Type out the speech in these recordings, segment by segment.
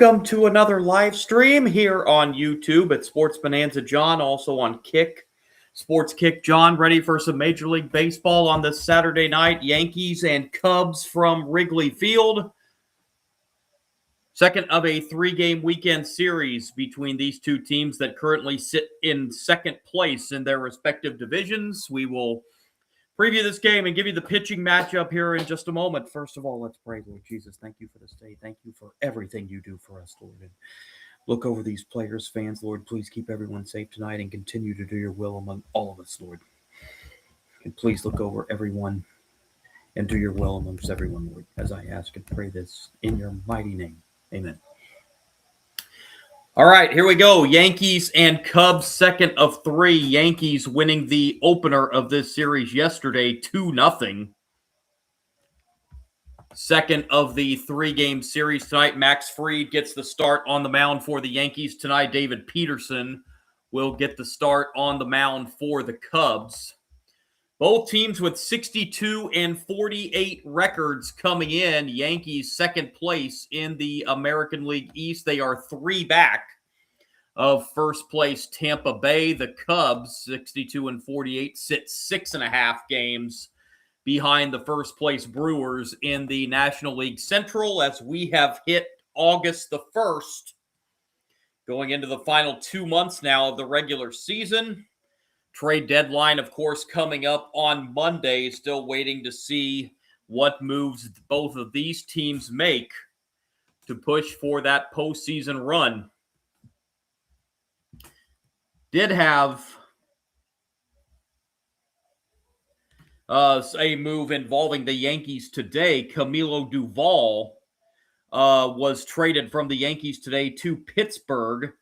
Welcome to another live stream here on YouTube at Sports Bonanza John, also on Kick. Sports Kick John, ready for some Major League Baseball on this Saturday night. Yankees and Cubs from Wrigley Field. Second of a three-game weekend series between these two teams that currently sit in second place in their respective divisions. We will preview this game and give you the pitching matchup here in just a moment. First of all, let's pray. Lord Jesus, thank you for this day. Thank you for everything you do for us, Lord. And look over these players, fans, Lord. Please keep everyone safe tonight and continue to do your will among all of us, Lord. And please look over everyone and do your will amongst everyone, Lord, as I ask and pray this in your mighty name. Amen. All right, here we go. Yankees and Cubs, second of three. Yankees winning the opener of this series yesterday, 2-0. Second of the three-game series tonight. Max Fried gets the start on the mound for the Yankees tonight. David Peterson will get the start on the mound for the Cubs. Both teams with 62 and 48 records coming in. Yankees second place in the American League East. They are three back of first place Tampa Bay. The Cubs, 62 and 48, sit 6.5 games behind the first place Brewers in the National League Central, as we have hit August the 1st, going into the final 2 months now of the regular season. Trade deadline, of course, coming up on Monday. Still waiting to see what moves both of these teams make to push for that postseason run. Did have a move involving the Yankees today. Camilo Duvall was traded from the Yankees today to Pittsburgh.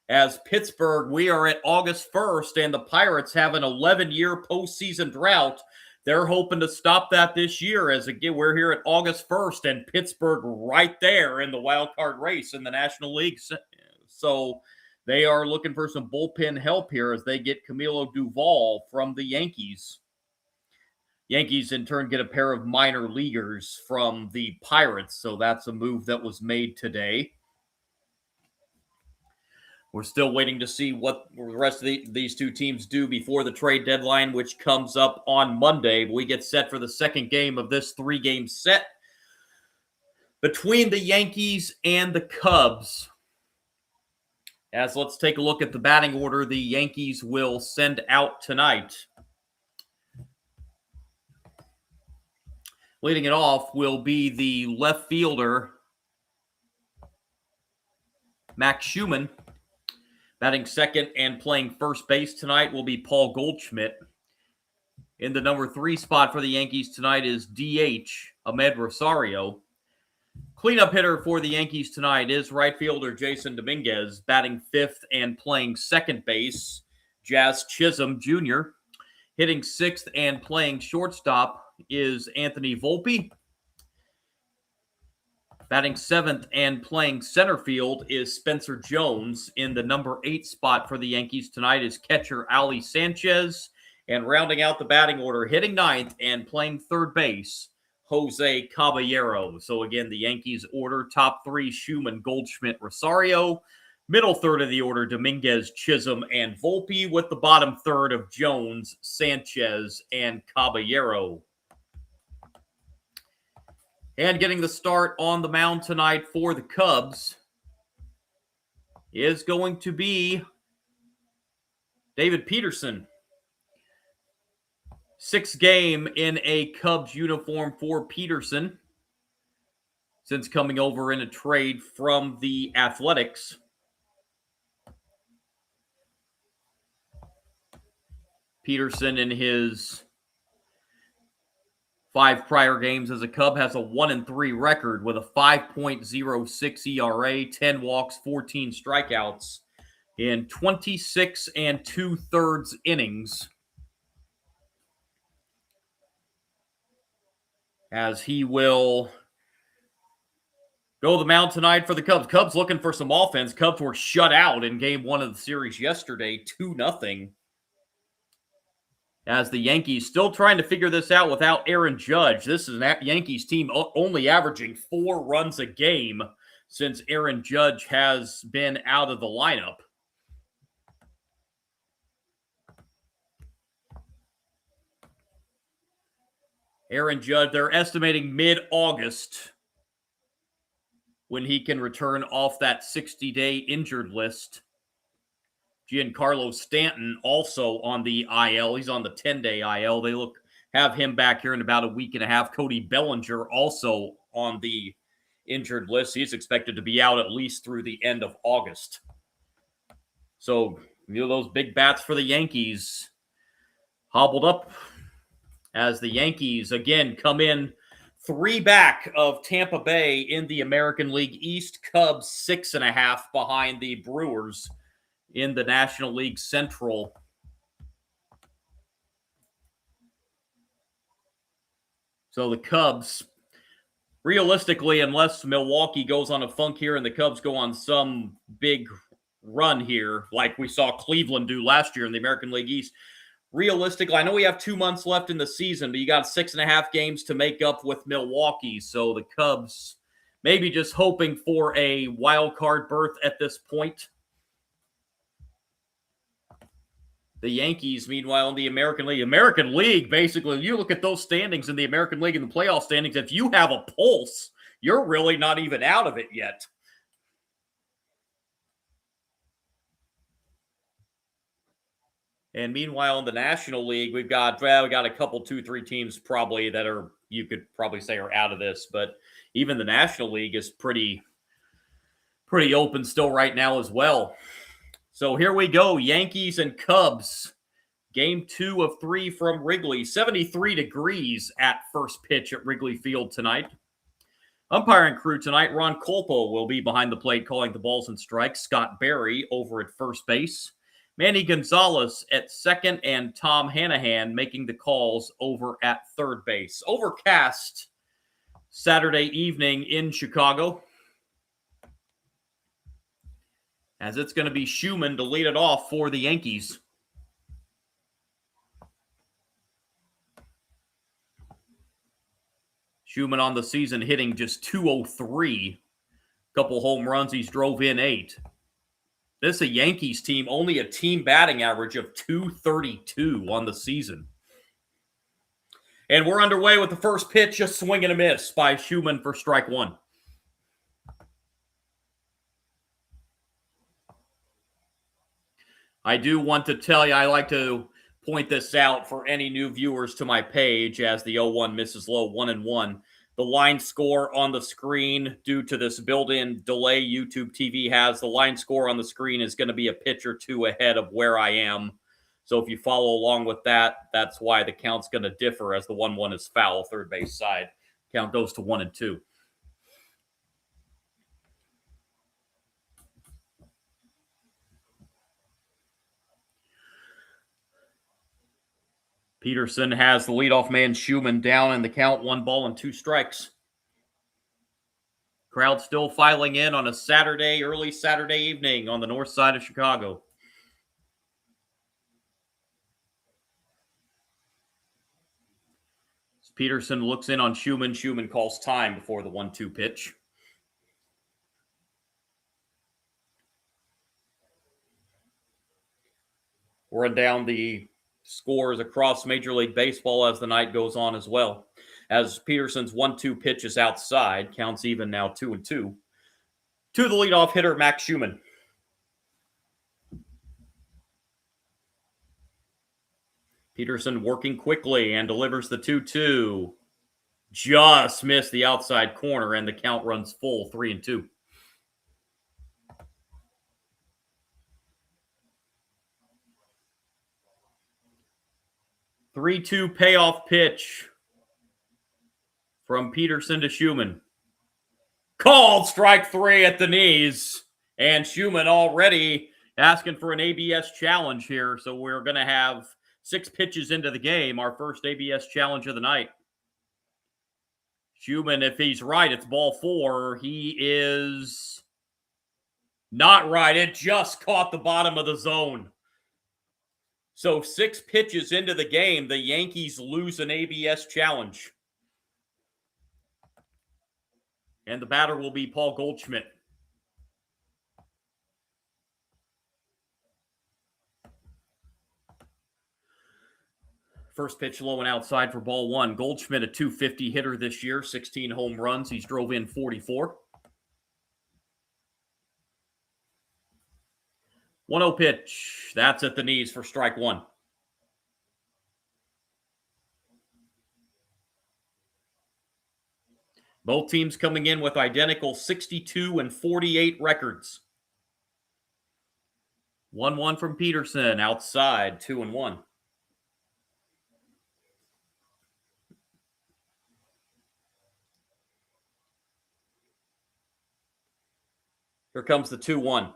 As Pittsburgh, we are at August 1st, and the Pirates have an 11-year postseason drought. They're hoping to stop that this year, as again, we're here at August 1st, and Pittsburgh right there in the wild card race in the National League. So they are looking for some bullpen help here as they get Camilo Duvall from the Yankees. Yankees, in turn, get a pair of minor leaguers from the Pirates, so that's a move that was made today. We're still waiting to see what the rest of these two teams do before the trade deadline, which comes up on Monday. We get set for the second game of this three-game set between the Yankees and the Cubs. As let's take a look at the batting order the Yankees will send out tonight. Leading it off will be the left fielder, Max Schumann. Batting second and playing first base tonight will be Paul Goldschmidt. In the number 3 spot for the Yankees tonight is DH Ahmed Rosario. Cleanup hitter for the Yankees tonight is right fielder Jason Dominguez. Batting fifth and playing second base, Jazz Chisholm Jr. Hitting sixth and playing shortstop is Anthony Volpe. Batting seventh and playing center field is Spencer Jones. In the number 8 spot for the Yankees tonight is catcher Ali Sanchez. And rounding out the batting order, hitting ninth and playing third base, Jose Caballero. So again, the Yankees order: top 3, Schumann, Goldschmidt, Rosario. Middle third of the order, Dominguez, Chisholm, and Volpe, with the bottom third of Jones, Sanchez, and Caballero. And getting the start on the mound tonight for the Cubs is going to be David Peterson. 6th game in a Cubs uniform for Peterson since coming over in a trade from the Athletics. Peterson, in his 5 prior games as a Cub, has a 1-3 record with a 5.06 ERA, 10 walks, 14 strikeouts in 26 2/3 innings. As he will go to the mound tonight for the Cubs. Cubs looking for some offense. Cubs were shut out in game 1 of the series yesterday, 2-0. As the Yankees still trying to figure this out without Aaron Judge. This is an Yankees team only averaging 4 runs a game since Aaron Judge has been out of the lineup. Aaron Judge, they're estimating mid-August when he can return off that 60-day injured list. Giancarlo Stanton also on the IL. He's on the 10-day IL. They have him back here in about a week and a half. Cody Bellinger also on the injured list. He's expected to be out at least through the end of August. So, those big bats for the Yankees hobbled up as the Yankees again come in 3 back of Tampa Bay in the American League East. Cubs 6.5 behind the Brewers in the National League Central. So the Cubs, realistically, unless Milwaukee goes on a funk here and the Cubs go on some big run here, like we saw Cleveland do last year in the American League East, realistically, I know we have 2 months left in the season, but you got 6.5 games to make up with Milwaukee. So the Cubs maybe just hoping for a wild card berth at this point. The Yankees, meanwhile, in the American League, basically, you look at those standings in the American League and the playoff standings, if you have a pulse, you're really not even out of it yet. And meanwhile, in the National League, we got a couple, 2-3 teams probably that are, you could probably say, are out of this. But even the National League is pretty open still right now as well. So here we go, Yankees and Cubs. Game 2 of 3 from Wrigley. 73 degrees at first pitch at Wrigley Field tonight. Umpiring crew tonight, Ron Colpo will be behind the plate calling the balls and strikes. Scott Berry over at first base. Manny Gonzalez at second, and Tom Hanahan making the calls over at third base. Overcast Saturday evening in Chicago, as it's going to be Schumann to lead it off for the Yankees. Schumann on the season hitting just .203. Couple home runs. He's drove in 8. This is a Yankees team, only a team batting average of .232 on the season. And we're underway with the first pitch, a swing and a miss by Schumann for strike 1. I do want to tell you, I like to point this out for any new viewers to my page as the 0-1 misses low, 1-1. The line score on the screen, due to this built-in delay YouTube TV has, the line score on the screen is going to be a pitch or 2 ahead of where I am. So if you follow along with that, that's why the count's going to differ, as the 1-1 is foul, third base side. Count goes to 1-2. Peterson has the leadoff man Schumann down in the count, 1 ball and 2 strikes. Crowd still filing in on a early Saturday evening on the north side of Chicago. As Peterson looks in on Schumann. Schumann calls time before the 1-2 pitch. We'll run down the scores across Major League Baseball as the night goes on as well. As Peterson's 1-2 pitch is outside, counts even now 2-2. To the leadoff hitter, Max Schumann. Peterson working quickly and delivers the 2-2. Just missed the outside corner, and the count runs full, 3-2. Three-two payoff pitch from Peterson to Schumann. Called strike 3 at the knees. And Schumann already asking for an ABS challenge here. So we're going to have 6 pitches into the game, our first ABS challenge of the night. Schumann, if he's right, it's ball 4. He is not right. It just caught the bottom of the zone. So 6 pitches into the game, the Yankees lose an ABS challenge. And the batter will be Paul Goldschmidt. First pitch low and outside for ball one. Goldschmidt, a 250 hitter this year, 16 home runs. He's drove in 44. 1-0 pitch. That's at the knees for strike one. Both teams coming in with identical 62 and 48 records. 1-1 from Peterson, outside, 2-1. Here comes the 2-1.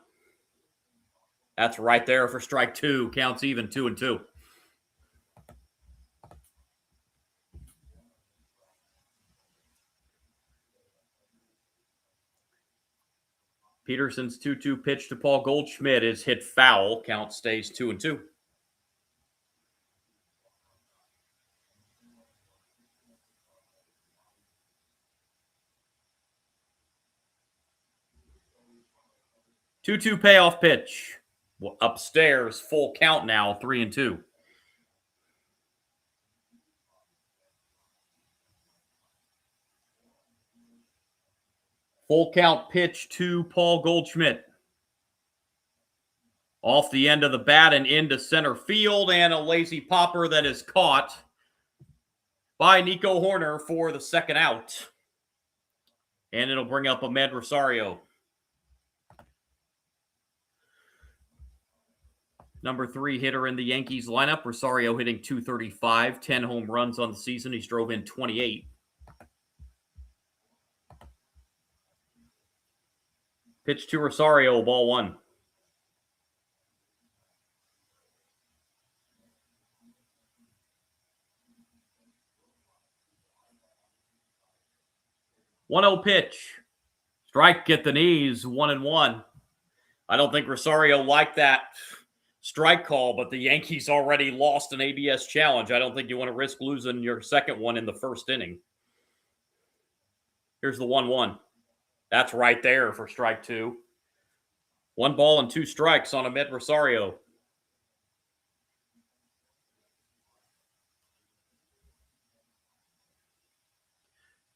That's right there for strike two. Counts even, 2-2. Peterson's 2-2 pitch to Paul Goldschmidt is hit foul. Count stays 2-2. Two-two payoff pitch. Upstairs, full count now, 3-2. Full count pitch to Paul Goldschmidt. Off the end of the bat and into center field, and a lazy popper that is caught by Nico Horner for the second out. And it'll bring up Ahmed Rosario. Number 3 hitter in the Yankees lineup. Rosario hitting .235, 10 home runs on the season. He's drove in 28. Pitch to Rosario, ball one. One-0 pitch. Strike at the knees, 1-1. I don't think Rosario liked that strike call, but the Yankees already lost an ABS challenge. I don't think you want to risk losing your second one in the first inning. Here's the 1-1. That's right there for strike two. 1 ball and 2 strikes on Ahmed Rosario.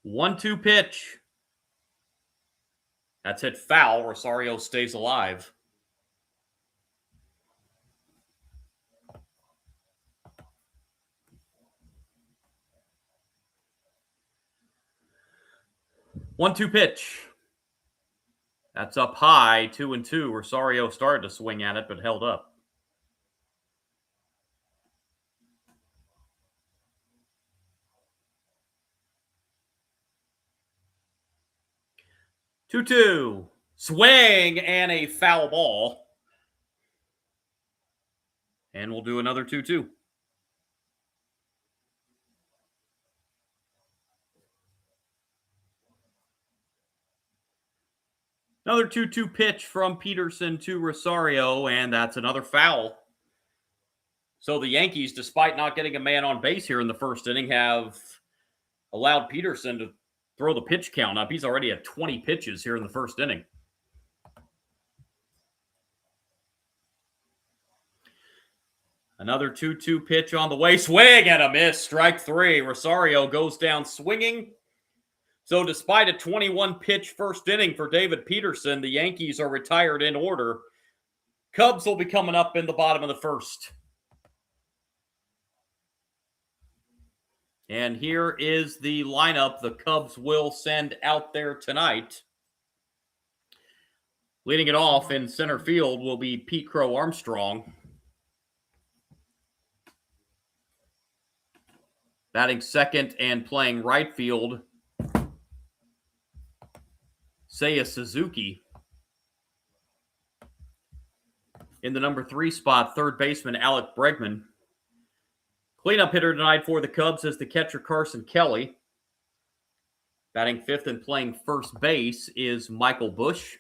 One-two pitch. That's hit foul. Rosario stays alive. One-two pitch. That's up high, 2-2. Rosario started to swing at it, but held up. Two-two. Swing and a foul ball. And we'll do another 2-2. Another 2-2 pitch from Peterson to Rosario, and that's another foul. So the Yankees, despite not getting a man on base here in the first inning, have allowed Peterson to throw the pitch count up. He's already at 20 pitches here in the first inning. Another 2-2 pitch on the way. Swing and a miss. Strike three. Rosario goes down swinging. So despite a 21-pitch first inning for David Peterson, the Yankees are retired in order. Cubs will be coming up in the bottom of the first. And here is the lineup the Cubs will send out there tonight. Leading it off in center field will be Pete Crow Armstrong. Batting second and playing right field, Seiya Suzuki. In the number 3 spot, third baseman Alec Bregman. Cleanup hitter tonight for the Cubs is the catcher Carson Kelly. Batting fifth and playing first base is Michael Busch.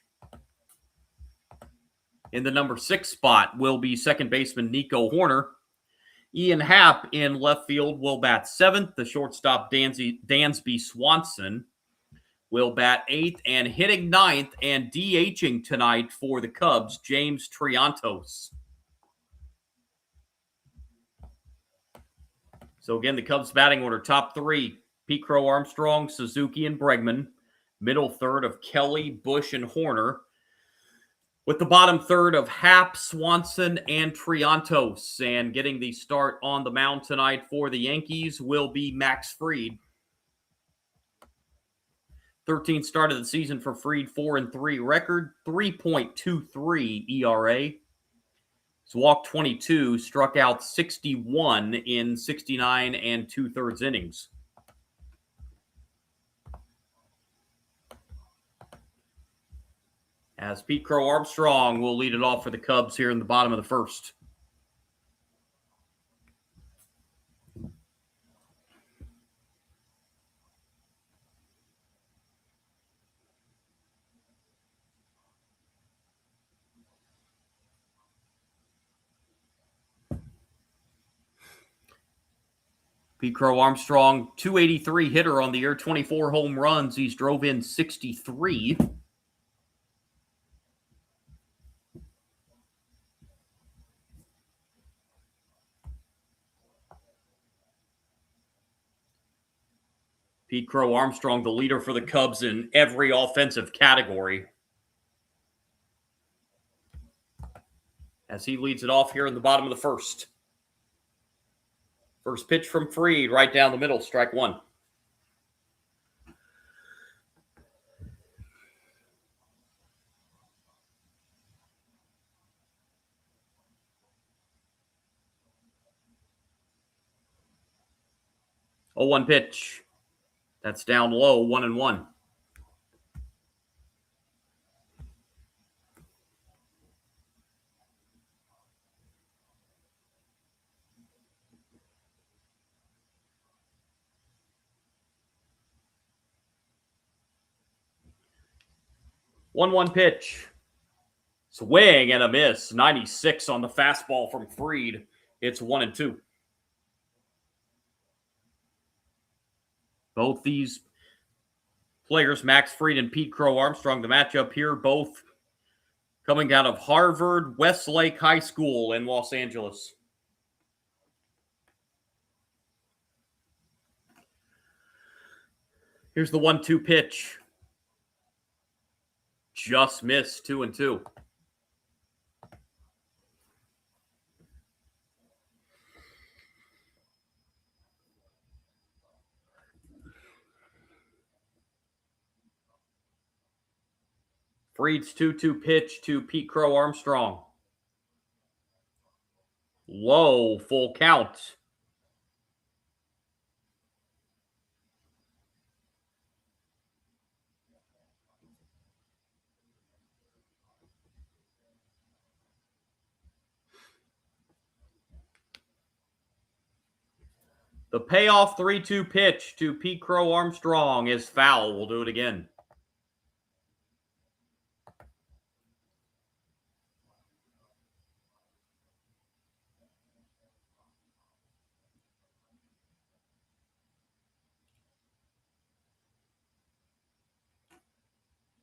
In the number 6 spot will be second baseman Nico Horner. Ian Happ in left field will bat 7th. The shortstop Dansby Swanson will bat 8th, and hitting 9th and DHing tonight for the Cubs, James Triantos. So again, the Cubs batting order, top three, Pete Crow, Armstrong, Suzuki, and Bregman. Middle third of Kelly, Bush, and Horner. With the bottom third of Happ, Swanson, and Triantos. And getting the start on the mound tonight for the Yankees will be Max Fried. 13th start of the season for Fried, 4-3 record, 3.23 ERA. He's walked 22, struck out 61 in 69 and 2/3 innings. As Pete Crow Armstrong will lead it off for the Cubs here in the bottom of the first. Pete Crow Armstrong, 283 hitter on the year, 24 home runs. He's drove in 63. Pete Crow Armstrong, the leader for the Cubs in every offensive category. As he leads it off here in the bottom of the first. First pitch from Fried, right down the middle, strike one. Oh, 1 pitch. That's down low, 1-1. One pitch. Swing and a miss. 96 on the fastball from Fried. It's 1-2. Both these players, Max Fried and Pete Crow Armstrong, the matchup here, both coming out of Harvard Westlake High School in Los Angeles. Here's the 1-2 pitch. Just missed, 2-2. Fried's 2-2 pitch to Pete Crow Armstrong. Low, full count. The payoff 3-2 pitch to Pete Crow Armstrong is foul. We'll do it again.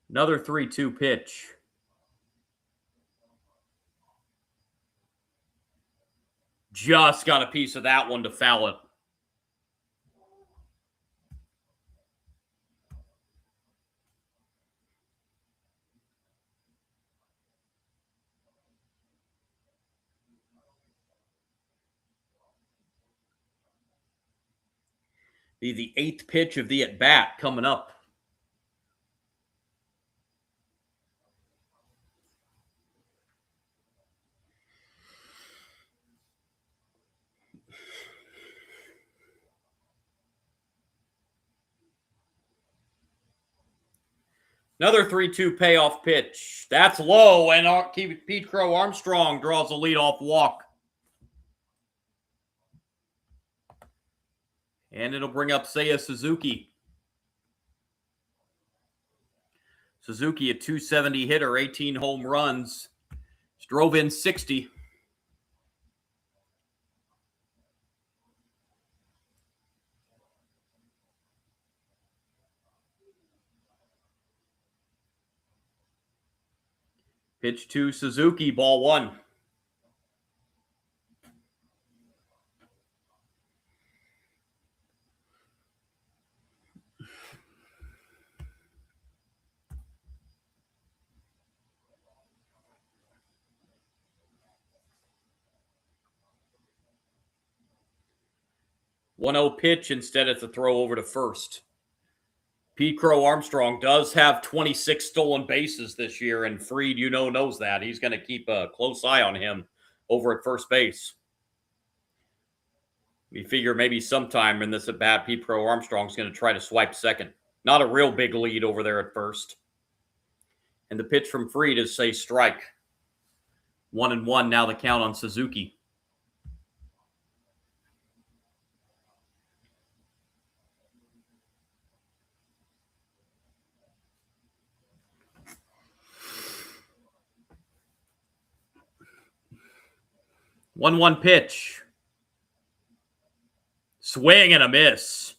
Another 3-2 pitch. Just got a piece of that one to foul it. Be the 8th pitch of the at-bat coming up. Another 3-2 payoff pitch. That's low, and Pete Crow Armstrong draws a leadoff walk. And it'll bring up Seiya Suzuki. Suzuki, a 270 hitter, 18 home runs. Drove in 60. Pitch to Suzuki, ball one. 1-0 pitch. Instead, it's a throw over to first. Pete Crow Armstrong does have 26 stolen bases this year, and Fried, knows that. He's going to keep a close eye on him over at first base. We figure maybe sometime in this at bat, Pete Crow Armstrong's going to try to swipe second. Not a real big lead over there at first. And the pitch from Fried is, say, strike. 1-1 now the count on Suzuki. One pitch. Swing and a miss.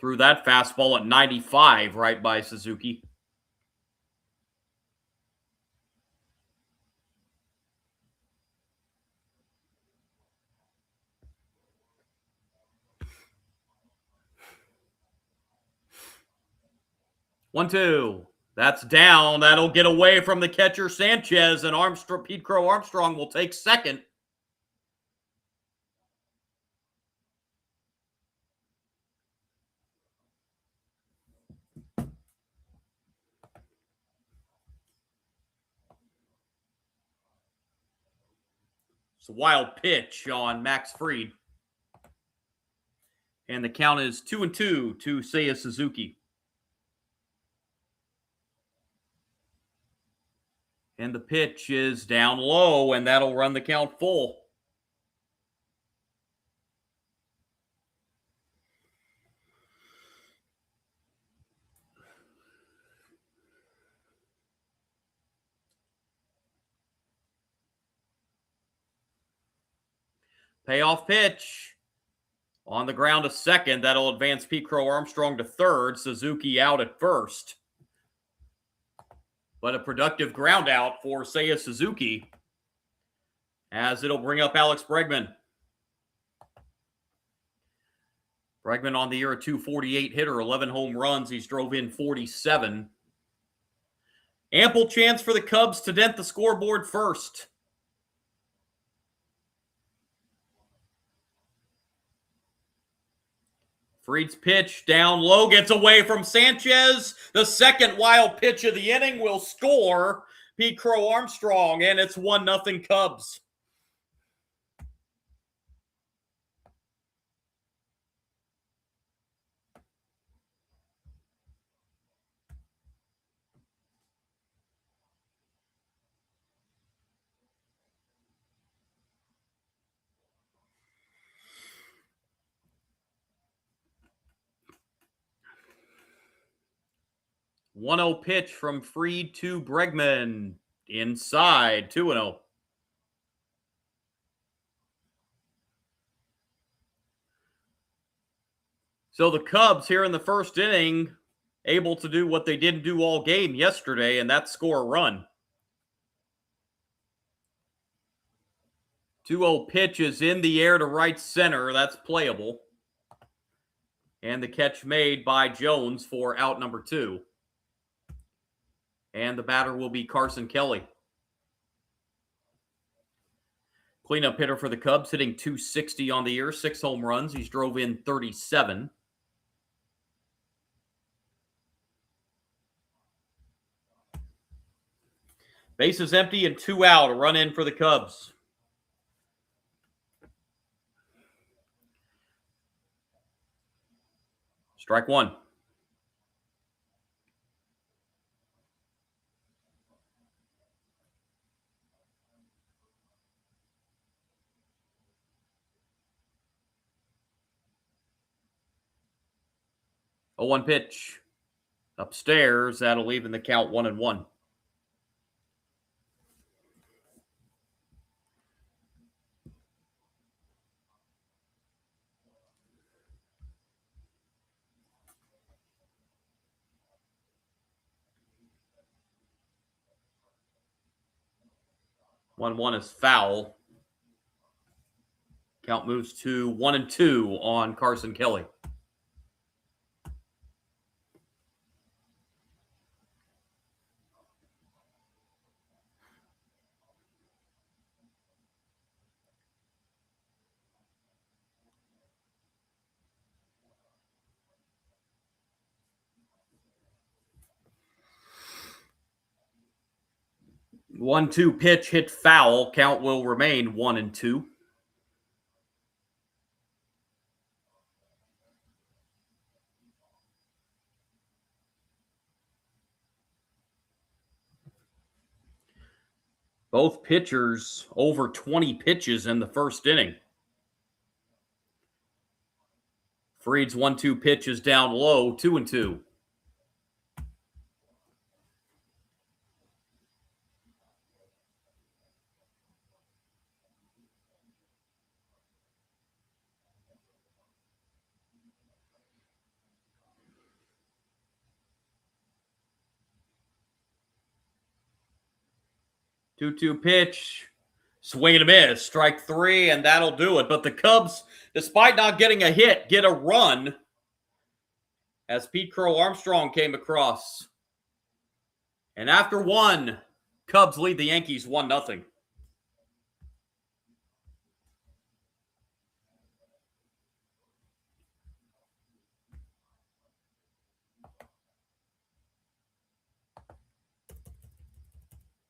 Threw that fastball at 95 right by Suzuki. One, two. That's down. That'll get away from the catcher Sanchez, and Pete Crow Armstrong will take second. It's a wild pitch on Max Fried. And the count is 2-2 to Seiya Suzuki. And the pitch is down low, and that'll run the count full. Payoff pitch. On the ground to second. That'll advance Pete Crow Armstrong to third. Suzuki out at first. But a productive ground out for Seiya Suzuki, as it'll bring up Alex Bregman. Bregman on the year, a .248 hitter, 11 home runs. He's drove in 47. Ample chance for the Cubs to dent the scoreboard first. Fried's pitch down low, gets away from Sanchez. The second wild pitch of the inning will score Pete Crow Armstrong, and it's 1-0 Cubs. One-0 pitch from Fried to Bregman. Inside, 2-0. So the Cubs here in the first inning able to do what they didn't do all game yesterday, and that's score a run. 2-0 pitch is in the air to right center. That's playable. And the catch made by Jones for out number 2. And the batter will be Carson Kelly. Cleanup hitter for the Cubs, hitting .260 on the year, 6 home runs. He's drove in 37. Bases empty and 2 out. A run in for the Cubs. Strike one. A 1 pitch. Upstairs, that'll even the count 1-1. One is foul. Count moves to 1-2 on Carson Kelly. 1-2 pitch hit foul. Count will remain 1-2. Both pitchers over 20 pitches in the first inning. Fried's 1-2 pitch is down low, 2-2. Two pitch, swing and a miss, strike three, and that'll do it. But the Cubs, despite not getting a hit, get a run as Pete Crow Armstrong came across. And after one, Cubs lead the Yankees 1-0.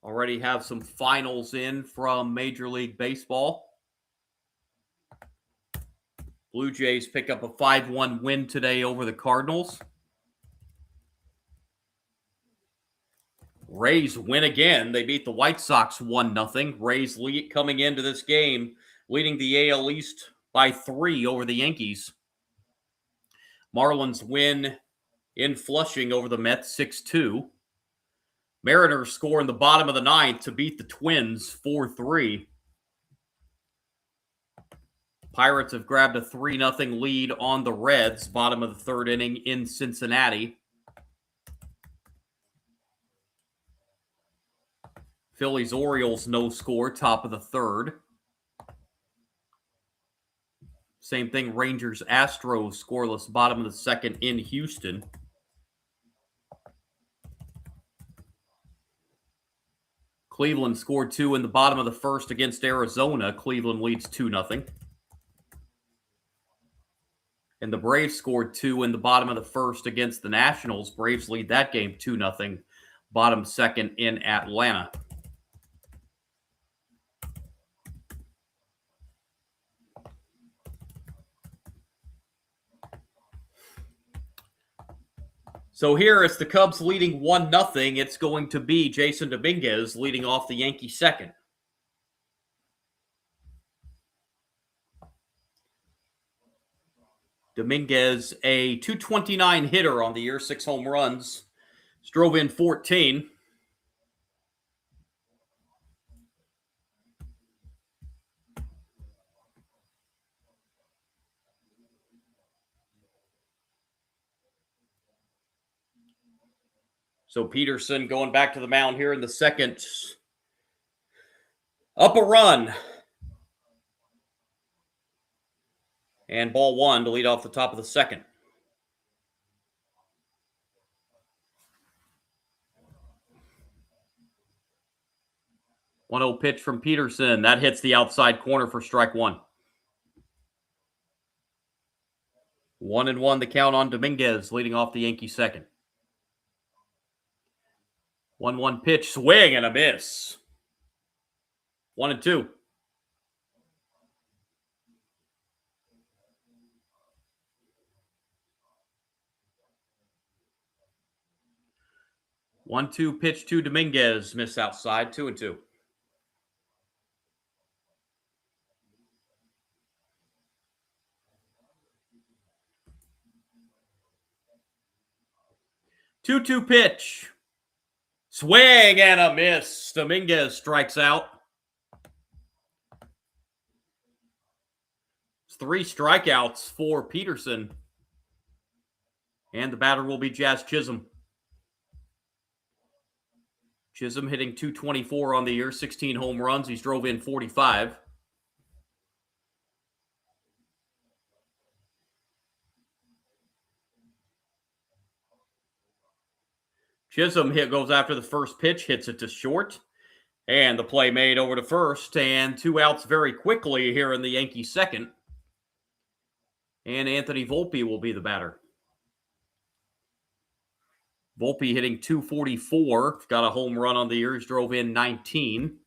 Already have some finals in from Major League Baseball. Blue Jays pick up a 5-1 win today over the Cardinals. Rays win again. They beat the White Sox 1-0. Rays coming into this game, leading the AL East by 3 over the Yankees. Marlins win in Flushing over the Mets 6-2. Mariners score in the bottom of the ninth to beat the Twins 4-3. Pirates have grabbed a 3-0 lead on the Reds, bottom of the third inning in Cincinnati. Phillies-Orioles no score, top of the third. Same thing, Rangers-Astros scoreless, bottom of the second in Houston. Cleveland scored 2 in the bottom of the first against Arizona. Cleveland leads 2-0. And the Braves scored 2 in the bottom of the first against the Nationals. Braves lead that game 2-0. Bottom second in Atlanta. So here it's the Cubs leading 1-0. It's going to be Jason Dominguez leading off the Yankees second. Dominguez, a .229 hitter on the year, 6 home runs. Drove in 14. So Peterson going back to the mound here in the second. Up a run. And ball one to lead off the top of the second. One-0 pitch from Peterson. That hits the outside corner for strike one. 1-1 the count on Dominguez, leading off the Yankees second. 1-1 pitch, swing and a miss. 1-2. One-two pitch to Dominguez, miss outside, 2-2. Two-two pitch. Swing and a miss. Dominguez strikes out. It's 3 strikeouts for Peterson. And the batter will be Jazz Chisholm. Chisholm hitting .224 on the year, 16 home runs. He's drove in 45. Chisholm goes after the first pitch, hits it to short. And the play made over to first. And 2 outs very quickly here in the Yankees second. And Anthony Volpe will be the batter. Volpe hitting 244. Got a home run on the year. He's drove in 19.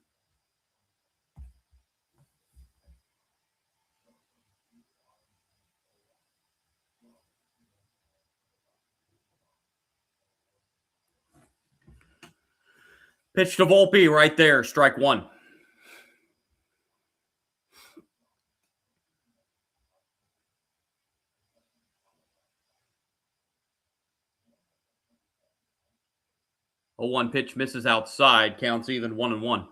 Pitch to Volpe right there. Strike one. A 1 pitch misses outside. Counts even 1-1.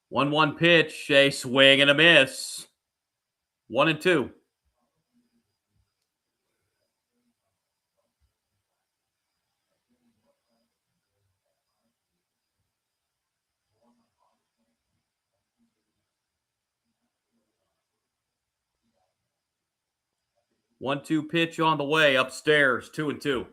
One pitch, a swing and a miss. 1-2. One-two pitch on the way upstairs. 2-2.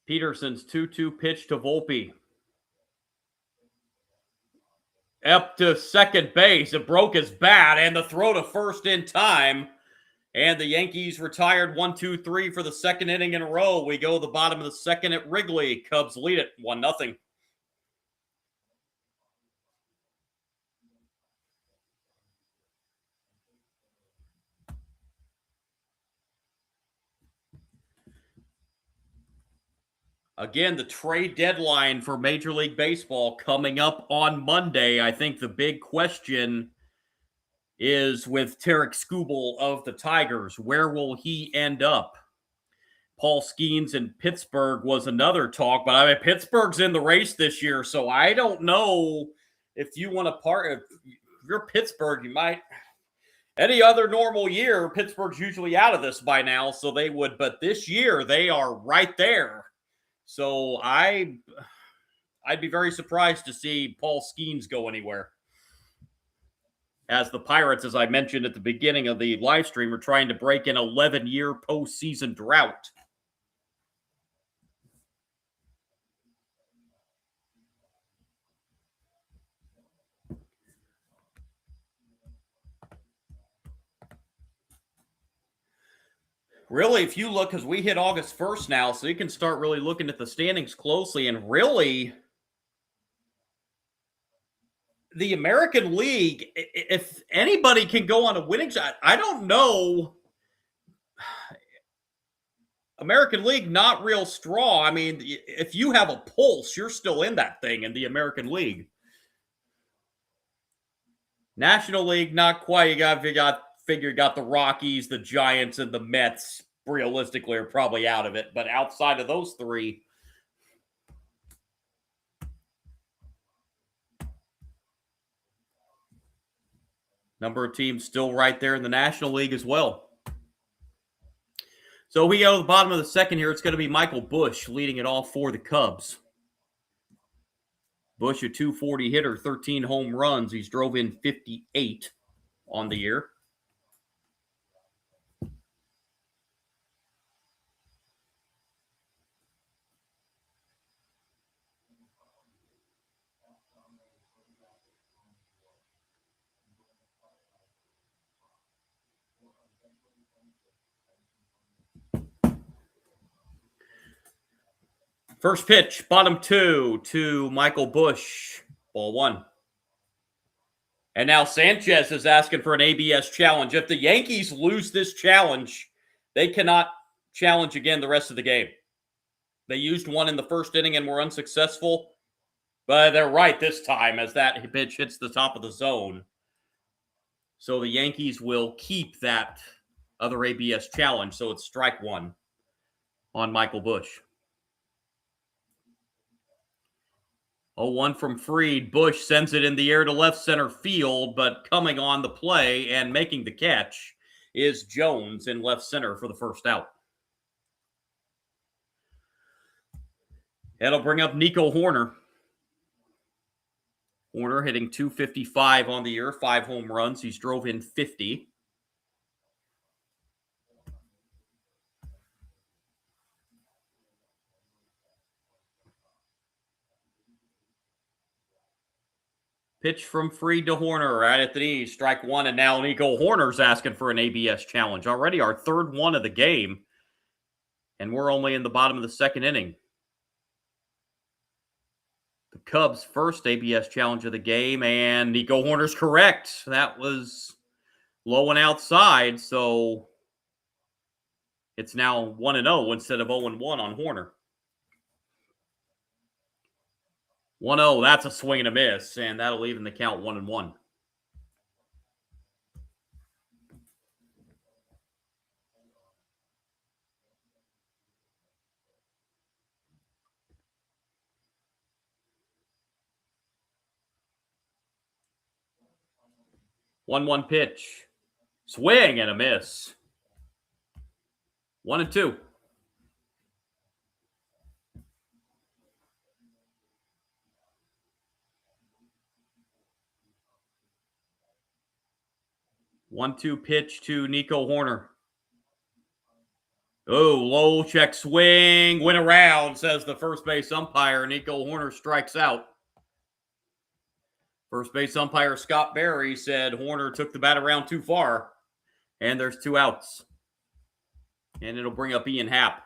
Peterson's 2-2 pitch to Volpe. Up to second base. It broke his bat, and the throw to first in time. And the Yankees retired 1-2-3 for the second inning in a row. We go to the bottom of the second at Wrigley. Cubs lead it 1-0. Again, the trade deadline for Major League Baseball coming up on Monday. I think the big question is with Tarek Skubal of the Tigers. Where will he end up? Paul Skeens in Pittsburgh was another talk, but I mean, Pittsburgh's in the race this year, so I don't know if you want to if you're Pittsburgh, you might. Any other normal year, Pittsburgh's usually out of this by now, so they would, but this year they are right there. So I'd be very surprised to see Paul Skeens go anywhere. As the Pirates, as I mentioned at the beginning of the live stream, are trying to break an 11-year postseason drought. Really, if you look, because we hit August 1st now, so you can start really looking at the standings closely, and really, the American League, if anybody can go on a winning shot, I don't know. American League, not real strong. I mean, if you have a pulse, you're still in that thing in the American League. National League, not quite. You got the Rockies, the Giants, and the Mets. Realistically, are probably out of it. But outside of those three, number of teams still right there in the National League as well. So we go to the bottom of the second here. It's going to be Michael Busch leading it all for the Cubs. Busch, a 240 hitter, 13 home runs. He's drove in 58 on the year. First pitch, bottom two to Michael Busch. Ball one. And now Sanchez is asking for an ABS challenge. If the Yankees lose this challenge, they cannot challenge again the rest of the game. They used one in the first inning and were unsuccessful. But they're right this time as that pitch hits the top of the zone. So the Yankees will keep that other ABS challenge. So it's strike one on Michael Busch. 0-1 from Fried. Busch sends it in the air to left center field, but coming on the play and making the catch is Jones in left center for the first out. That'll bring up Nico Hoerner. Hoerner hitting 255 on the year, 5 home runs. He's drove in 50. Pitch from Fried to Horner right at the knee. Strike one, and now Nico Horner's asking for an ABS challenge. Already our third one of the game, and we're only in the bottom of the second inning. The Cubs' first ABS challenge of the game, and Nico Horner's correct. That was low and outside, so it's now 1-0 instead of 0-1 on Horner. 1-0, that's a swing and a miss, and that'll even the count 1-1. One pitch. Swing and a miss. 1-2. One-two pitch to Nico Horner. Oh, low check swing. Went around, says the first base umpire. Nico Horner strikes out. First base umpire Scott Berry said Horner took the bat around too far. And there's 2 outs. And it'll bring up Ian Happ.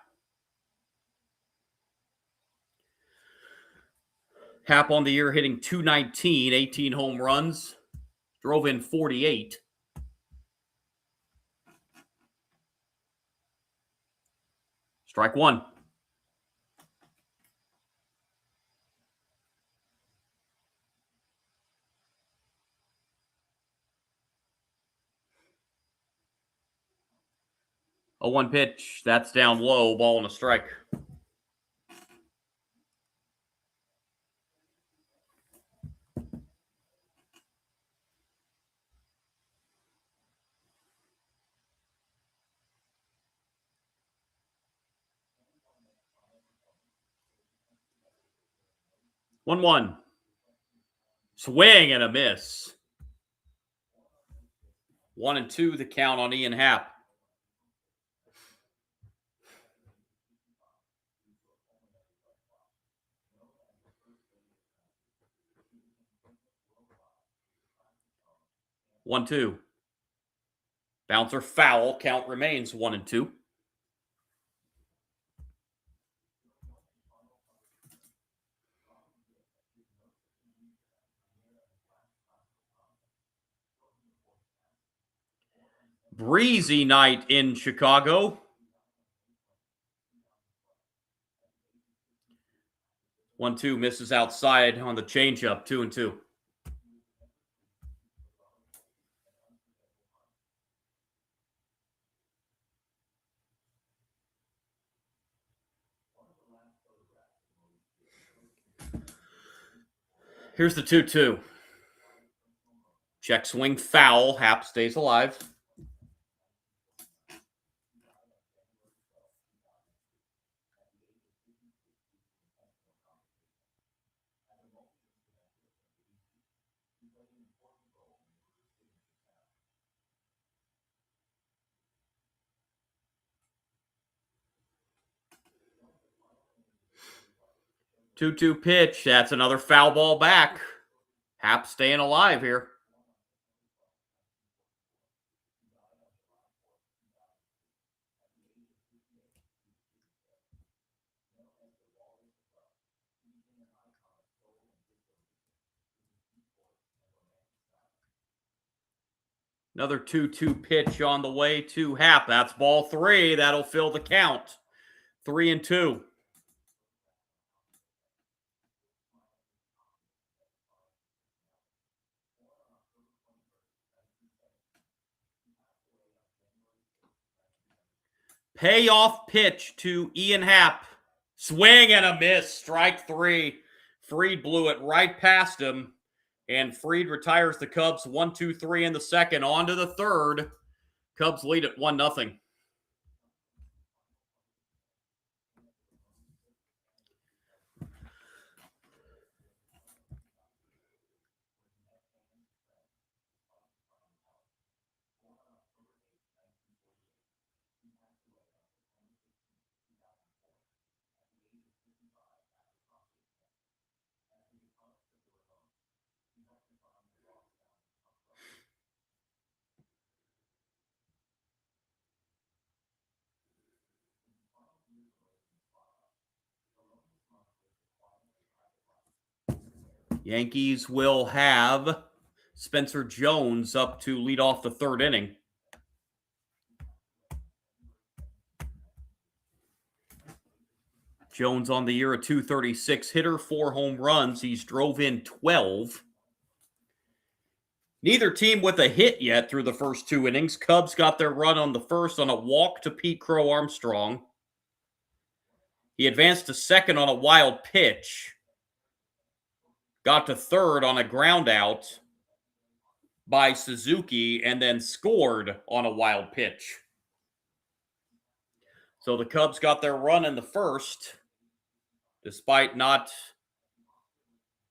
Happ on the year hitting .219, 18 home runs. Drove in 48. Strike one. A 1 pitch. That's down low. Ball and a strike. One. Swing and a miss. 1-2 the count on Ian Happ. One, 2. Bouncer foul. Count remains 1-2. Breezy night in Chicago. 1-2 misses outside on the changeup. 2-2. Here's the 2-2. Check swing foul. Happ stays alive. Two pitch. That's another foul ball back. Happ staying alive here. Another 2-2 pitch on the way to Happ. That's ball 3. That'll fill the count. 3-2. Payoff pitch to Ian Happ. Swing and a miss. Strike 3. Fried blew it right past him. And Fried retires the Cubs 1-2-3 in the second. On to the third. Cubs lead at 1-0. Yankees will have Spencer Jones up to lead off the third inning. Jones on the year, a .236 hitter, 4 home runs. He's drove in 12. Neither team with a hit yet through the first 2 innings. Cubs got their run on the first on a walk to Pete Crow Armstrong. He advanced to second on a wild pitch. Got to third on a ground out by Suzuki, and then scored on a wild pitch. So the Cubs got their run in the first, despite not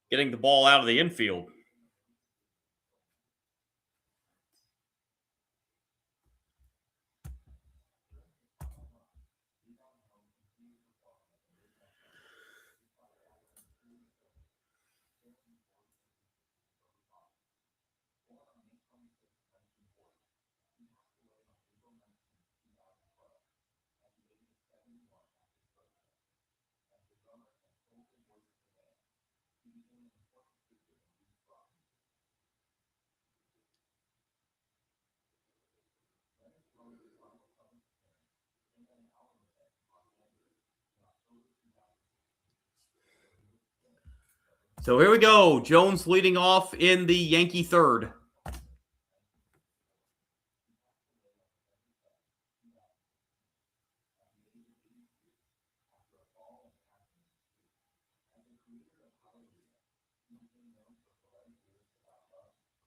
getting the ball out of the infield. So here we go. Jones leading off in the Yankee third.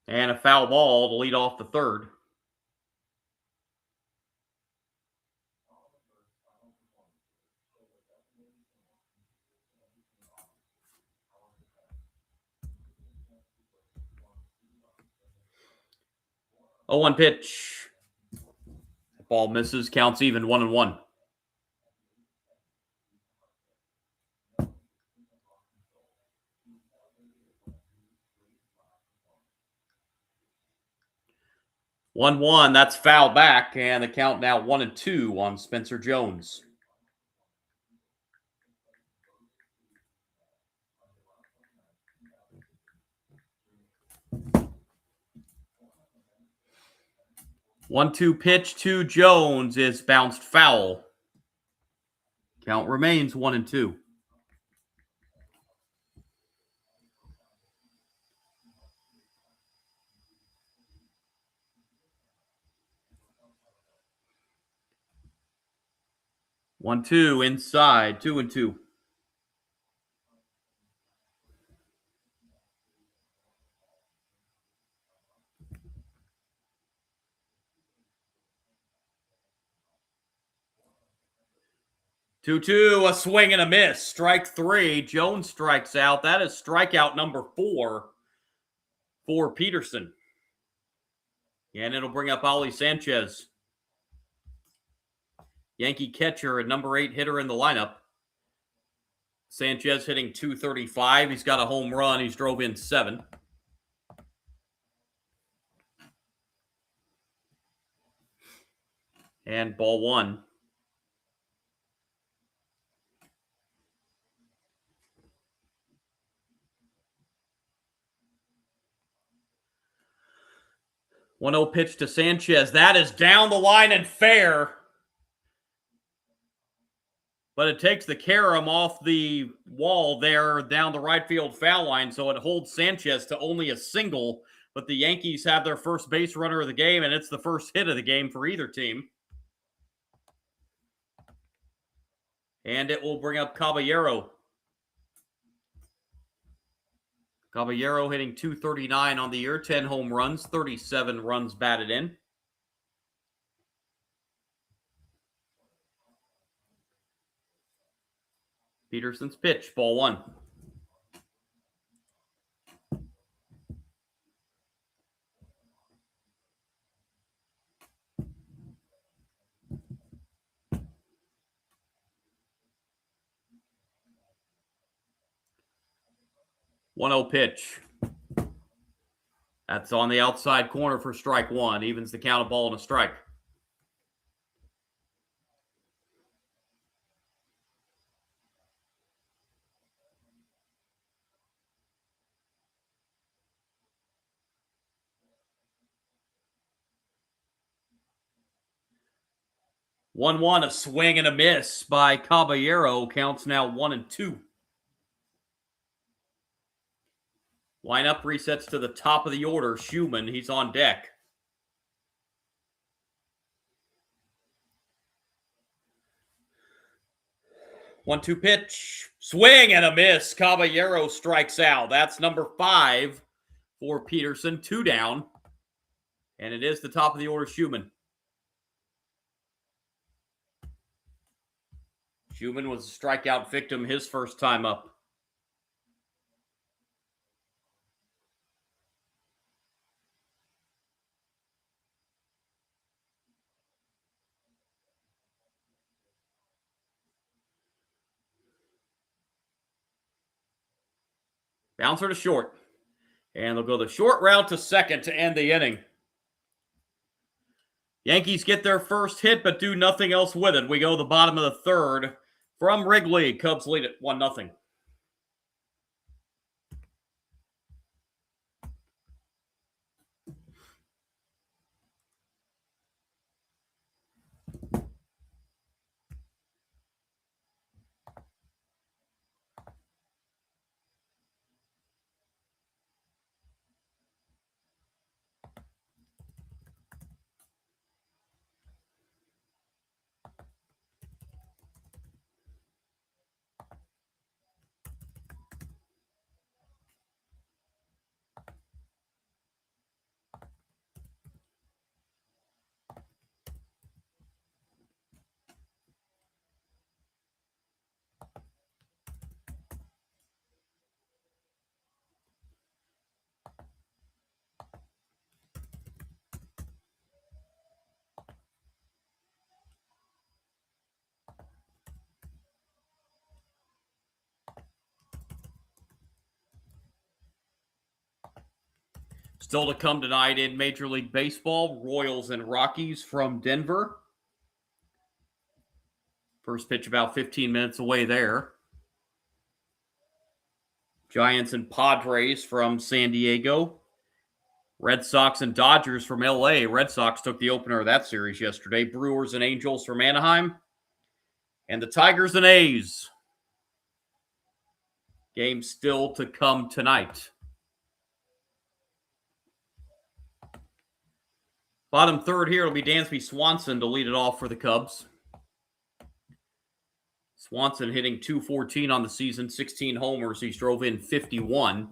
And a foul ball to lead off the third. Oh, 1 pitch. Ball misses, counts even, 1-1. One, that's foul back, and the count now 1-2 on Spencer Jones. One-two pitch to Jones is bounced foul. Count remains 1-2. One-two inside, 2-2. Two, a swing and a miss. Strike 3. Jones strikes out. That is strikeout number 4 for Peterson. And it'll bring up Ollie Sanchez, Yankee catcher and number 8 hitter in the lineup. Sanchez hitting .235. He's got a home run. He's drove in 7. And ball 1. One-0 pitch to Sanchez. That is down the line and fair. But it takes the carom off the wall there down the right field foul line, so it holds Sanchez to only a single. But the Yankees have their first base runner of the game, and it's the first hit of the game for either team. And it will bring up Caballero. Caballero hitting .239 on the year, 10 home runs, 37 runs batted in. Peterson's pitch, ball 1. One-zero pitch. That's on the outside corner for strike 1. Evens the count, of ball and a strike. 1-1, a swing and a miss by Caballero. Counts now 1-2. Lineup resets to the top of the order. Schumann, he's on deck. One-two pitch. Swing and a miss. Caballero strikes out. That's number 5 for Peterson. 2 down. And it is the top of the order, Schumann. Schumann was a strikeout victim his first time up. Bouncer to short. And they'll go the short route to second to end the inning. Yankees get their first hit, but do nothing else with it. We go the bottom of the third. From Wrigley, Cubs lead it 1-0. Still to come tonight in Major League Baseball, Royals and Rockies from Denver. First pitch about 15 minutes away there. Giants and Padres from San Diego. Red Sox and Dodgers from LA. Red Sox took the opener of that series yesterday. Brewers and Angels from Anaheim. And the Tigers and A's. Game still to come tonight. Bottom third here will be Dansby Swanson to lead it off for the Cubs. Swanson hitting .214 on the season, 16 homers. He's drove in 51.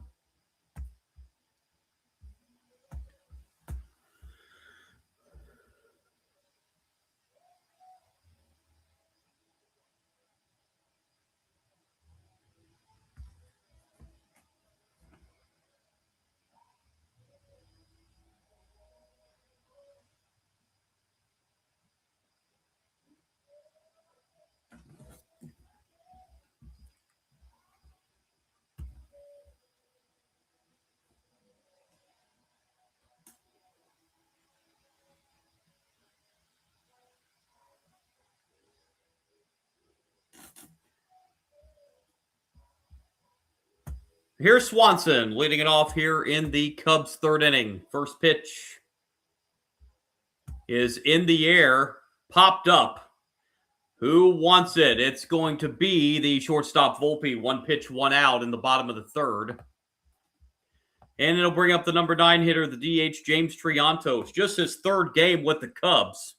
Here's Swanson leading it off here in the Cubs' third inning. First pitch is in the air, popped up. Who wants it? It's going to be the shortstop Volpe. 1 pitch, 1 out in the bottom of the third. And it'll bring up the number 9 hitter, the DH, James Triantos. Just his third game with the Cubs.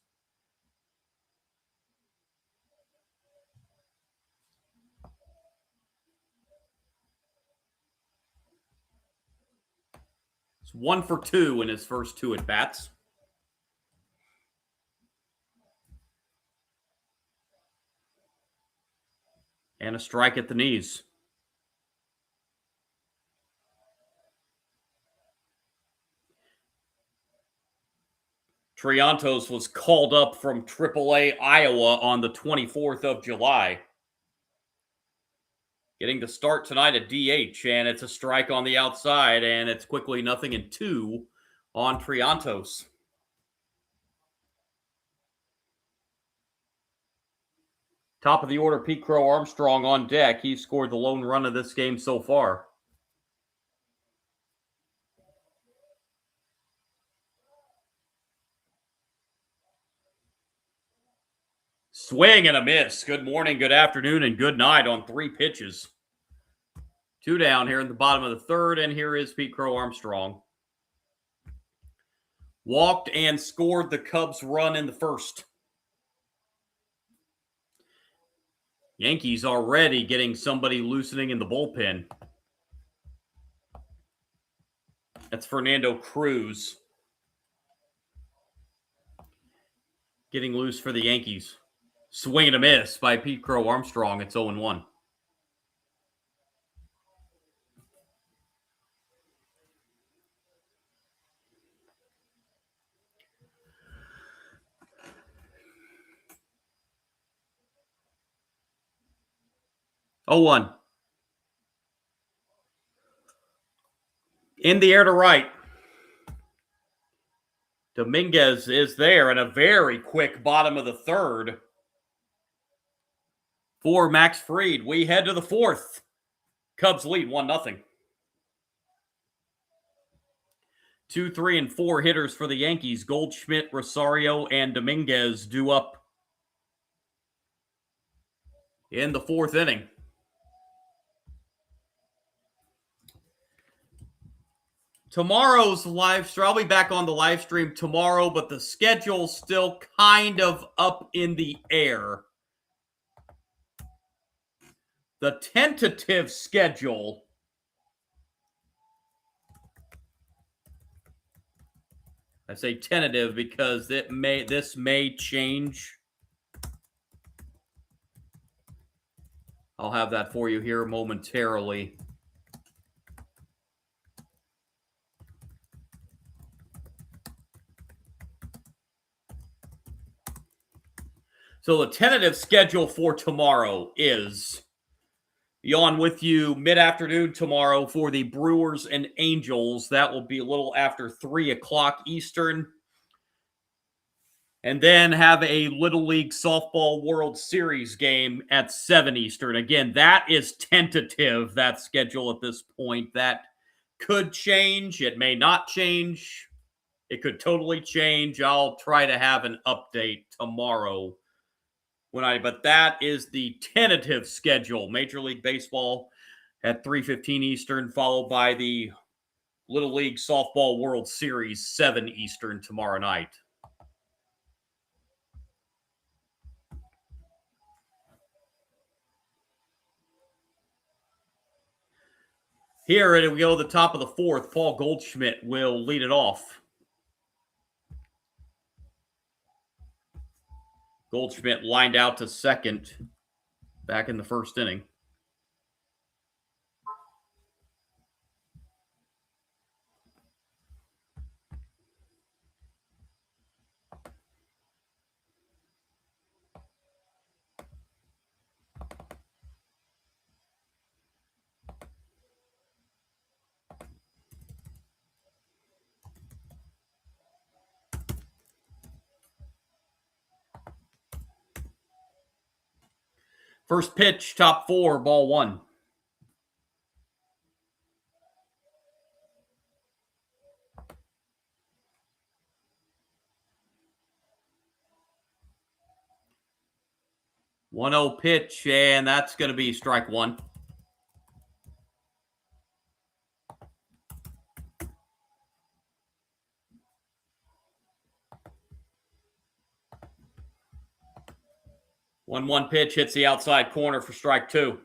It's 1 for 2 in his first 2 at-bats. And a strike at the knees. Triantos was called up from AAA Iowa on the 24th of July. Getting to start tonight at DH, and it's a strike on the outside, and it's quickly 0-2 on Triantos. Top of the order, Pete Crow Armstrong on deck. He scored the lone run of this game so far. Swing and a miss. Good morning, good afternoon, and good night on 3 pitches. 2 down here in the bottom of the third, and here is Pete Crow Armstrong. Walked and scored the Cubs run in the first. Yankees already getting somebody loosening in the bullpen. That's Fernando Cruz. Getting loose for the Yankees. Swing and a miss by Pete Crow Armstrong. It's 0-1. Oh, 1. In the air to right. Dominguez is there, and a very quick bottom of the third for Max Fried. We head to the fourth. Cubs lead 1-0. 2, 3, and 4 hitters for the Yankees. Goldschmidt, Rosario, and Dominguez due up in the fourth inning. Tomorrow's live stream, I'll be back on the live stream tomorrow, but the schedule's still kind of up in the air. The tentative schedule, I say tentative because this may change. I'll have that for you here momentarily. So the tentative schedule for tomorrow is be on with you mid-afternoon tomorrow for the Brewers and Angels. That will be a little after 3 o'clock Eastern. And then have a Little League Softball World Series game at 7 Eastern. Again, that is tentative, that schedule at this point. That could change. It may not change. It could totally change. I'll try to have an update tomorrow. But that is the tentative schedule. Major League Baseball at 3:15 Eastern, followed by the Little League Softball World Series, 7 Eastern tomorrow night. Here we go, the top of the fourth. Paul Goldschmidt will lead it off. Goldschmidt lined out to second back in the first inning. First pitch, top 4, ball 1. One 0 pitch, and that's going to be strike 1. One pitch hits the outside corner for strike 2.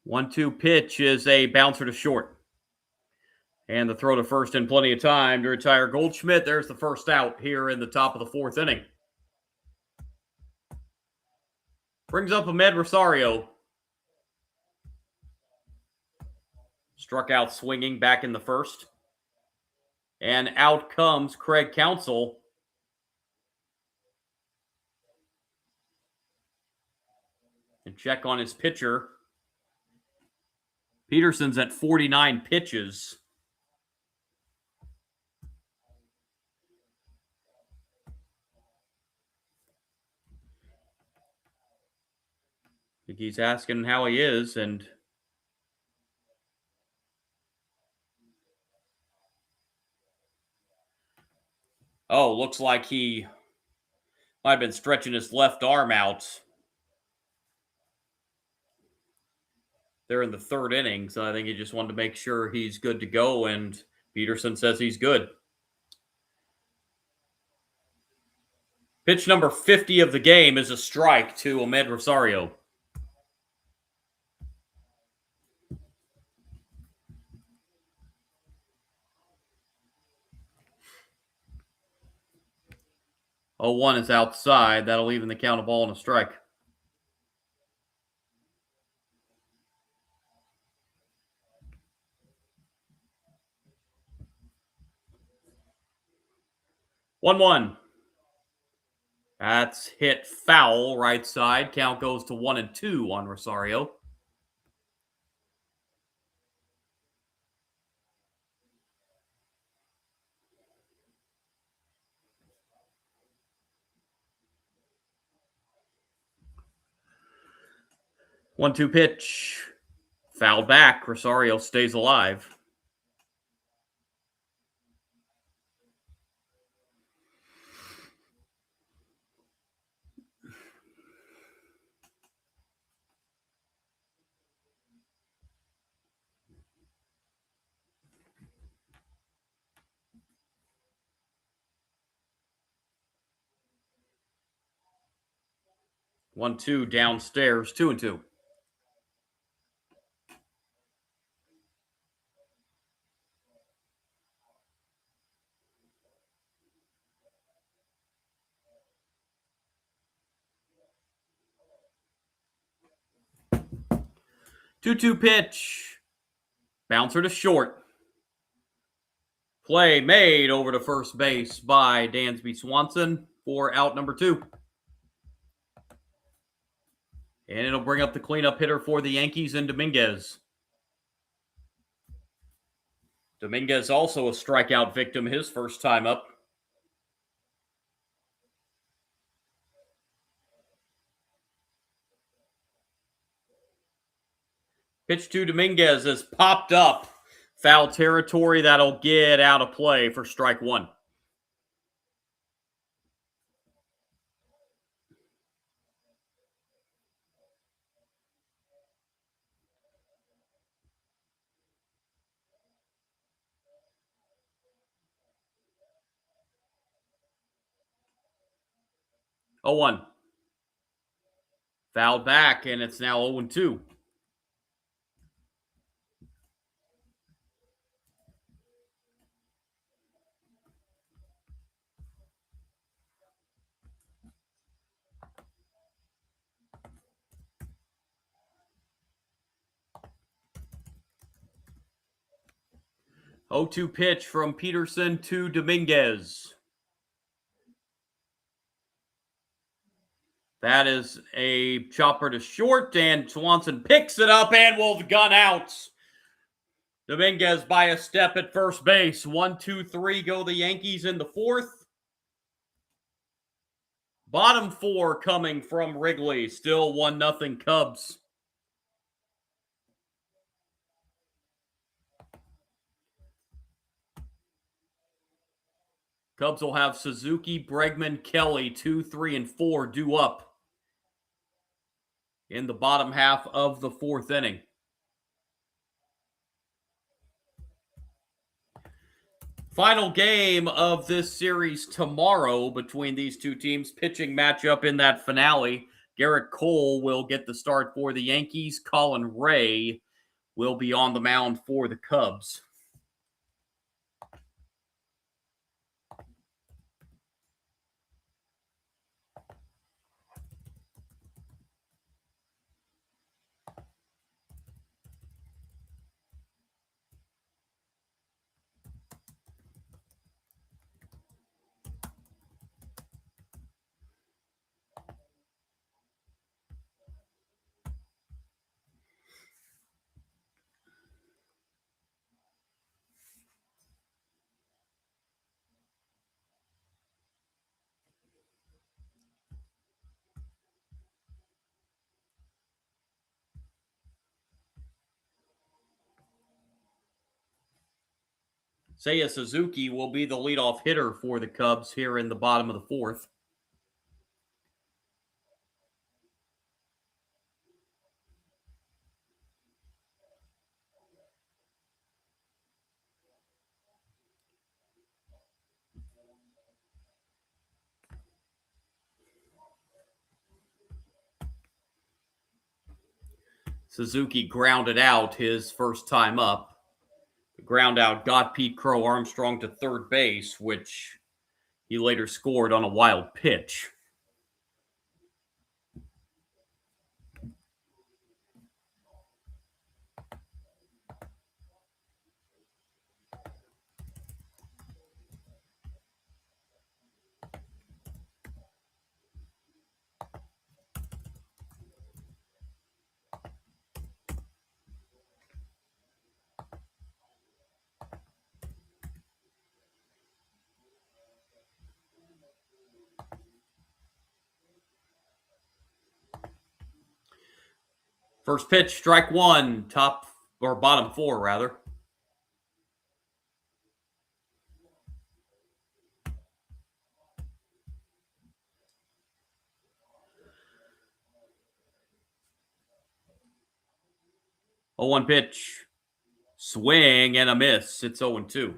One-two pitch is a bouncer to short. And the throw to first in plenty of time to retire Goldschmidt. There's the first out here in the top of the fourth inning. Brings up Ahmed Rosario. Struck out swinging back in the first. And out comes Craig Counsell. And check on his pitcher. Peterson's at 49 pitches. think he's asking how he is, and looks like he might have been stretching his left arm out. They're in the third inning, so I think he just wanted to make sure he's good to go, and Peterson says he's good. Pitch number 50 of the game is a strike to Ahmed Rosario. Oh, 1 is outside. That'll even the count of ball and a strike. One. That's hit foul right side. Count goes to 1-2 on Rosario. One-two pitch. Fouled back. Rosario stays alive. One-two downstairs. 2-2. Two-two pitch. Bouncer to short. Play made over to first base by Dansby Swanson for out number 2. And it'll bring up the cleanup hitter for the Yankees in Dominguez. Dominguez also a strikeout victim his first time up. Pitch to Dominguez is popped up. Foul territory. That'll get out of play for strike 1. Oh, 1. Fouled back, and it's now 0-2. Oh, 2 pitch from Peterson to Dominguez. That is a chopper to short, and Swanson picks it up and will gun out. Dominguez by a step at first base. 1-2-3 go the Yankees in the 4th. Bottom 4 coming from Wrigley. Still 1-0 Cubs. Cubs will have Suzuki, Bregman, Kelly, 2, 3, and 4 due up in the bottom half of the 4th inning. Final game of this series tomorrow between these two teams. Pitching matchup in that finale. Garrett Cole will get the start for the Yankees. Colin Ray will be on the mound for the Cubs. Seiya Suzuki will be the leadoff hitter for the Cubs here in the bottom of the fourth. Suzuki grounded out his first time up. The ground out got Pete Crow Armstrong to third base, which he later scored on a wild pitch. First pitch, strike one, top or bottom four, rather. Oh, 1 pitch, swing and a miss. It's 0-2.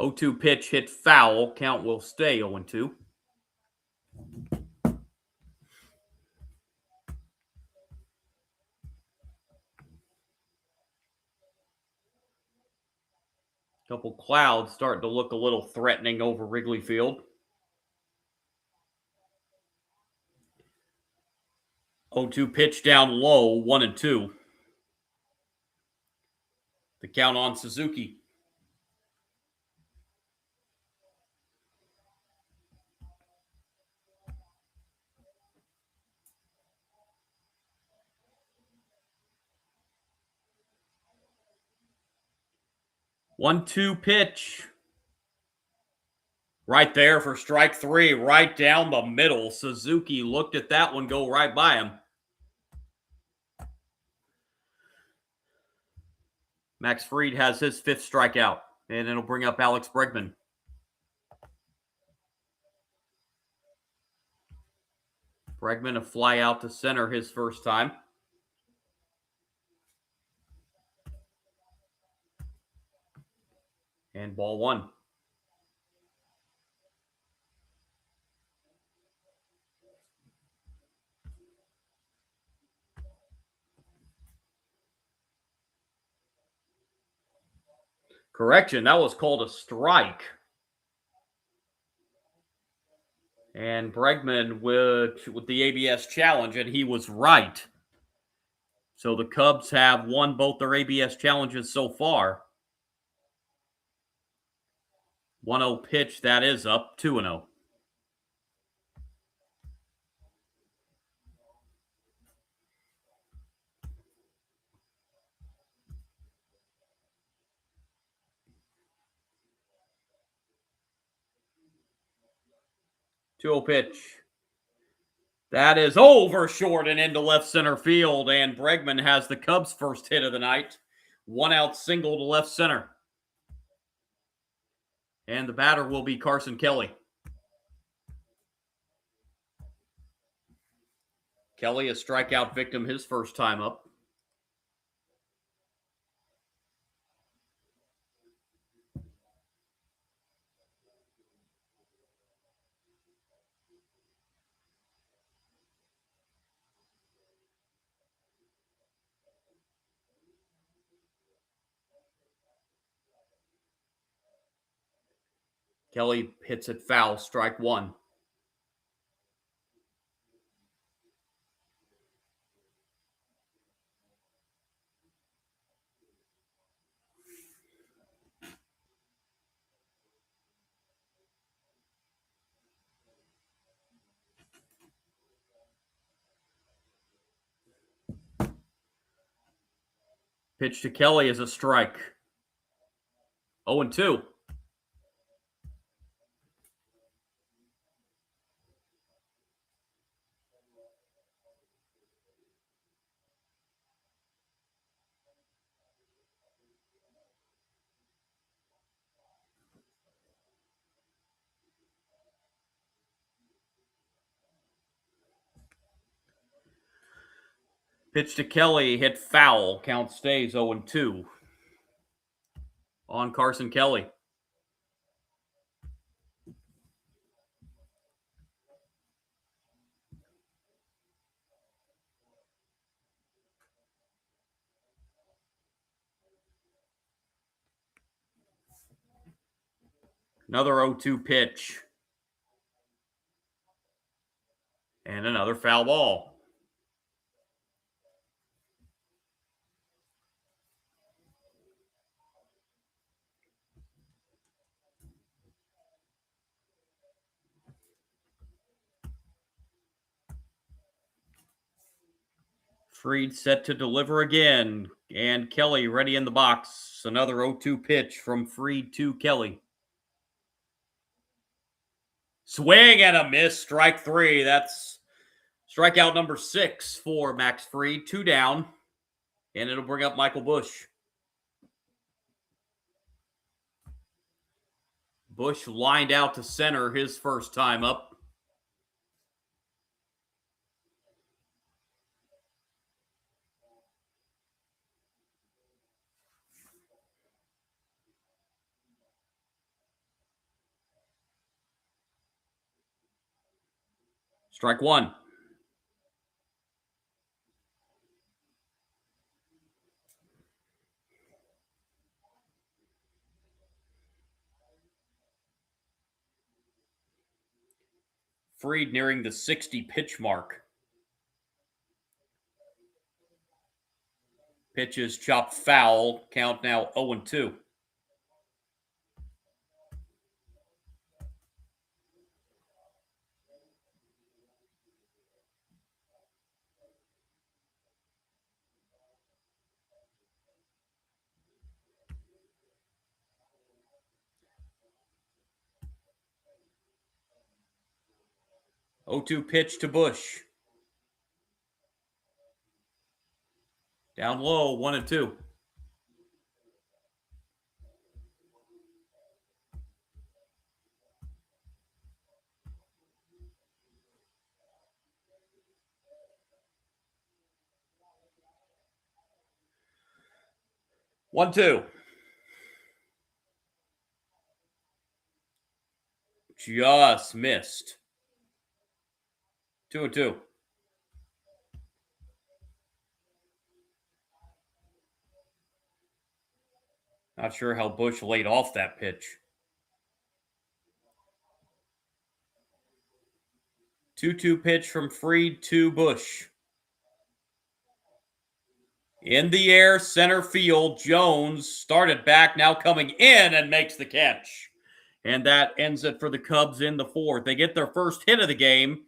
Oh, 2 pitch hit foul. Count will stay 0-2. Couple clouds starting to look a little threatening over Wrigley Field. 0-2 pitch down low, 1-2. The count on Suzuki. One-two pitch. Right there for strike three, right down the middle. Suzuki looked at that one go right by him. Max Fried has his fifth strikeout, and it'll bring up Alex Bregman. Bregman a fly out to center his first time. And ball one. Correction, that was called a strike. And Bregman with the ABS challenge, and he was right. So the Cubs have won both their ABS challenges so far. 1-0 pitch, that is up, 2-0. Two-0 pitch. That is over short and into left center field, and Bregman has the Cubs' first hit of the night. 1-out single to left center. And the batter will be Carson Kelly. Kelly, a strikeout victim his first time up. Kelly hits it foul, strike one. Pitch to Kelly is a strike. 0-2. Pitch to Kelly, hit foul. Count stays 0-2 on Carson Kelly. Another 0-2 pitch. And another foul ball. Fried set to deliver again. And Kelly ready in the box. Another 0-2 pitch from Fried to Kelly. Swing and a miss. Strike three. That's strikeout number 6 for Max Fried. 2 down. And it'll bring up Michael Busch. Busch lined out to center his first time up. Strike one. Fried nearing the 60 pitch mark. Pitches chopped foul. Count now 0-2. Oh-2 pitch to Busch. Down low, 1-2. One, two. Just missed. 2-2. Not sure how Busch laid off that pitch. 2-2 pitch from Fried to Busch. In the air, center field. Jones started back, now coming in and makes the catch. And that ends it for the Cubs in the fourth. They get their first hit of the game,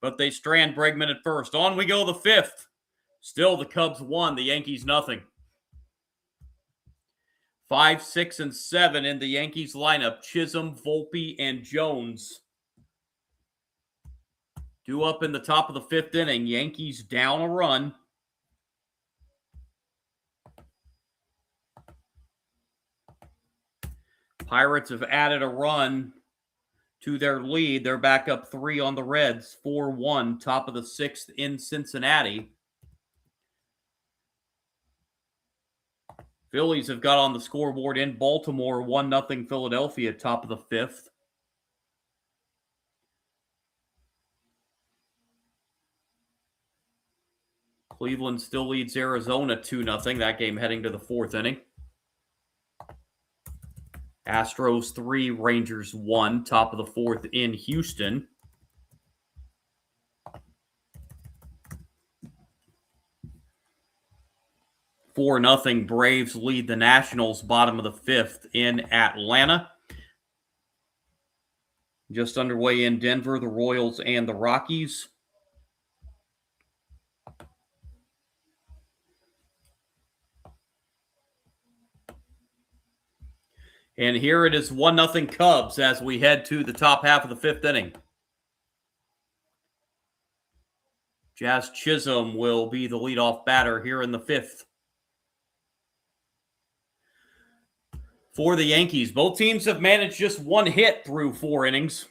but they strand Bregman at first. On we go the fifth. Still the Cubs won, the Yankees nothing. 5, 6, and 7 in the Yankees lineup. Chisholm, Volpe, and Jones. Due up in the top of the fifth inning. Yankees down a run. Pirates have added a run to their lead. They're back up 3 on the Reds. 4-1, top of the sixth in Cincinnati. Phillies have got on the scoreboard in Baltimore. 1-0 Philadelphia, top of the fifth. Cleveland still leads Arizona 2-0. That game heading to the fourth inning. Astros 3, Rangers 1, top of the fourth in Houston. Four nothing Braves lead the Nationals, bottom of the fifth in Atlanta. Just underway in Denver, the Royals and the Rockies. And here it is 1-0 Cubs as we head to the top half of the fifth inning. Jazz Chisholm will be the leadoff batter here in the fifth. For the Yankees, both teams have managed just one hit through 4 innings.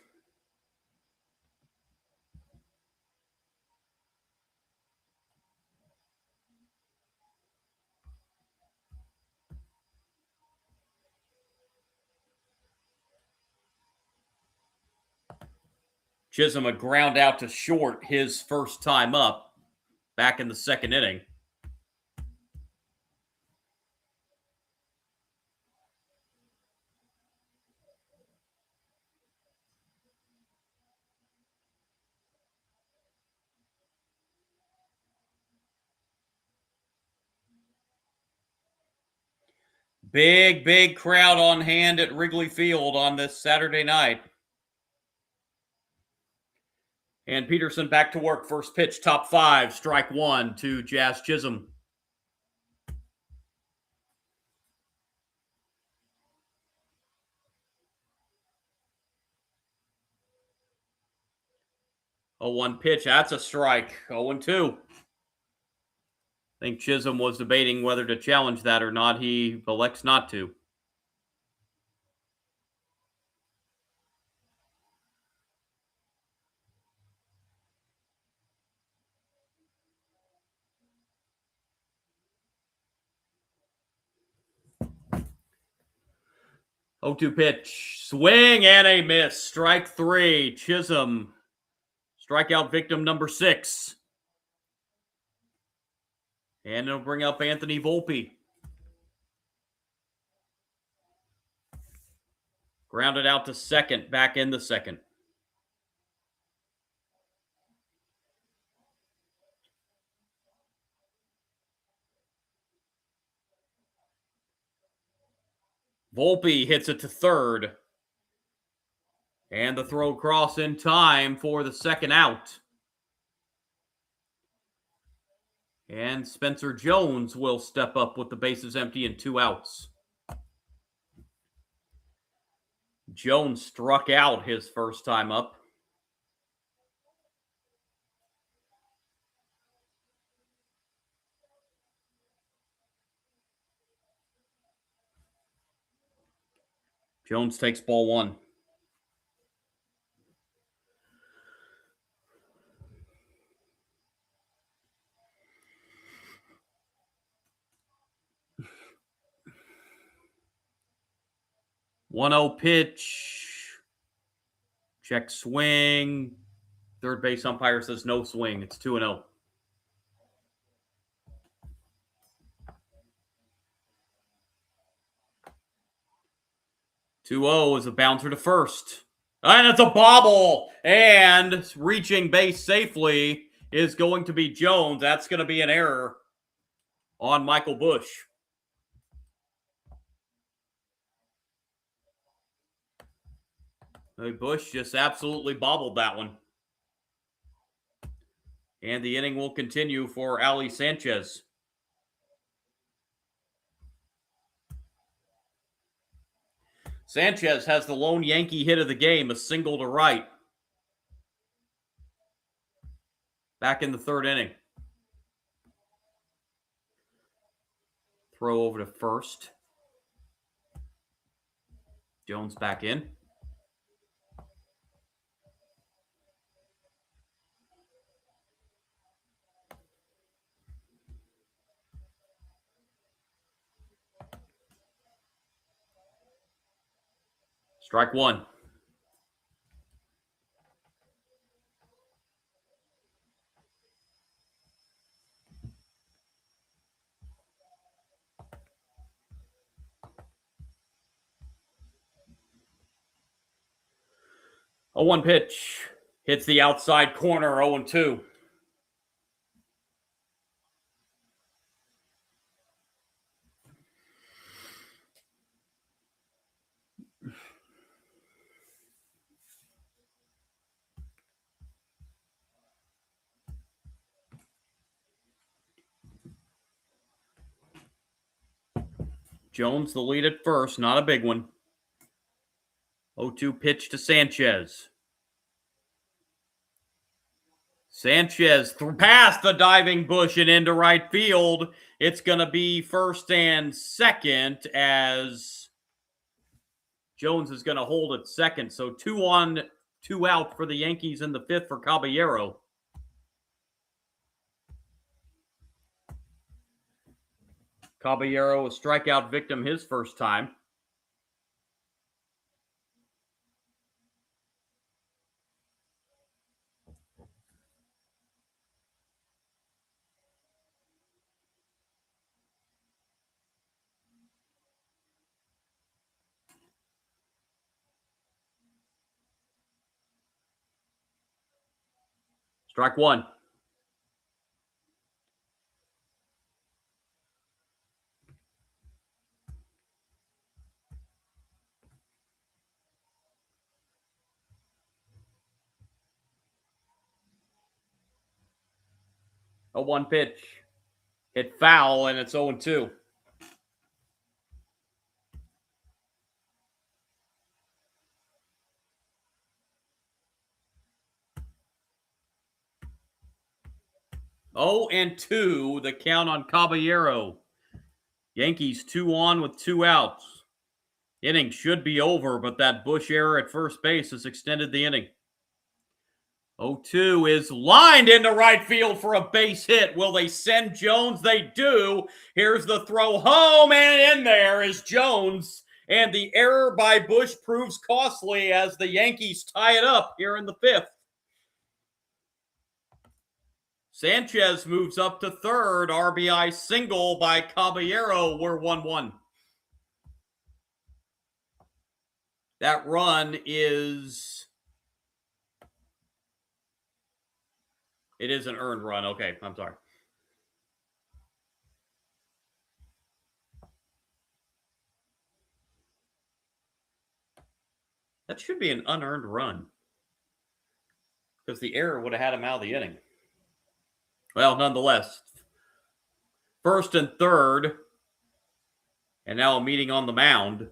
Chisholm a ground out to short his first time up back in the second inning. Big crowd on hand at Wrigley Field on this Saturday night. And Peterson back to work. First pitch, top 5, strike 1 to Jazz Chisholm. A 1 pitch, that's a strike. 0-2. I think Chisholm was debating whether to challenge that or not. He elects not to. Oh, 2 pitch, swing and a miss. Strike 3. Chisholm, strikeout victim number 6. And it'll bring up Anthony Volpe. Grounded out to second, back in the second. Volpe hits it to third. And the throw across in time for the second out. And Spencer Jones will step up with the bases empty and 2 outs. Jones struck out his first time up. Jones takes ball 1. One 0 pitch. Check swing. Third base umpire says no swing. It's 2-0. Two-0 is a bouncer to first. And it's a bobble. And reaching base safely is going to be Jones. That's going to be an error on Michael Busch. Busch just absolutely bobbled that one. And the inning will continue for Ali Sanchez. Sanchez has the lone Yankee hit of the game, a single to right. Back in the third inning. Throw over to first. Jones back in. Strike 1. A 1 pitch. Hits the outside corner, 0-2. Jones the lead at first, not a big one. 0-2 pitch to Sanchez. Sanchez past the diving Bush and into right field. It's going to be first and second as Jones is going to hold at second. So 2 on, 2 out for the Yankees in the fifth for Caballero. Caballero, a strikeout victim his first time. Strike one. A 1 pitch. Hit foul, and it's 0-2. Oh, and 2, the count on Caballero. Yankees 2 on with 2 outs. Inning should be over, but that Bush error at first base has extended the inning. 0-2 is lined into right field for a base hit. Will they send Jones? They do. Here's the throw home, and in there is Jones. And the error by Bush proves costly as the Yankees tie it up here in the fifth. Sanchez moves up to third. RBI single by Caballero. We're 1-1. That run is... It is an earned run. Okay, I'm sorry. That should be an unearned run, because the error would have had him out of the inning. Well, nonetheless, first and third, and now a meeting on the mound.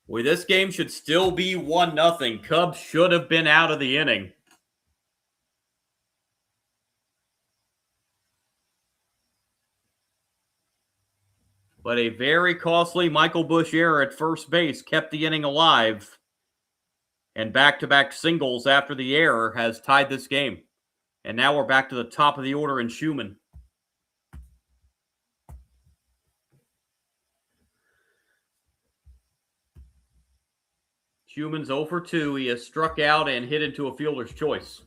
Boy, this game should still be 1-0. Cubs should have been out of the inning. But a very costly Michael Bush error at first base kept the inning alive. And back-to-back singles after the error has tied this game. And now we're back to the top of the order in Schumann. Schumann's 0 for 2. He has struck out and hit into a fielder's choice.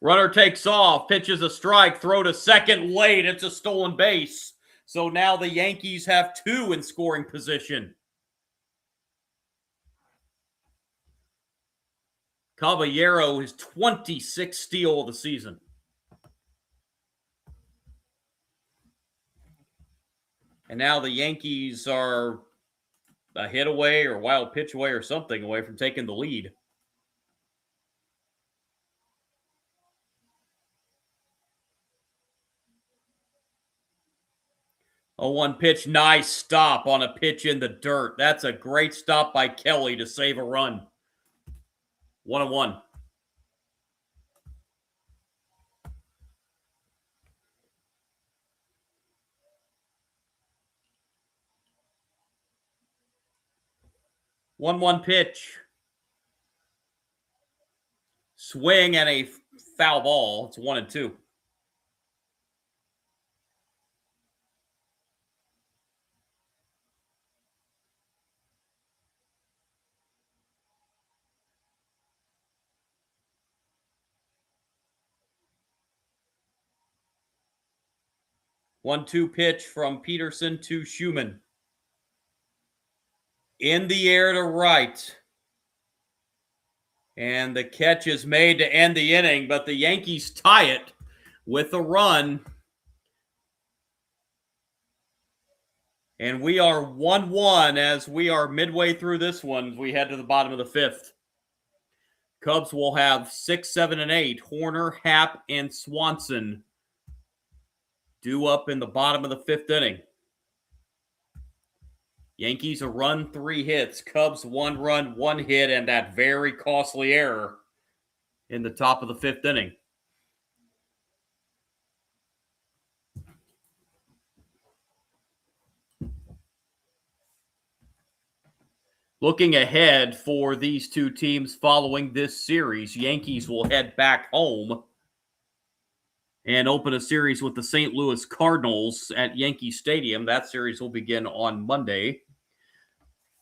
Runner takes off, pitches a strike, throw to second late. It's a stolen base. So now the Yankees have 2 in scoring position. Caballero, his 26th steal of the season. And now the Yankees are a hit away or wild pitch away or something away from taking the lead. A 1 pitch, nice stop on a pitch in the dirt. That's a great stop by Kelly to save a run. 1-1. One pitch. Swing and a foul ball. It's 1-2. One-two pitch from Peterson to Schumann. In the air to right. And the catch is made to end the inning, but the Yankees tie it with a run. And we are 1-1 as we are midway through this one as we head to the bottom of the fifth. Cubs will have 6, 7, and 8. Horner, Happ, and Swanson Due up in the bottom of the fifth inning. Yankees a run, 3 hits. Cubs 1 run, 1 hit, and that very costly error in the top of the fifth inning. Looking ahead for these two teams following this series, Yankees will head back home and open a series with the St. Louis Cardinals at Yankee Stadium. That series will begin on Monday.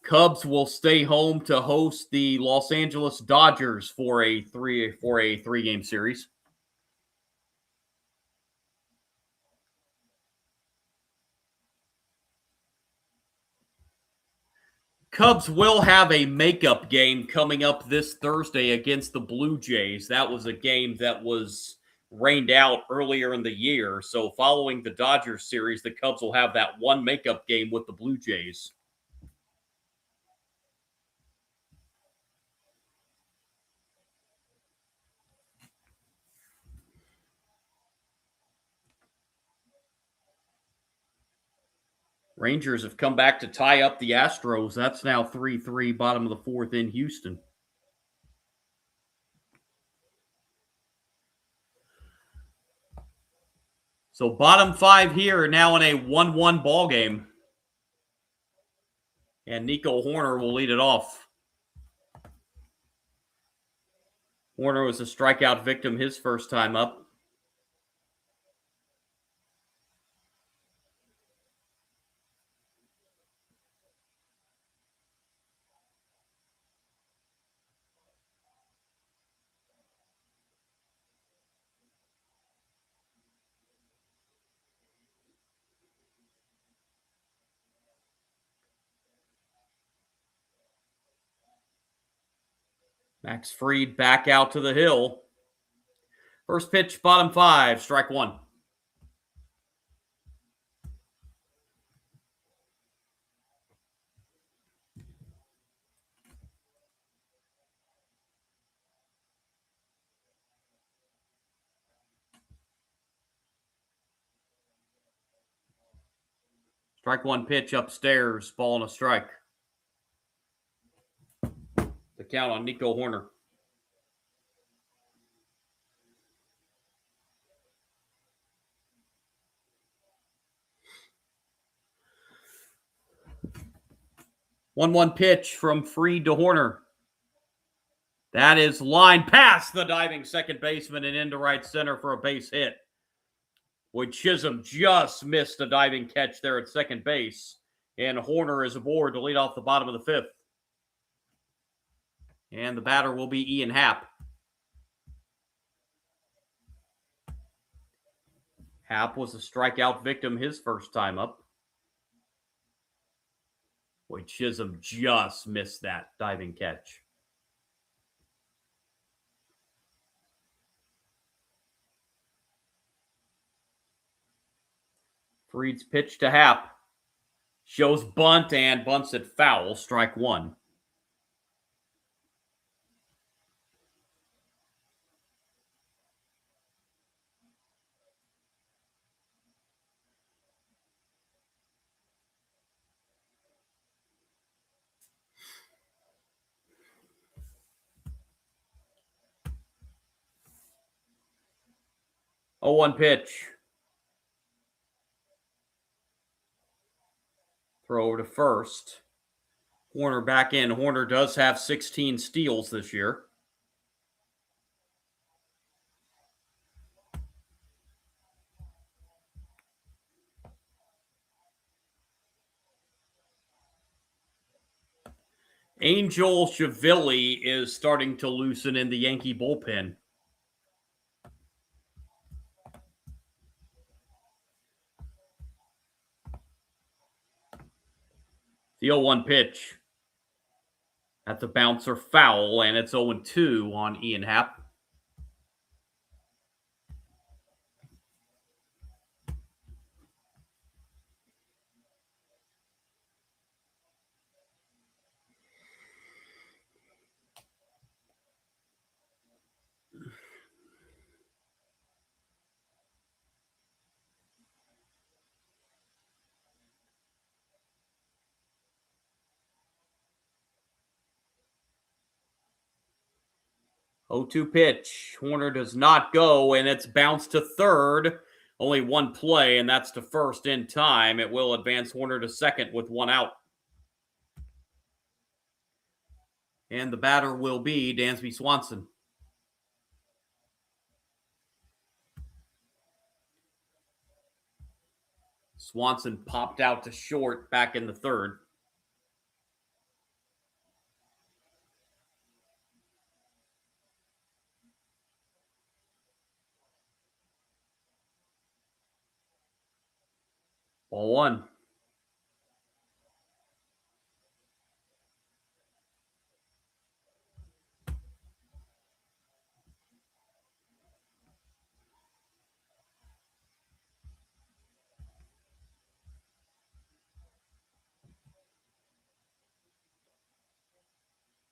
Cubs will stay home to host the Los Angeles Dodgers for a three-game series. Cubs will have a makeup game coming up this Thursday against the Blue Jays. That was a game that was rained out earlier in the year. So following the Dodgers series, the Cubs will have that one makeup game with the Blue Jays. Rangers have come back to tie up the Astros. That's now 3-3, bottom of the fourth in Houston. So bottom 5 here are now in a 1-1 ball game. And Nico Hoerner will lead it off. Hoerner was a strikeout victim his first time up. Max Fried back out to the hill. First pitch, bottom 5, strike 1. Strike 1 pitch upstairs, ball and a strike. The count on Nico Hoerner. One pitch from Fried to Hoerner. That is line past the diving second baseman and into right center for a base hit. Boy, Chisholm just missed a diving catch there at second base. And Hoerner is aboard to lead off the bottom of the fifth. And the batter will be Ian Happ. Happ was a strikeout victim his first time up. Boy, Chisholm just missed that diving catch. Fried's pitch to Happ. Shows bunt and bunts it foul. Strike 1. Oh, 1 pitch. Throw over to first. Hoerner back in. Hoerner does have 16 steals this year. Angel Chivilli is starting to loosen in the Yankee bullpen. The 0-1 pitch. That's a bouncer foul, and it's 0-2 on Ian Happ. 0-2 pitch. Horner does not go, and it's bounced to third. Only one play, and that's to first in time. It will advance Horner to second with one out. And the batter will be Dansby Swanson. Swanson popped out to short back in the third. Ball one.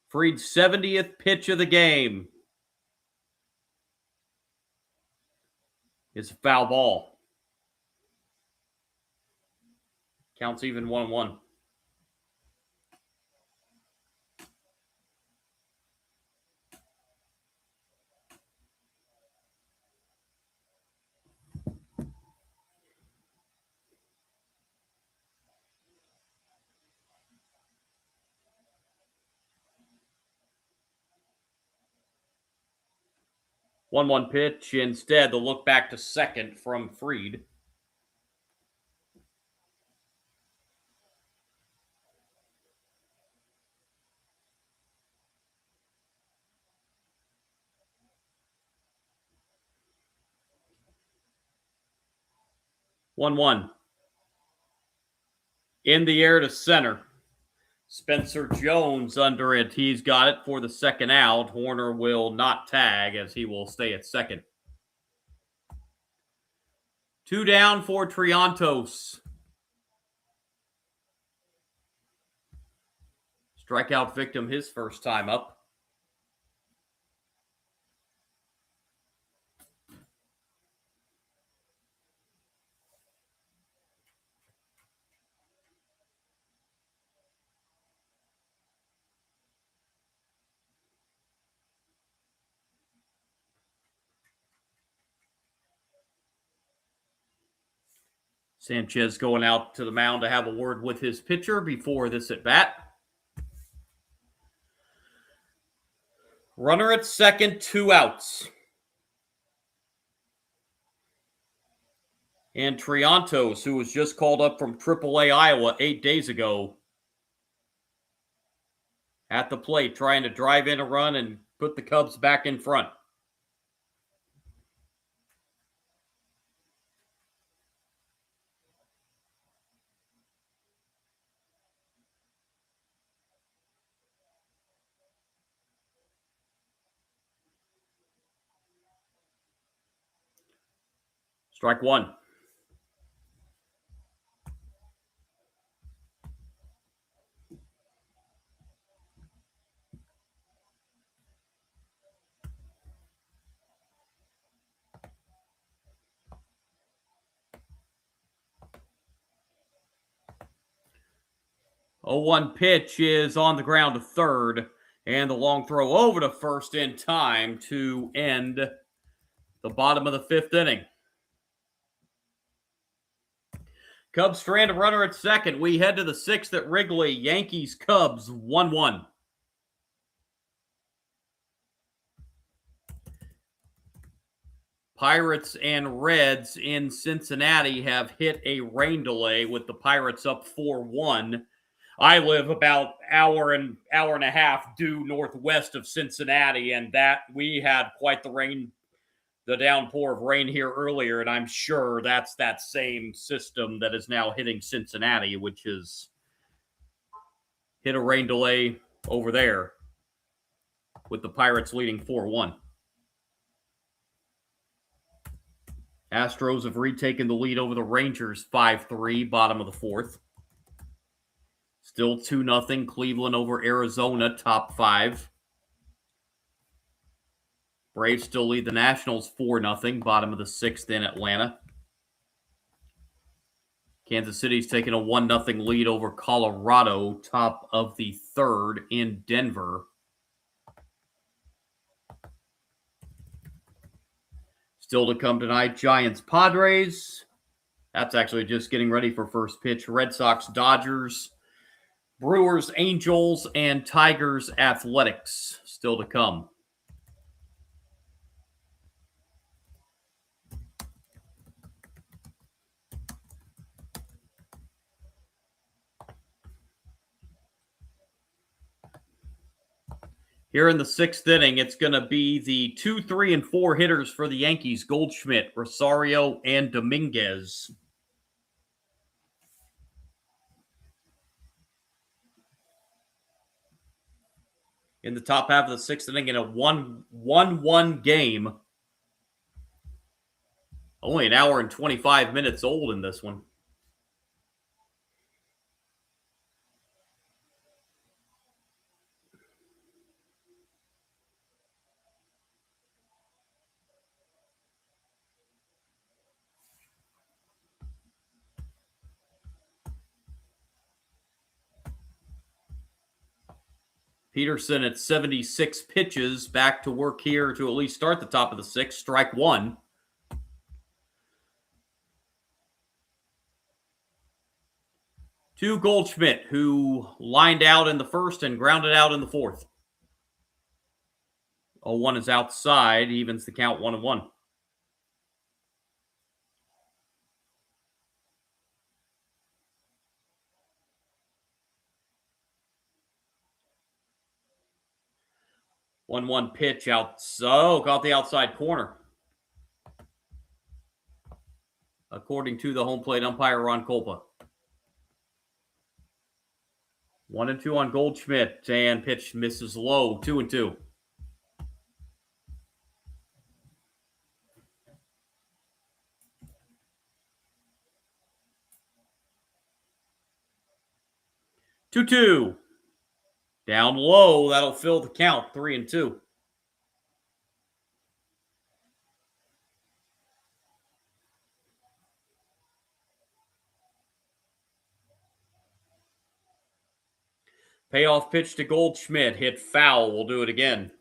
Fried's 70th pitch of the game. It's a foul ball. Counts even 1-1. One pitch. Instead, the look back to second from Fried. One. In the air to center. Spencer Jones under it. He's got it for the second out. Horner will not tag as he will stay at second. 2 down for Triantos. Strikeout victim his first time up. Sanchez going out to the mound to have a word with his pitcher before this at bat. Runner at second, 2 outs. And Triantos, who was just called up from AAA Iowa 8 days ago, at the plate trying to drive in a run and put the Cubs back in front. Strike one. A 1 pitch is on the ground to third, and the long throw over to first in time to end the bottom of the 5th inning. Cubs strand a runner at second. We head to the 6th at Wrigley. Yankees, Cubs, 1-1. Pirates and Reds in Cincinnati have hit a rain delay with the Pirates up 4-1. I live about hour and a half due northwest of Cincinnati, and that we had quite the downpour of rain here earlier, and I'm sure that's that same system that is now hitting Cincinnati, which is hit a rain delay over there with the Pirates leading 4-1. Astros have retaken the lead over the Rangers 5-3, bottom of the 4th. Still 2-0, Cleveland over Arizona, top 5. Braves still lead the Nationals 4-0, bottom of the 6th in Atlanta. Kansas City's taking a 1-0 lead over Colorado, top of the 3rd in Denver. Still to come tonight, Giants Padres. That's actually just getting ready for first pitch. Red Sox Dodgers, Brewers Angels, and Tigers Athletics. Still to come. Here in the sixth inning, it's going to be the 2, 3, and 4 hitters for the Yankees: Goldschmidt, Rosario, and Dominguez. In the top half of the sixth inning, in a 1-1 game. Only an hour and 25 minutes old in this one. Peterson at 76 pitches, back to work here to at least start the top of the sixth. Strike one. To Goldschmidt, who lined out in the first and grounded out in the fourth. 0-1 is outside, evens the count 1-1. One pitch out. So got the outside corner. According to the home plate umpire, Ron Kolpa. 1-2 on Goldschmidt, and pitch misses low. 2-2. Two. Down low. That'll fill the count. 3-2. Payoff pitch to Goldschmidt. Hit foul. We'll do it again.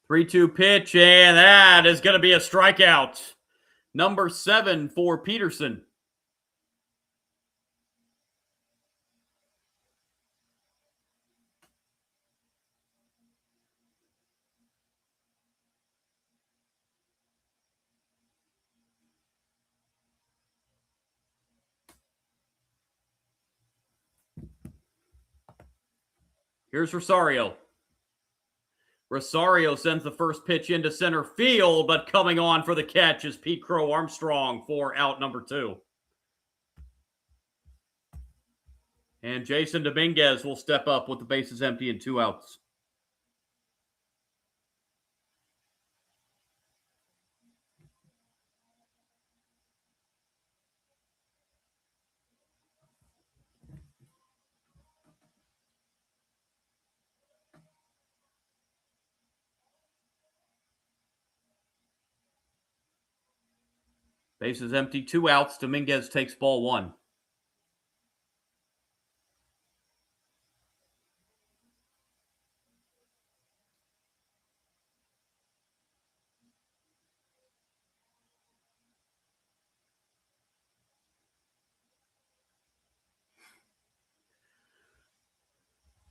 Three-two pitch, and that is going to be a strikeout. Number 7 for Peterson. Here's Rosario. Rosario sends the first pitch into center field, but coming on for the catch is Pete Crow Armstrong for out number 2. And Jason Dominguez will step up with the bases empty and 2 outs. Bases empty, 2 outs. Dominguez takes ball 1.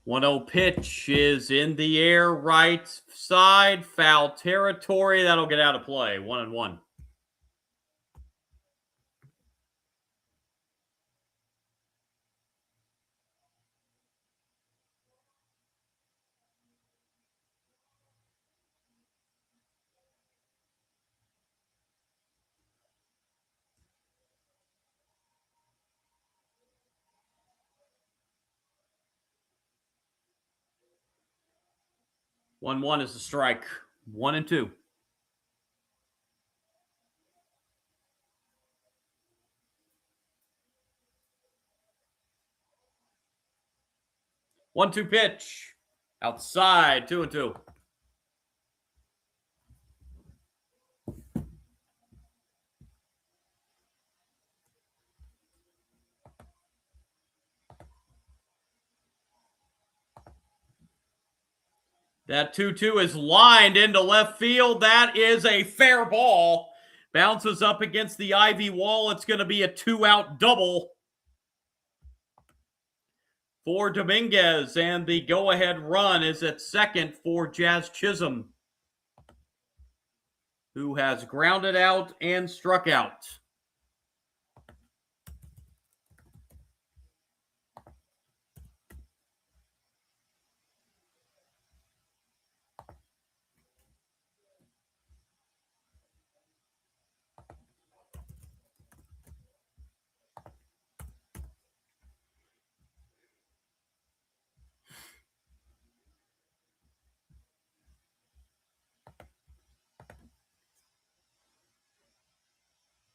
One 0 pitch is in the air, right side, foul territory. That'll get out of play. 1-1. One is the strike. 1-2. One-two pitch. Outside. 2-2. That 2-2 is lined into left field. That is a fair ball. Bounces up against the ivy wall. It's going to be a 2-out double for Dominguez, and the go-ahead run is at second for Jazz Chisholm, who has grounded out and struck out.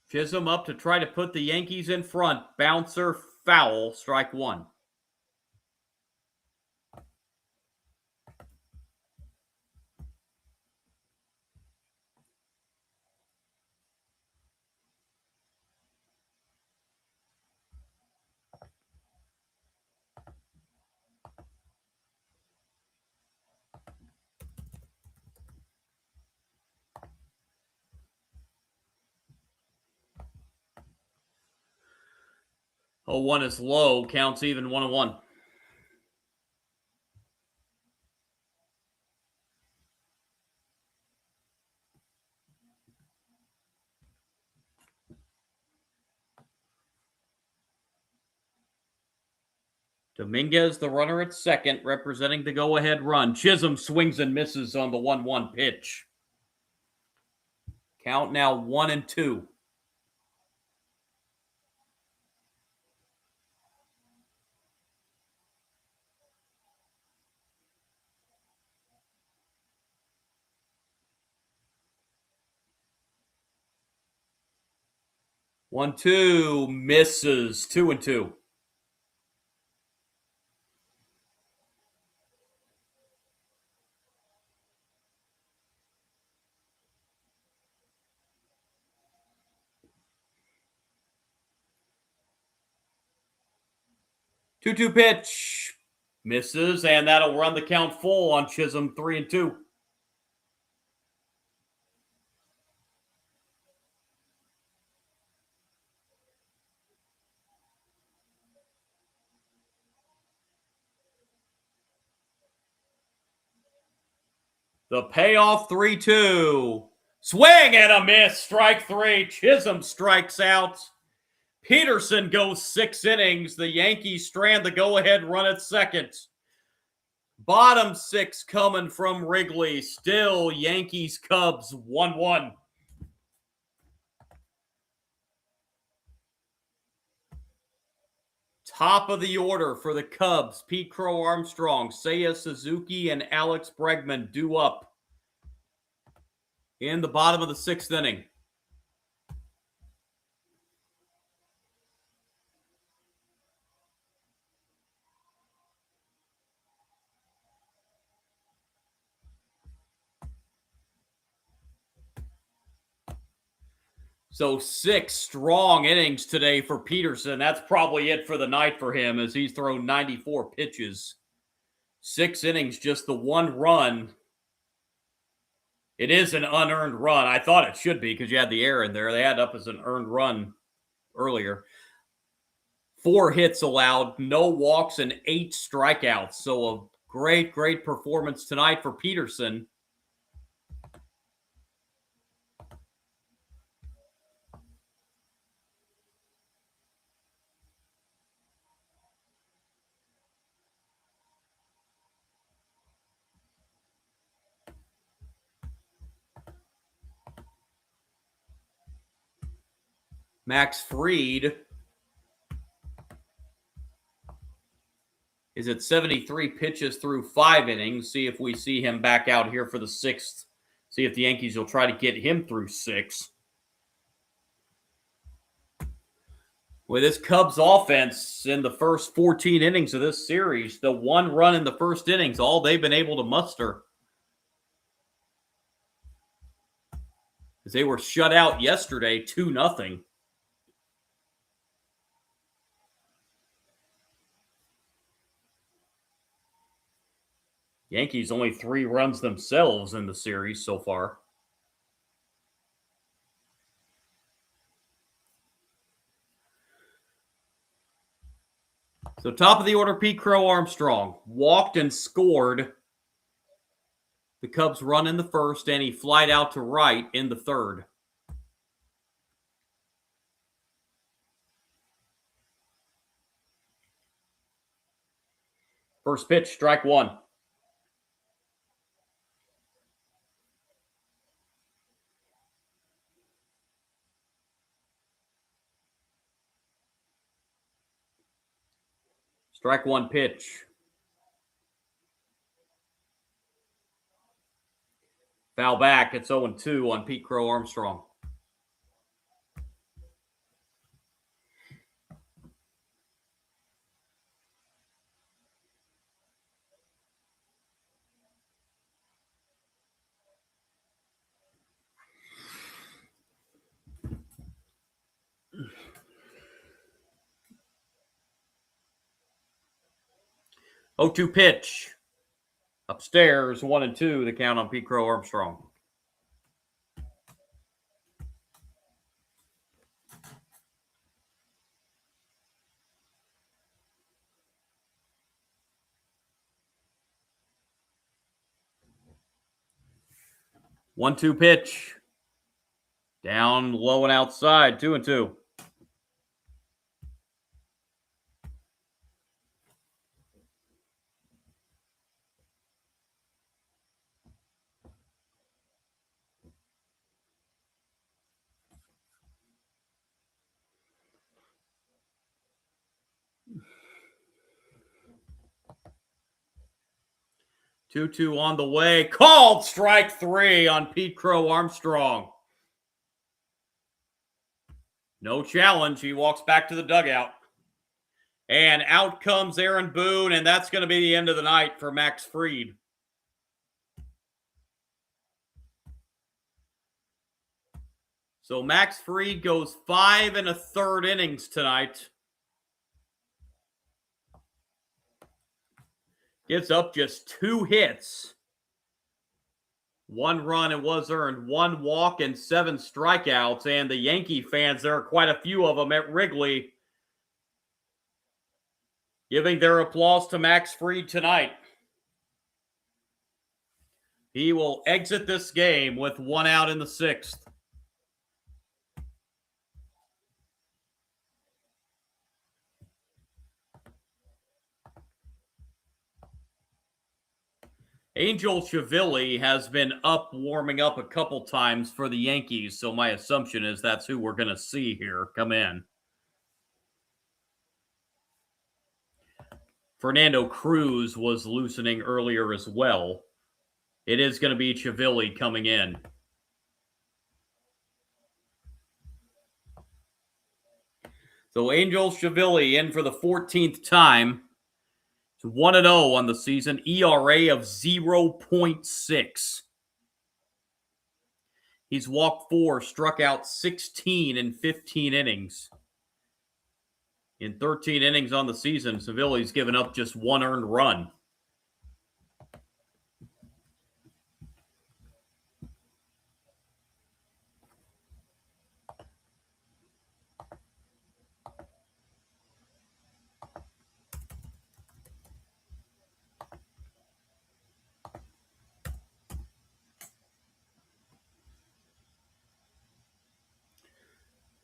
Chisholm up to try to put the Yankees in front. Bouncer, foul, strike one. Oh, one is low, counts even 1-1. Dominguez, the runner at second, representing the go-ahead run. Chisholm swings and misses on the 1-1 pitch. Count now 1-2. One, two, misses. 2-2. Two-two pitch. Misses, and that'll run the count full on Chisholm, 3-2. The payoff, 3-2. Swing and a miss. Strike three. Chisholm strikes out. Peterson goes 6 innings. The Yankees strand the go-ahead run at second. Bottom 6 coming from Wrigley. Still Yankees-Cubs 1-1. Top of the order for the Cubs, Pete Crow Armstrong, Seiya Suzuki, and Alex Bregman due up in the bottom of the 6th inning. So 6 strong innings today for Peterson. That's probably it for the night for him, as he's thrown 94 pitches. 6 innings, just the 1 run. It is an unearned run. I thought it should be because you had the air in there. They had it up as an earned run earlier. 4 hits allowed, no walks, and 8 strikeouts. So a great, great performance tonight for Peterson. Max Fried is at 73 pitches through 5 innings. See if we see him back out here for the 6th. See if the Yankees will try to get him through 6. With this Cubs offense in the first 14 innings of this series, the 1 run in the first innings, all they've been able to muster. As they were shut out yesterday, 2-0. Yankees only 3 runs themselves in the series so far. So top of the order, Pete Crow Armstrong walked and scored. The Cubs run in the first, and he flied out to right in the third. First pitch, strike one. Strike one pitch. Foul back. It's 0-2 on Pete Crow Armstrong. Oh, 2 pitch. Upstairs, 1-2, the count on Pete Crow Armstrong. One-two pitch. Down low and outside, 2-2. Two on the way. Called strike 3 on Pete Crow Armstrong. No challenge. He walks back to the dugout. And out comes Aaron Boone, and that's going to be the end of the night for Max Fried. So Max Fried goes 5 1/3 innings tonight. Gives up just 2 hits. 1 run and was earned, 1 walk and 7 strikeouts. And the Yankee fans, there are quite a few of them at Wrigley, giving their applause to Max Fried tonight. He will exit this game with 1 out in the 6th. Angel Chivilli has been up warming up a couple times for the Yankees, so my assumption is that's who we're going to see here come in. Fernando Cruz was loosening earlier as well. It is going to be Chivilli coming in. So Angel Chivilli in for the 14th time. It's 1-0 on the season, ERA of 0.6. He's walked 4, struck out 16 in 15 innings. In 13 innings on the season, Chivilli's given up just 1 earned run.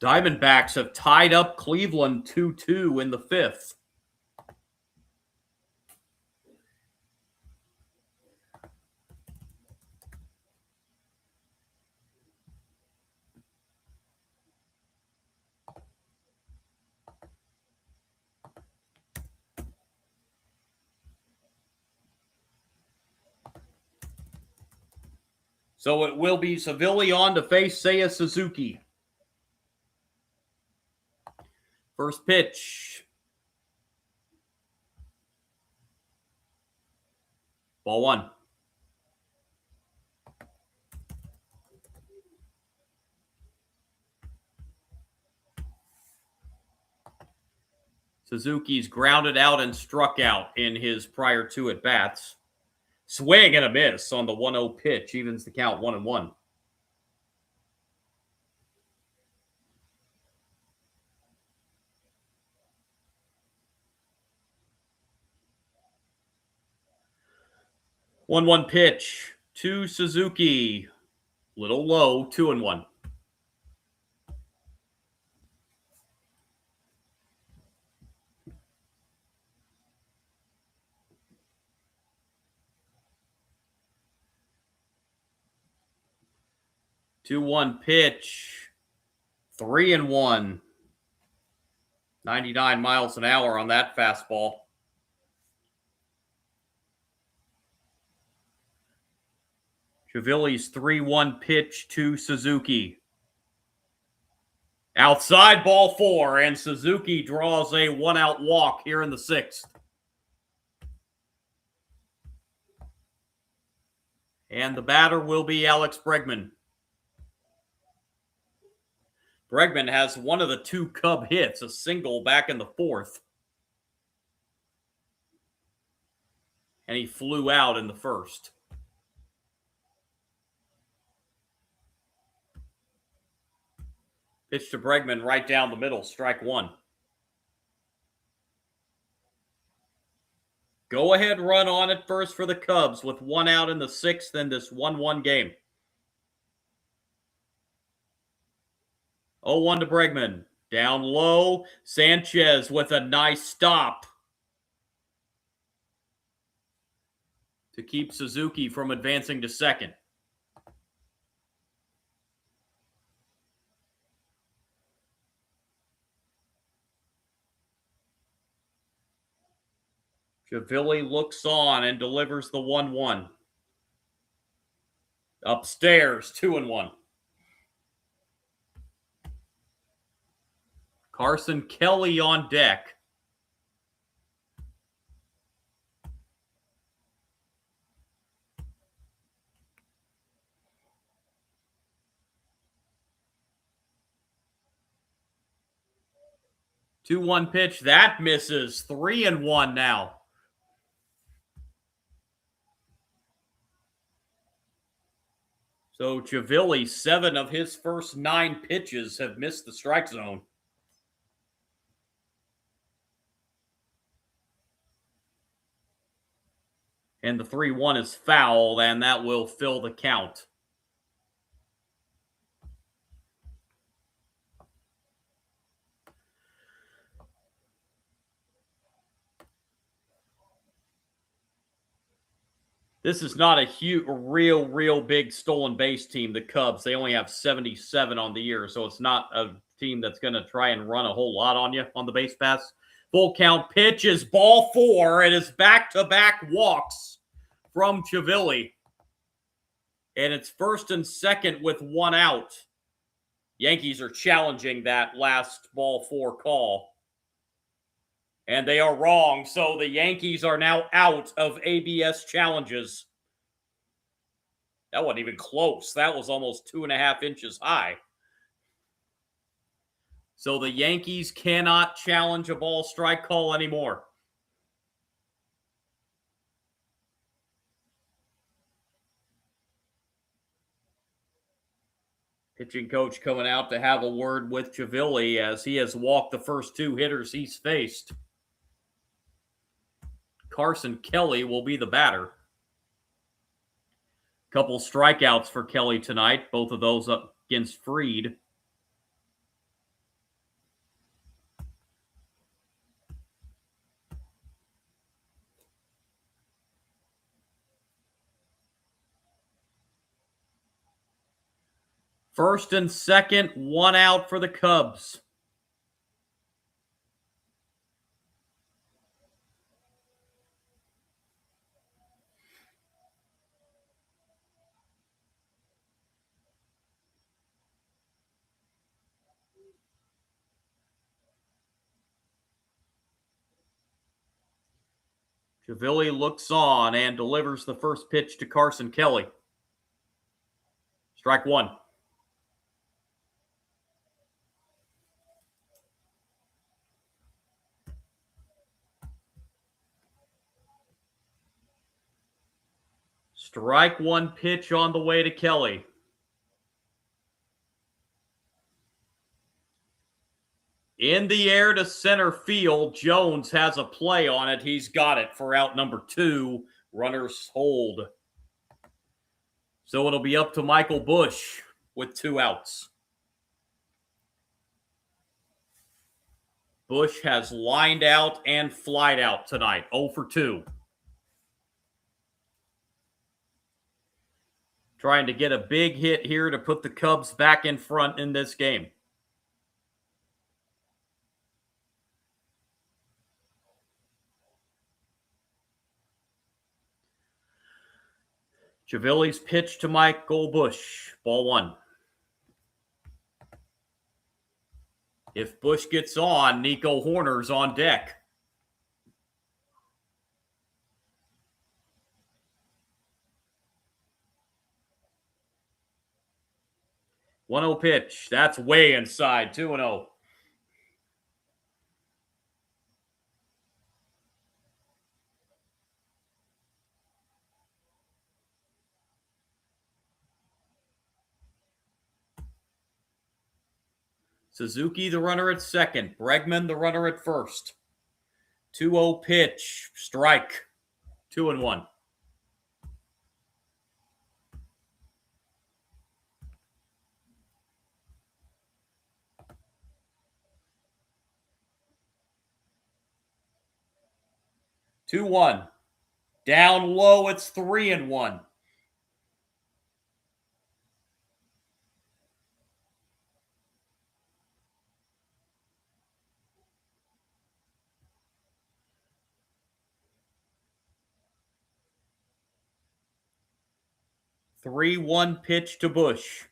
Diamondbacks have tied up Cleveland 2-2 in the 5th. So it will be Chivilli on to face Seiya Suzuki. First pitch. Ball 1. Suzuki's grounded out and struck out in his prior 2 at-bats. Swing and a miss on the 1-0 pitch. Evens the count 1-1. One pitch to Suzuki. Little low, 2-1. Two-one pitch. 3-1. 99 miles an hour on that fastball. Chiavilli's 3-1 pitch to Suzuki. Outside, ball 4, and Suzuki draws a one-out walk here in the 6th. And the batter will be Alex Bregman. Bregman has one of the 2 Cub hits, a single back in the 4th. And he flew out in the 1st. Pitch to Bregman right down the middle, strike 1. Go-ahead run on at first for the Cubs with 1 out in the 6th in this 1-1 game. 0-1 to Bregman. Down low, Sanchez with a nice stop to keep Suzuki from advancing to second. Chiavilli looks on and delivers the 1-1. Upstairs, 2-1. Carson Kelly on deck. Two-one pitch, that misses. 3-1 now. So Chiavilli, 7 of his first 9 pitches have missed the strike zone. And the 3-1 is fouled, and that will fill the count. This is not a huge, real big stolen base team, the Cubs. They only have 77 on the year, so it's not a team that's going to try and run a whole lot on you on the base pass. Full count pitch is ball 4. It is back-to-back walks from Chiavilli. And it's 1st and 2nd with 1 out. Yankees are challenging that last ball 4 call. And they are wrong, so the Yankees are now out of ABS challenges. That wasn't even close. That was almost 2.5 inches high. So the Yankees cannot challenge a ball strike call anymore. Pitching coach coming out to have a word with Chiavilli as he has walked the first 2 hitters he's faced. Carson Kelly will be the batter. Couple strikeouts for Kelly tonight, both of those up against Fried. First and 2nd, 1 out for the Cubs. Chiavilli looks on and delivers the first pitch to Carson Kelly. Strike 1. Strike one pitch on the way to Kelly. In the air to center field. Jones has a play on it. He's got it for out number 2. Runners hold. So it'll be up to Michael Busch with 2 outs. Busch has lined out and flied out tonight. 0 for 2. Trying to get a big hit here to put the Cubs back in front in this game. Javilli's pitch to Michael Busch. Ball 1. If Busch gets on, Nico Horner's on deck. One 0 pitch. That's way inside. 2-0. Suzuki, the runner at second. Bregman, the runner at first. 2-0 pitch. Strike. 2-1. Two one. Down low, it's 3-1. Three one pitch to Busch.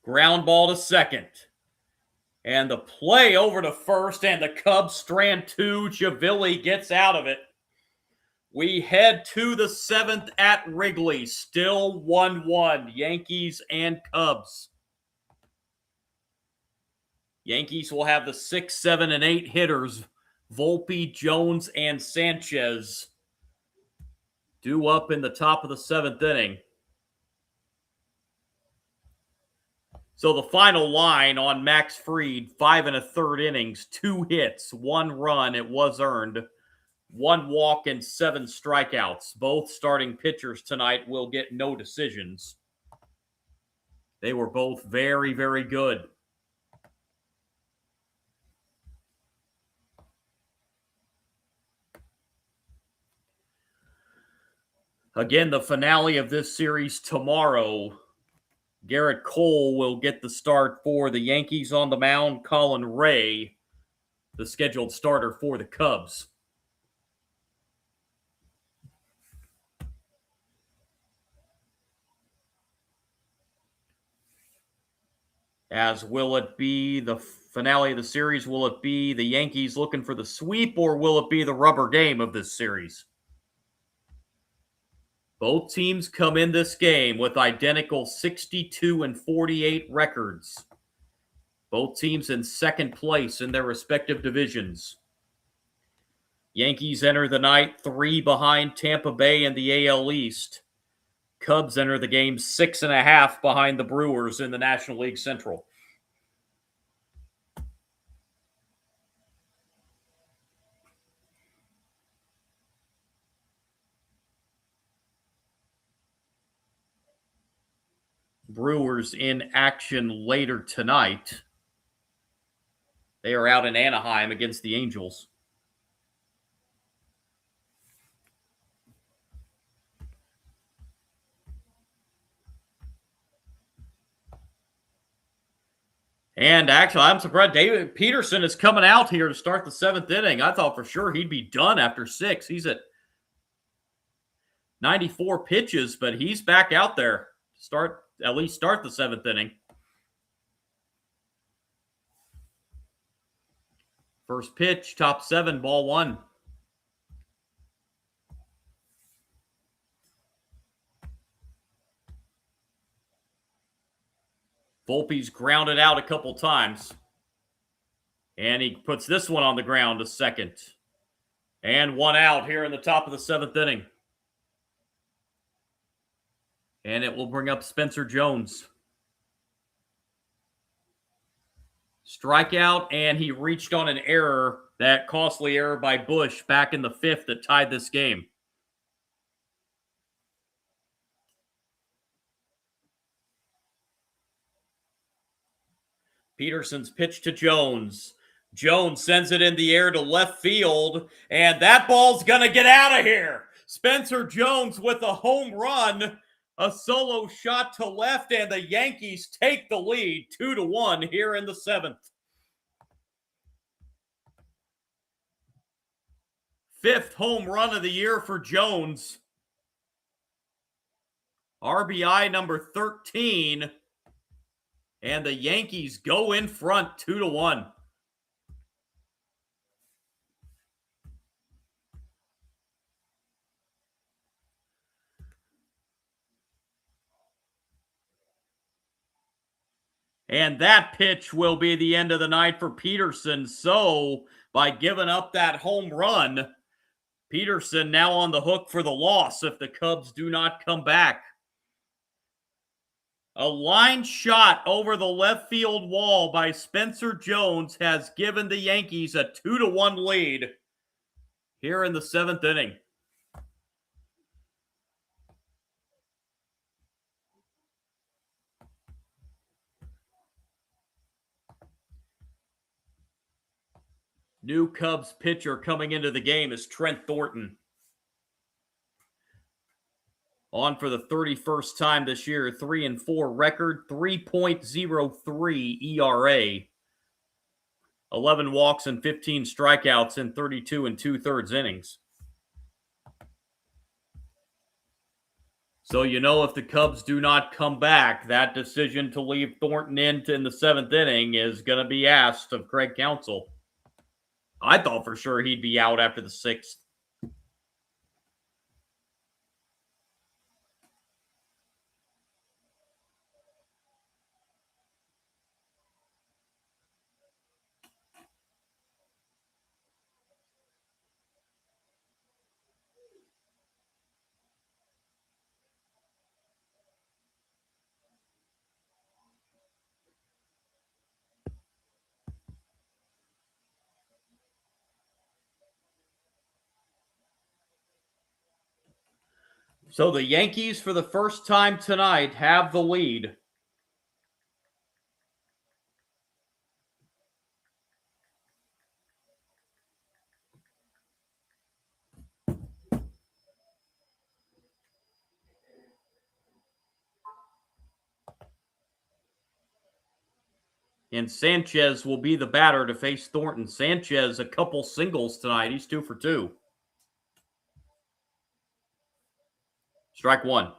Ground ball to second. And the play over to first, and the Cubs strand 2. Javilli gets out of it. We head to the 7th at Wrigley. Still 1-1. Yankees and Cubs. Yankees will have the 6, 7, and 8 hitters. Volpe, Jones, and Sanchez due up in the top of the 7th inning. So the final line on Max Fried, 5 1/3 innings, 2 hits, 1 run, it was earned, 1 walk, and 7 strikeouts. Both starting pitchers tonight will get no decisions. They were both very, very good. Again, the finale of this series tomorrow. Garrett Cole will get the start for the Yankees on the mound. Colin Ray, the scheduled starter for the Cubs. As will it be the finale of the series? Will it be the Yankees looking for the sweep, or will it be the rubber game of this series? Both teams come in this game with identical 62 and 48 records. Both teams in second place in their respective divisions. Yankees enter the night 3 behind Tampa Bay in the AL East. Cubs enter the game 6.5 behind the Brewers in the National League Central. Brewers in action later tonight. They are out in Anaheim against the Angels. And actually, I'm surprised David Peterson is coming out here to start the 7th inning. I thought for sure he'd be done after 6. He's at 94 pitches, but he's back out there to at least start the 7th inning. First pitch, top 7, ball 1. Volpe's grounded out a couple times. And he puts this one on the ground to second. And one out here in the top of the seventh inning. And it will bring up Spencer Jones. Strikeout, and he reached on an error, that costly error by Bush back in the fifth that tied this game. Peterson's pitch to Jones. Jones sends it in the air to left field, and that ball's going to get out of here. Spencer Jones with a home run, a solo shot to left, and the Yankees take the lead 2-1 here in the seventh. Fifth home run of the year for Jones. RBI number 13. And the Yankees go in front 2-1. And that pitch will be the end of the night for Peterson. So, by giving up that home run, Peterson now on the hook for the loss if the Cubs do not come back. A line shot over the left field wall by Spencer Jones has given the Yankees a 2-1 lead here in the seventh inning. New Cubs pitcher coming into the game is Trent Thornton. On for the 31st time this year, 3-4 record, 3.03 ERA, 11 walks and 15 strikeouts in 32 2/3 innings. So you know if the Cubs do not come back, that decision to leave Thornton in the seventh inning is going to be asked of Craig Counsell. I thought for sure he'd be out after the sixth. So the Yankees, for the first time tonight, have the lead. And Sanchez will be the batter to face Thornton. Sanchez, a couple singles tonight. He's 2 for 2. Strike one.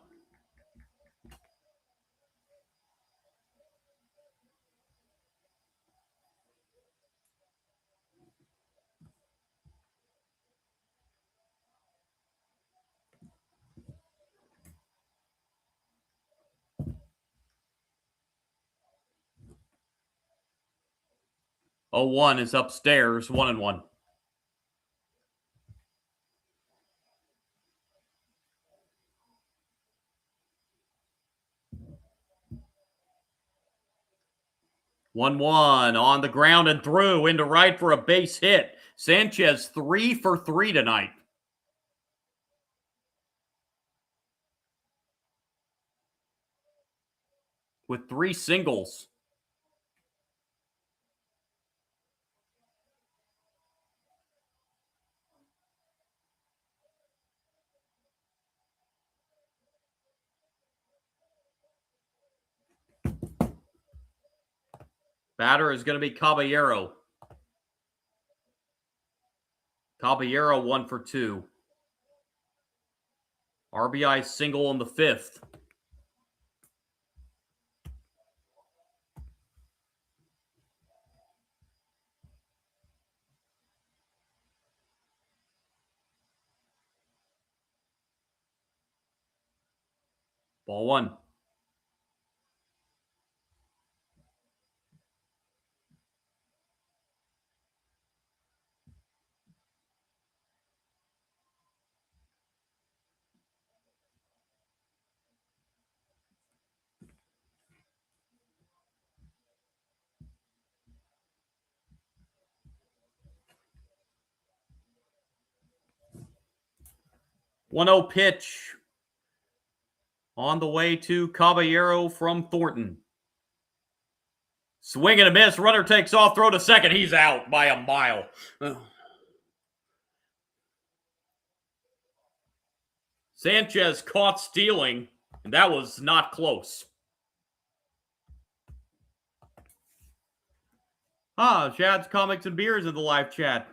Oh, 1 is upstairs, 1-1. One on the ground and through into right for a base hit. Sanchez 3 for 3 tonight. With 3 singles. Batter is going to be Caballero. Caballero 1 for 2. RBI single in the fifth. Ball 1. 1-0 pitch on the way to Caballero from Thornton. Swing and a miss. Runner takes off. Throw to second. He's out by a mile. Sanchez caught stealing, and that was not close. Chad's Comics and Beers in the live chat.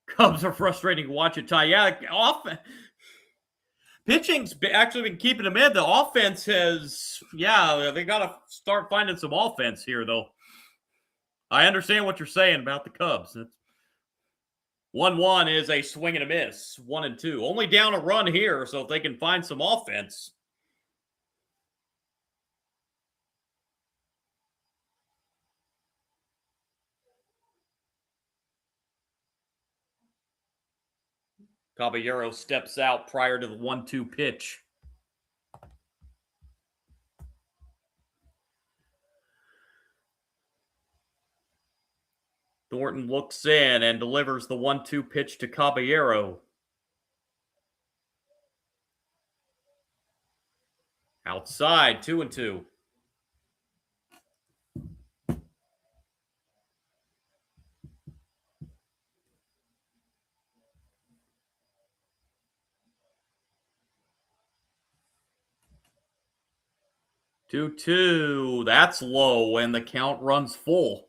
Cubs are frustrating to watch it tie. Yeah, pitching's actually been keeping them in. The offense has, they got to start finding some offense here, though. I understand what you're saying about the Cubs. 1-1 is a swing and a miss. 1-2. Only down a run here, so if they can find some offense. Caballero steps out prior to the 1-2 pitch. Thornton looks in and delivers the 1-2 pitch to Caballero. Outside, 2-2. Two. That's low, and the count runs full.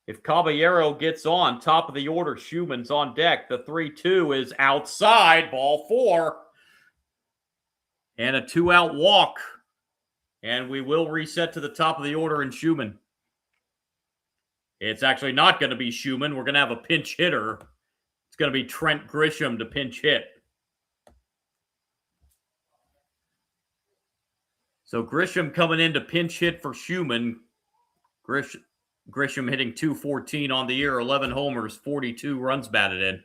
If Caballero gets on, top of the order, Schumann's on deck. The 3-2 is outside, ball 4. And a 2-out walk. And we will reset to the top of the order in Schumann. It's actually not going to be Schumann. We're going to have a pinch hitter. It's going to be Trent Grisham to pinch hit. So Grisham coming in to pinch hit for Schumann. Grisham hitting .214 on the year, 11 homers, 42 runs batted in.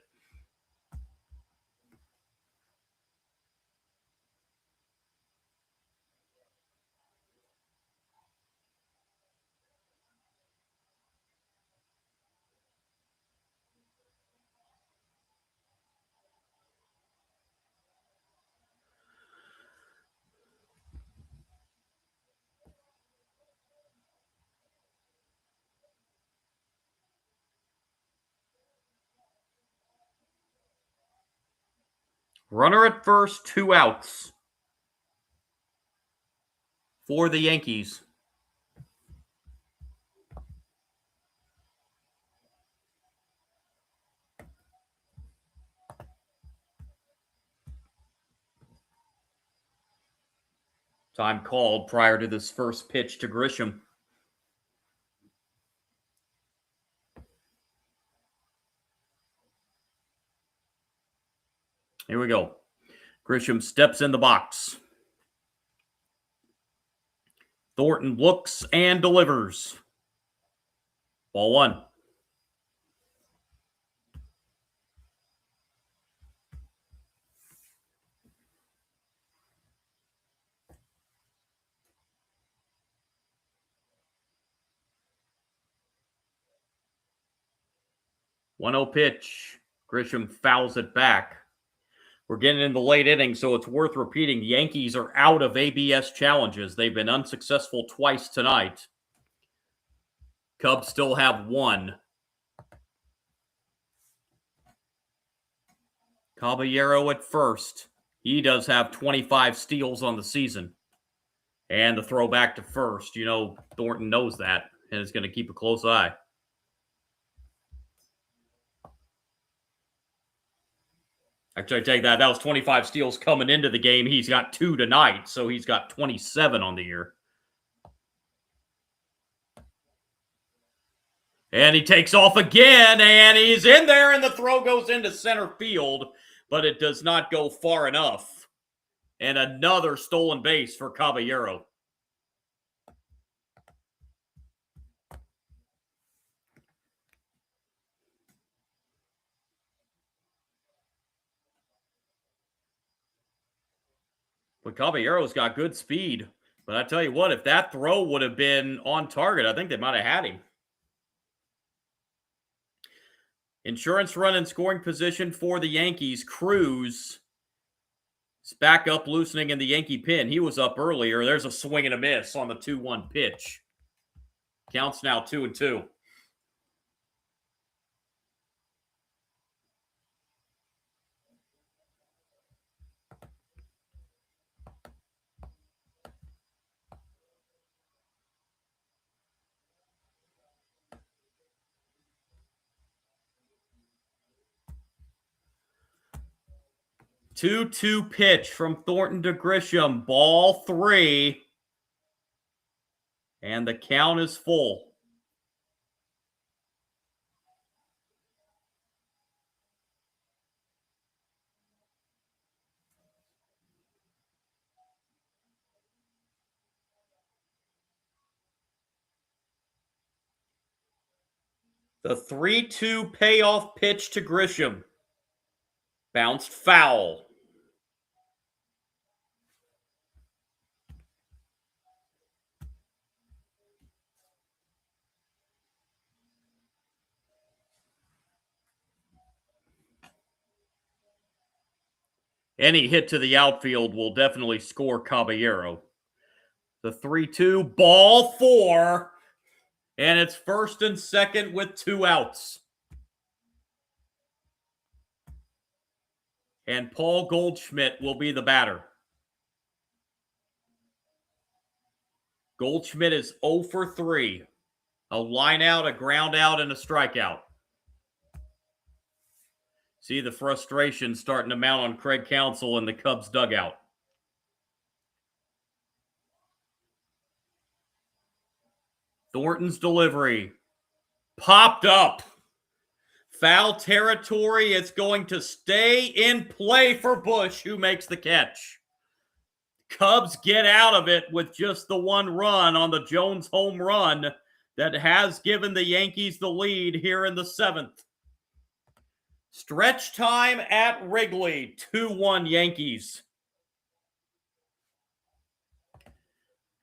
Runner at first, 2 outs for the Yankees. Time called prior to this first pitch to Grisham. Here we go. Grisham steps in the box. Thornton looks and delivers. Ball 1. One-zero pitch. Grisham fouls it back. We're getting in the late innings, so it's worth repeating. The Yankees are out of ABS challenges. They've been unsuccessful twice tonight. Cubs still have 1. Caballero at first. He does have 25 steals on the season. And the throw back to first. You know, Thornton knows that and is going to keep a close eye. Actually, I take that. That was 25 steals coming into the game. He's got 2 tonight, so he's got 27 on the year. And he takes off again, and he's in there, and the throw goes into center field, but it does not go far enough. And another stolen base for Caballero. But Caballero's got good speed. But I tell you what, if that throw would have been on target, I think they might have had him. Insurance run in scoring position for the Yankees. Cruz is back up, loosening in the Yankee pin. He was up earlier. There's a swing and a miss on the 2-1 pitch. Counts now 2-2. Two-two pitch from Thornton to Grisham. Ball 3. And the count is full. The 3-2 payoff pitch to Grisham. Bounced foul. Any hit to the outfield will definitely score Caballero. The 3-2, ball 4. And it's first and second with 2 outs. And Paul Goldschmidt will be the batter. Goldschmidt is 0 for 3. A line out, a ground out, and a strikeout. See the frustration starting to mount on Craig Counsell in the Cubs dugout. Thornton's delivery. Popped up. Foul territory. It's going to stay in play for Bush, who makes the catch. Cubs get out of it with just the 1 run on the Jones home run that has given the Yankees the lead here in the 7th. Stretch time at Wrigley. 2-1 Yankees.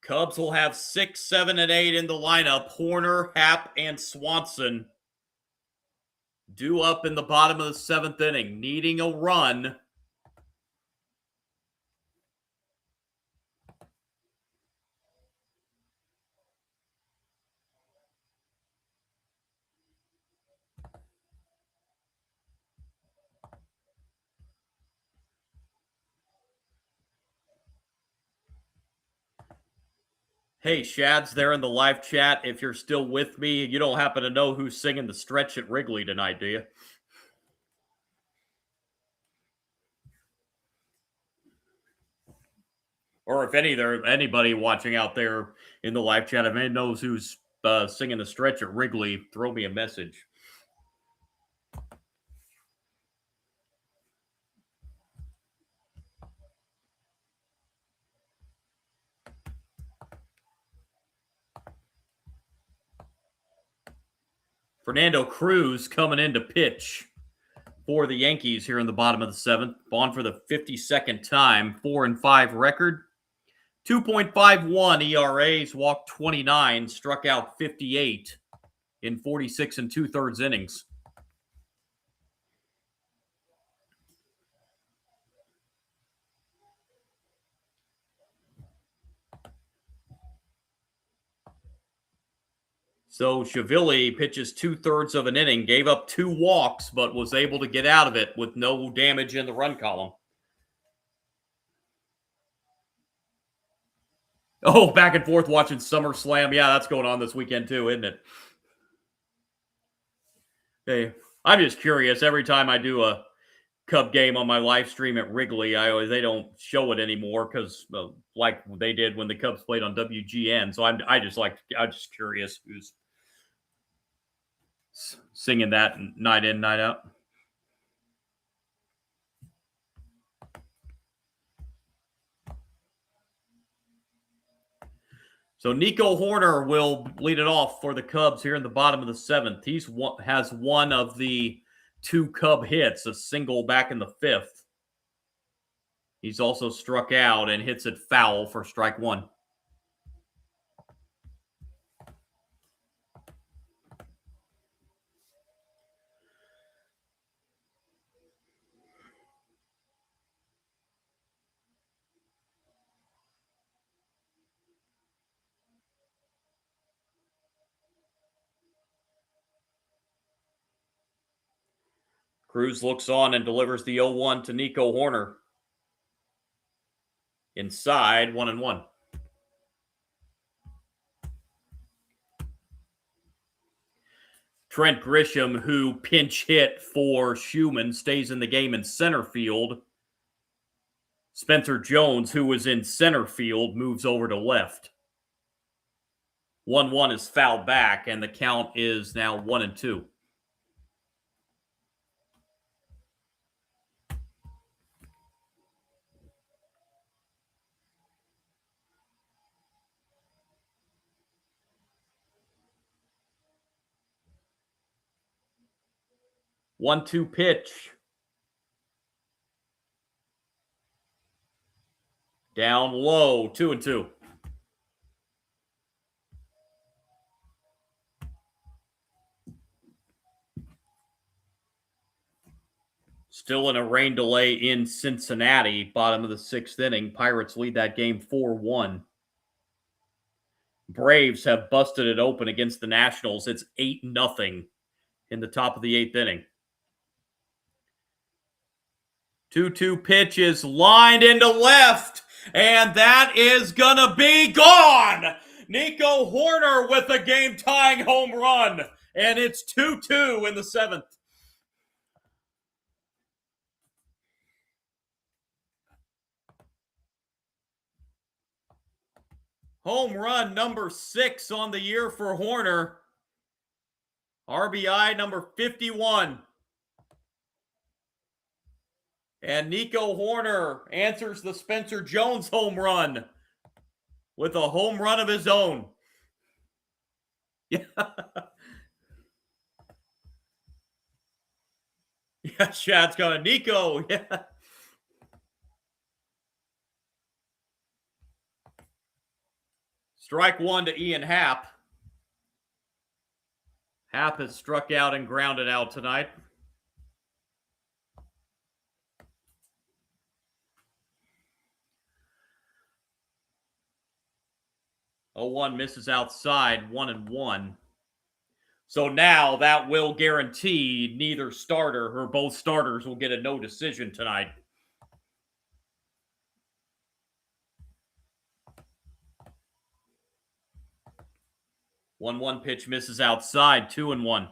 Cubs will have 6, 7, and 8 in the lineup. Horner, Happ, and Swanson due up in the bottom of the 7th inning, needing a run. Hey, Shad's there in the live chat. If you're still with me, you don't happen to know who's singing the stretch at Wrigley tonight, do you? Or if anybody watching out there in the live chat, if anyone knows who's singing the stretch at Wrigley, throw me a message. Fernando Cruz coming in to pitch for the Yankees here in the bottom of the 7th. On for the 52nd time. 4-5 record. 2.51 ERAs, walked 29, struck out 58 in 46 2/3 innings. So Shavili pitches 2/3 of an inning, gave up 2 walks, but was able to get out of it with no damage in the run column. Oh, back and forth watching SummerSlam. Yeah, that's going on this weekend too, isn't it? Hey, I'm just curious. Every time I do a Cub game on my live stream at Wrigley, they don't show it anymore because like they did when the Cubs played on WGN. So I'm just curious who's singing that night in, night out. So Nico Horner will lead it off for the Cubs here in the bottom of the 7th. He has one of the 2 Cub hits, a single back in the 5th. He's also struck out and hits it foul for strike 1. Cruz looks on and delivers the 0-1 to Nico Hoerner. Inside, 1-1. Trent Grisham, who pinch hit for Schumann, stays in the game in center field. Spencer Jones, who was in center field, moves over to left. 1-1 is fouled back, and the count is now 1-2. One-two pitch. Down low, 2-2. Still in a rain delay in Cincinnati, bottom of the 6th inning. Pirates lead that game 4-1. Braves have busted it open against the Nationals. It's 8-0 in the top of the 8th inning. 2-2 pitch is lined into left, and that is gonna be gone! Nico Hoerner with a game-tying home run, and it's 2-2 in the 7th. Home run number 6 on the year for Hoerner. RBI number 51. And Nico Hoerner answers the Spencer Jones home run with a home run of his own. Yeah. Yeah, Chad's going, Nico. Yeah. Strike one to Ian Happ. Happ has struck out and grounded out tonight. Oh, 1 misses outside, 1-1. So now that will guarantee neither starter or both starters will get a no decision tonight. One pitch misses outside, 2-1.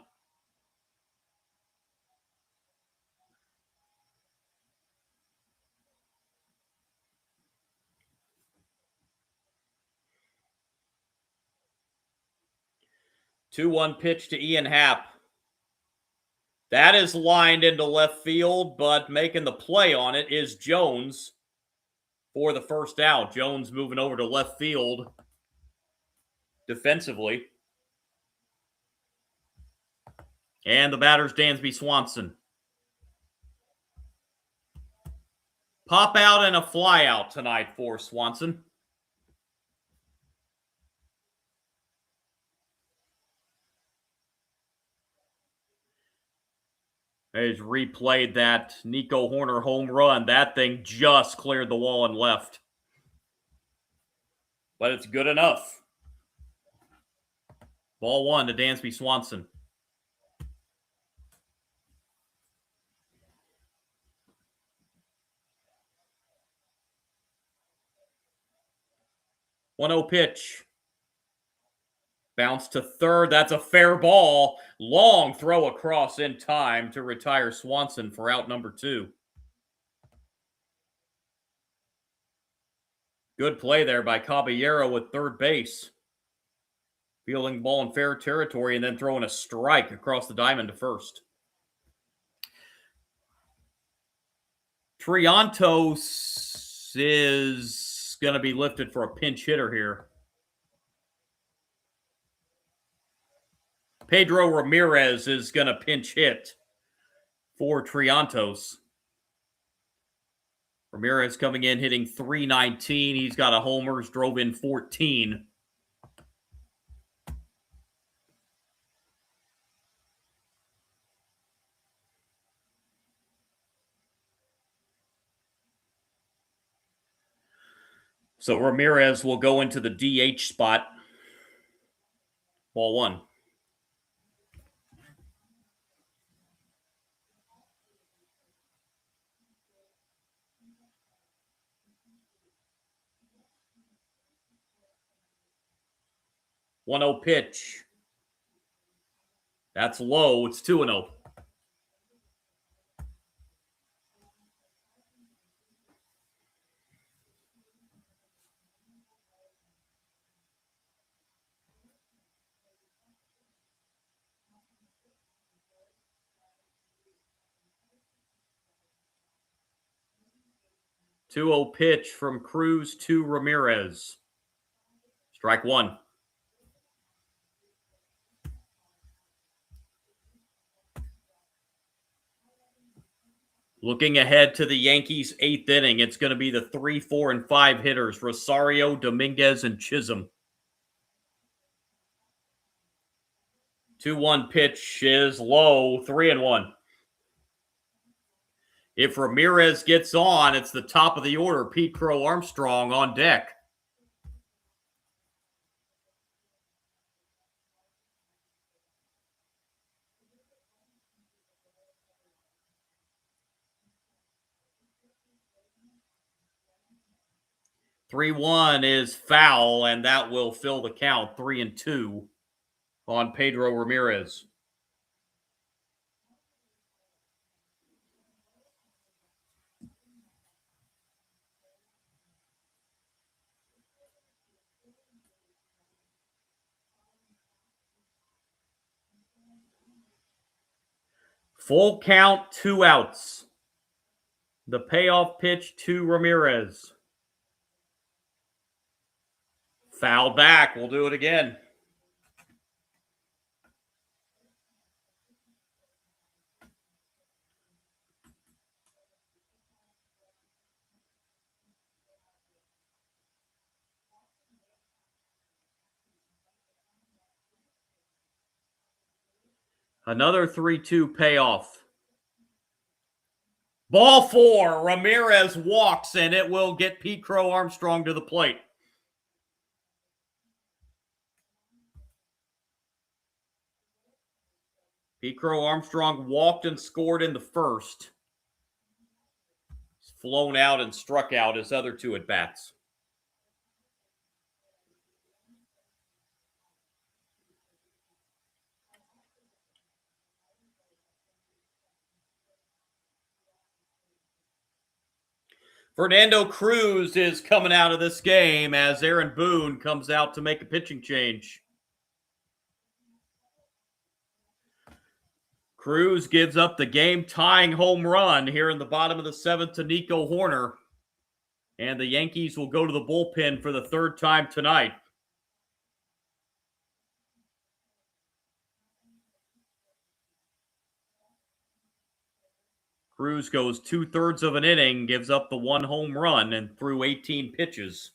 Two-one pitch to Ian Happ. That is lined into left field, but making the play on it is Jones for the first out. Jones moving over to left field defensively. And the batter's Dansby Swanson. Pop out and a fly out tonight for Swanson. He's replayed that Nico Hoerner home run. That thing just cleared the wall and left. But it's good enough. Ball 1 to Dansby Swanson. One-0 pitch. Bounce to third. That's a fair ball. Long throw across in time to retire Swanson for out number 2. Good play there by Caballero with third base. Fielding the ball in fair territory and then throwing a strike across the diamond to first. Triantos is going to be lifted for a pinch hitter here. Pedro Ramirez is going to pinch hit for Triantos. Ramirez coming in hitting .319. He's got a homers, drove in 14. So Ramirez will go into the DH spot. Ball 1. 1-0 pitch. That's low. It's 2-0. Two-0 pitch from Cruz to Ramirez. Strike one. Looking ahead to the Yankees' 8th inning, it's going to be the 3, 4, and 5 hitters, Rosario, Dominguez, and Chisholm. 2-1 pitch is low, 3-1. If Ramirez gets on, it's the top of the order. Pete Crow Armstrong on deck. Three one is foul, and that will fill the count. 3-2 on Pedro Ramirez. Full count, 2 outs. The payoff pitch to Ramirez. Foul back. We'll do it again. Another 3-2 payoff. Ball 4. Ramirez walks, and it will get Pete Crow Armstrong to the plate. Pete Crow Armstrong walked and scored in the first. He's flown out and struck out his other 2 at-bats. Fernando Cruz is coming out of this game as Aaron Boone comes out to make a pitching change. Cruz gives up the game-tying home run here in the bottom of the 7th to Nico Hoerner. And the Yankees will go to the bullpen for the 3rd time tonight. Cruz goes 2/3 of an inning, gives up the 1 home run, and threw 18 pitches.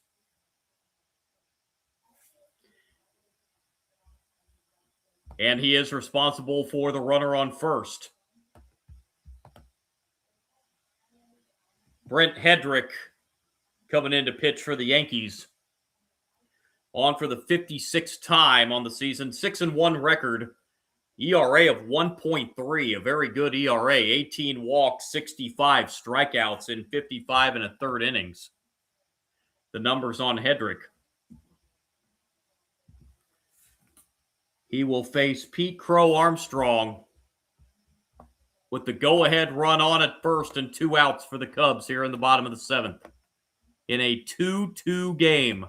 And he is responsible for the runner on first. Brent Hedrick coming in to pitch for the Yankees. On for the 56th time on the season. 6-1 record. ERA of 1.3, a very good ERA. 18 walks, 65 strikeouts in 55 1/3 innings. The numbers on Hedrick. He will face Pete Crow Armstrong with the go-ahead run on at first and 2 outs for the Cubs here in the bottom of the 7th in a 2-2 game.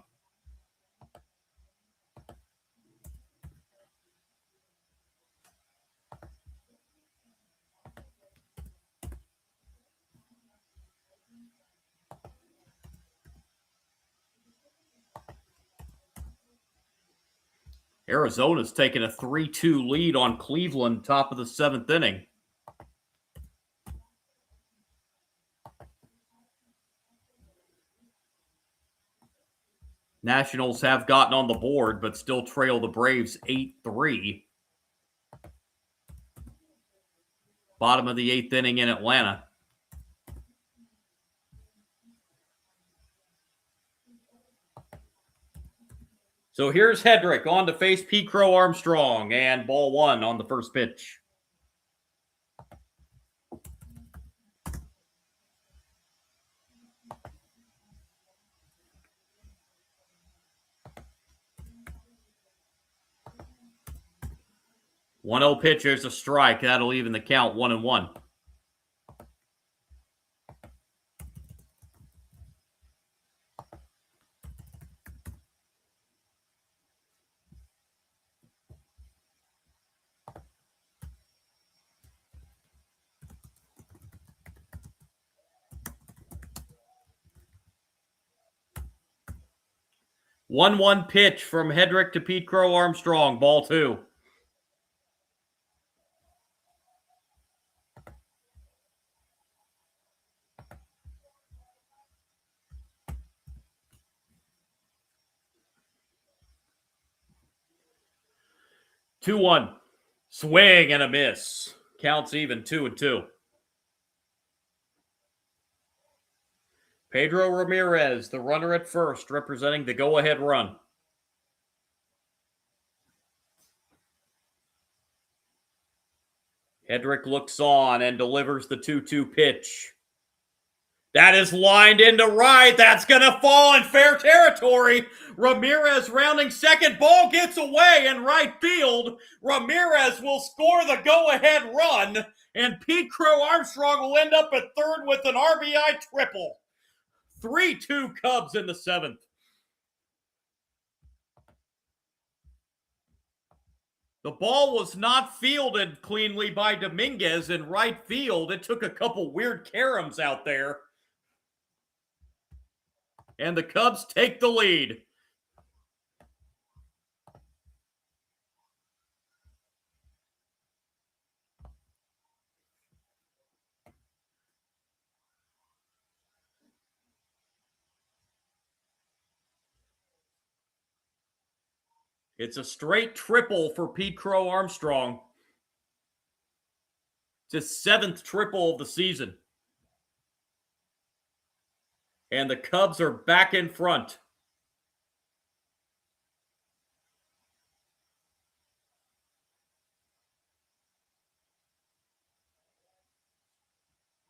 Arizona's taking a 3-2 lead on Cleveland, top of the 7th inning. Nationals have gotten on the board, but still trail the Braves 8-3. Bottom of the 8th inning in Atlanta. So here's Hedrick on to face Pete Crow Armstrong, and ball 1 on the first pitch. 1-0 pitch is a strike. That'll even the count 1-1. One pitch from Hedrick to Pete Crow Armstrong. Ball 2. Two one. Swing and a miss. Counts even 2-2. Pedro Ramirez, the runner at first, representing the go-ahead run. Hedrick looks on and delivers the 2-2 pitch. That is lined into right. That's going to fall in fair territory. Ramirez rounding second. Ball gets away in right field. Ramirez will score the go-ahead run, and Pete Crow Armstrong will end up at third with an RBI triple. 3-2 Cubs in the 7th. The ball was not fielded cleanly by Dominguez in right field. It took a couple weird caroms out there. And the Cubs take the lead. It's a straight triple for Pete Crow Armstrong. It's his 7th triple of the season. And the Cubs are back in front.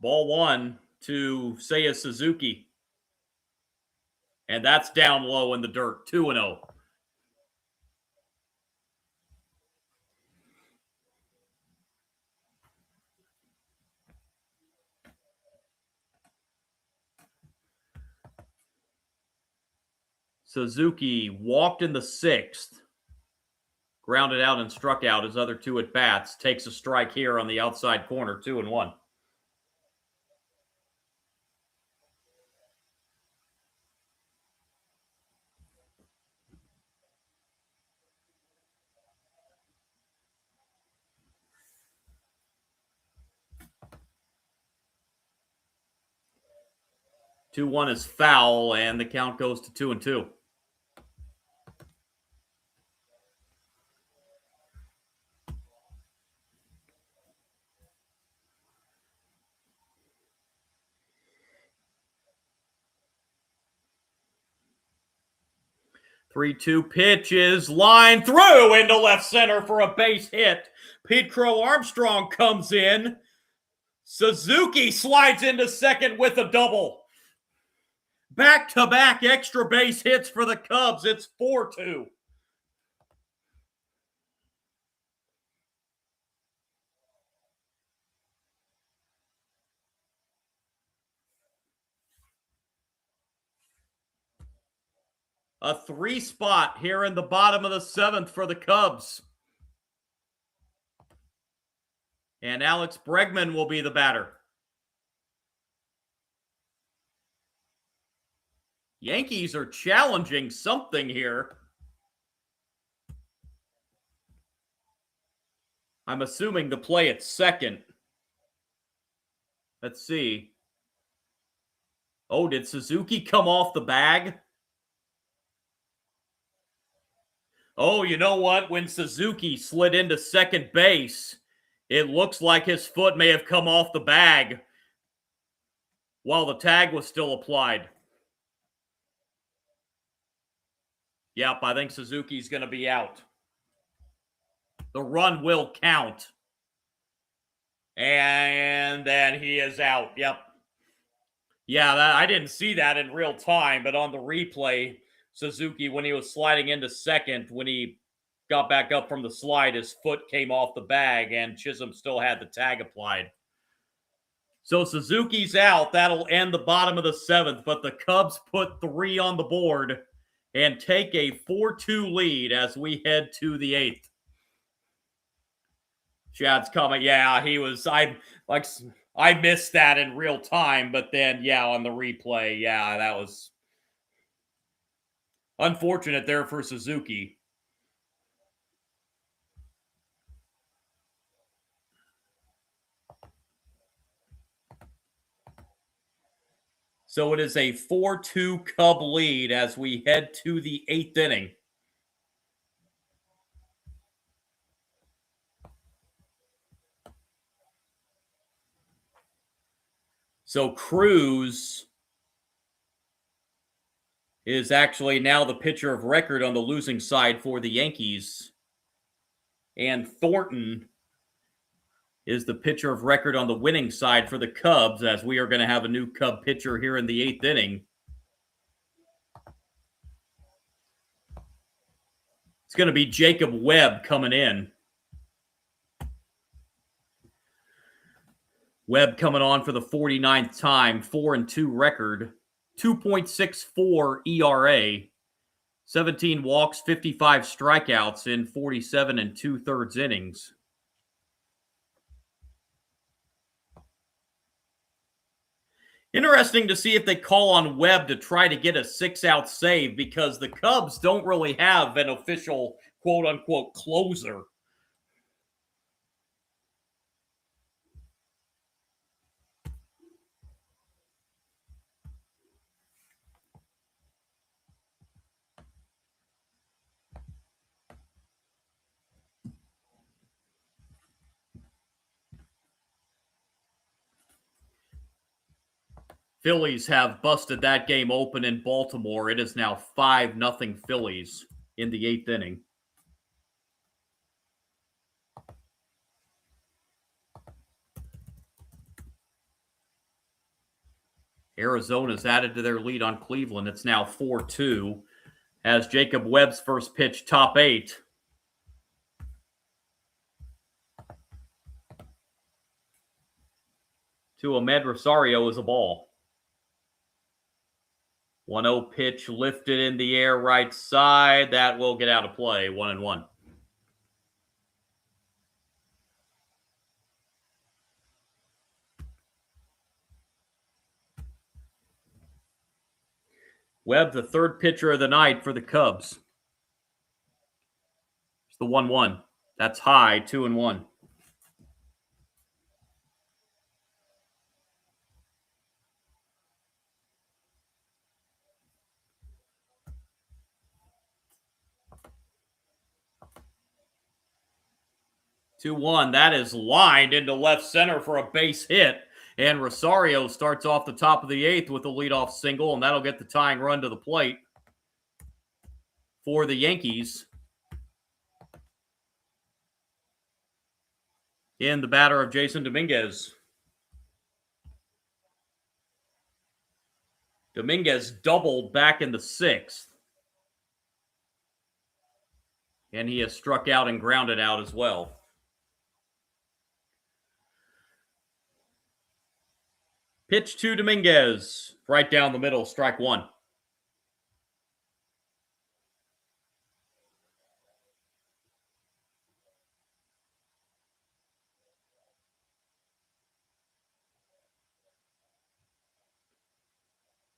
Ball 1 to Seiya Suzuki. And that's down low in the dirt. 2-0. Suzuki walked in the 6th, grounded out and struck out his other 2 at bats, takes a strike here on the outside corner, 2-1. Two one is foul, and the count goes to 2-2. Three-two pitch is lined through into left center for a base hit. Pete Crow Armstrong comes in. Suzuki slides into second with a double. Back-to-back extra base hits for the Cubs. It's 4-2. A 3 spot here in the bottom of the 7th for the Cubs. And Alex Bregman will be the batter. Yankees are challenging something here. I'm assuming the play at second. Let's see. Oh, did Suzuki come off the bag? Oh, you know what? When Suzuki slid into second base, it looks like his foot may have come off the bag while the tag was still applied. Yep, I think Suzuki's going to be out. The run will count. And then he is out. Yep. Yeah, I didn't see that in real time, but on the replay, Suzuki, when he was sliding into second, when he got back up from the slide, his foot came off the bag, and Chisholm still had the tag applied. So Suzuki's out. That'll end the bottom of the 7th, but the Cubs put 3 on the board and take a 4-2 lead as we head to the 8th. Chad's comment, yeah, he was. I missed that in real time, but then yeah, on the replay, yeah, that was unfortunate there for Suzuki. So it is a 4-2 Cub lead as we head to the 8th inning. So Cruz is actually now the pitcher of record on the losing side for the Yankees. And Thornton is the pitcher of record on the winning side for the Cubs, as we are going to have a new Cub pitcher here in the 8th inning. It's going to be Jacob Webb coming in. Webb coming on for the 49th time, 4-2 record, 2.64 ERA, 17 walks, 55 strikeouts in 47 2/3 innings. Interesting to see if they call on Webb to try to get a 6-out save, because the Cubs don't really have an official quote-unquote closer. Phillies have busted that game open in Baltimore. It is now 5-0 Phillies in the 8th inning. Arizona's added to their lead on Cleveland. It's now 4-2 as Jacob Webb's first pitch, top 8. To Ahmed Rosario is a ball. 1-0 pitch lifted in the air right side. That will get out of play. 1-1. Webb, the third pitcher of the night for the Cubs. It's the 1-1. That's high, 2-1. That is lined into left center for a base hit. And Rosario starts off the top of the 8th with a leadoff single, and that'll get the tying run to the plate for the Yankees. In the batter of Jason Dominguez. Dominguez doubled back in the 6th. And he has struck out and grounded out as well. Pitch to Dominguez. Right down the middle, strike 1.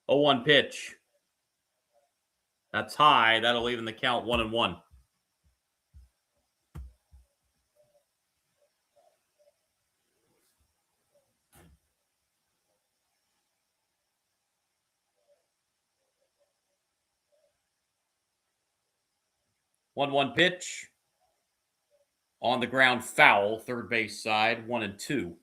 Oh, 1 pitch. That's high. That'll even the count 1-1. One pitch. On the ground, foul, third base side, 1-2.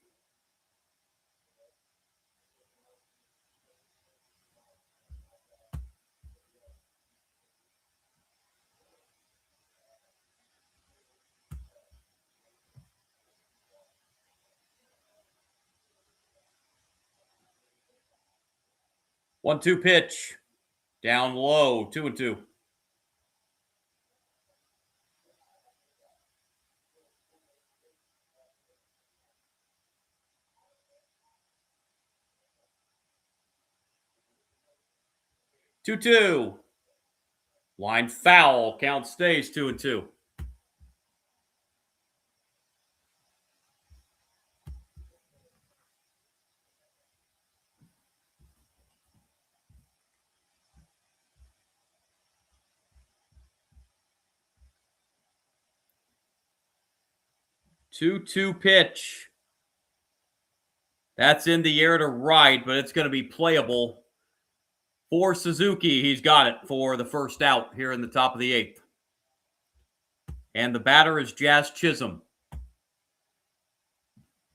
One-two pitch. Down low, 2-2. 2-2. Line foul. Count stays 2-2. Two pitch. That's in the air to right, but it's going to be playable for Suzuki. He's got it for the first out here in the top of the 8th. And the batter is Jazz Chisholm.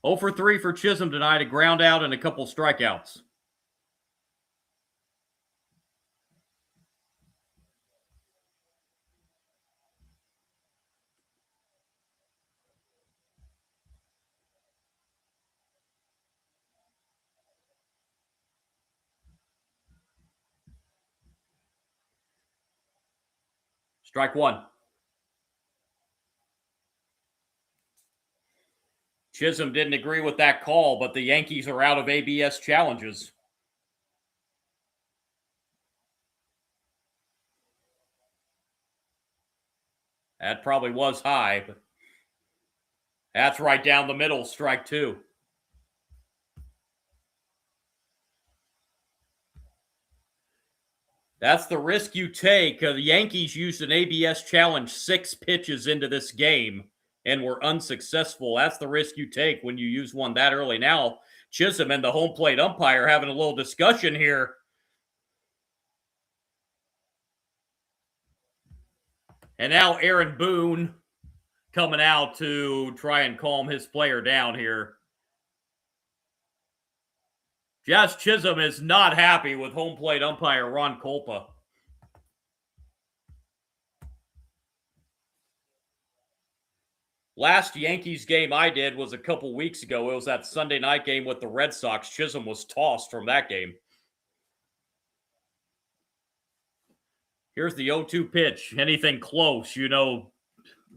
0 for 3 for Chisholm tonight, a ground out and a couple strikeouts. Strike one. Chisholm didn't agree with that call, but the Yankees are out of ABS challenges. That probably was high, but that's right down the middle, strike two. That's the risk you take. The Yankees used an ABS challenge 6 pitches into this game and were unsuccessful. That's the risk you take when you use one that early. Now, Chisholm and the home plate umpire having a little discussion here. And now Aaron Boone coming out to try and calm his player down here. Jazz Chisholm is not happy with home plate umpire Ron Kolpa. Last Yankees game I did was a couple weeks ago. It was that Sunday night game with the Red Sox. Chisholm was tossed from that game. Here's the 0-2 pitch. Anything close, you know,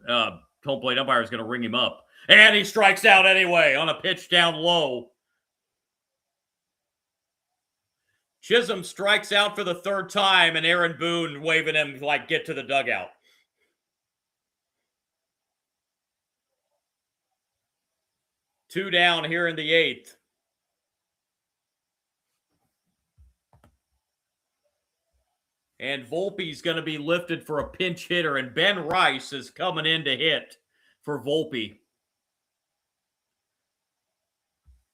home plate umpire is going to ring him up. And he strikes out anyway on a pitch down low. Chisholm strikes out for the 3rd time, and Aaron Boone waving him like, get to the dugout. Two down here in the 8th. And Volpe's going to be lifted for a pinch hitter, and Ben Rice is coming in to hit for Volpe.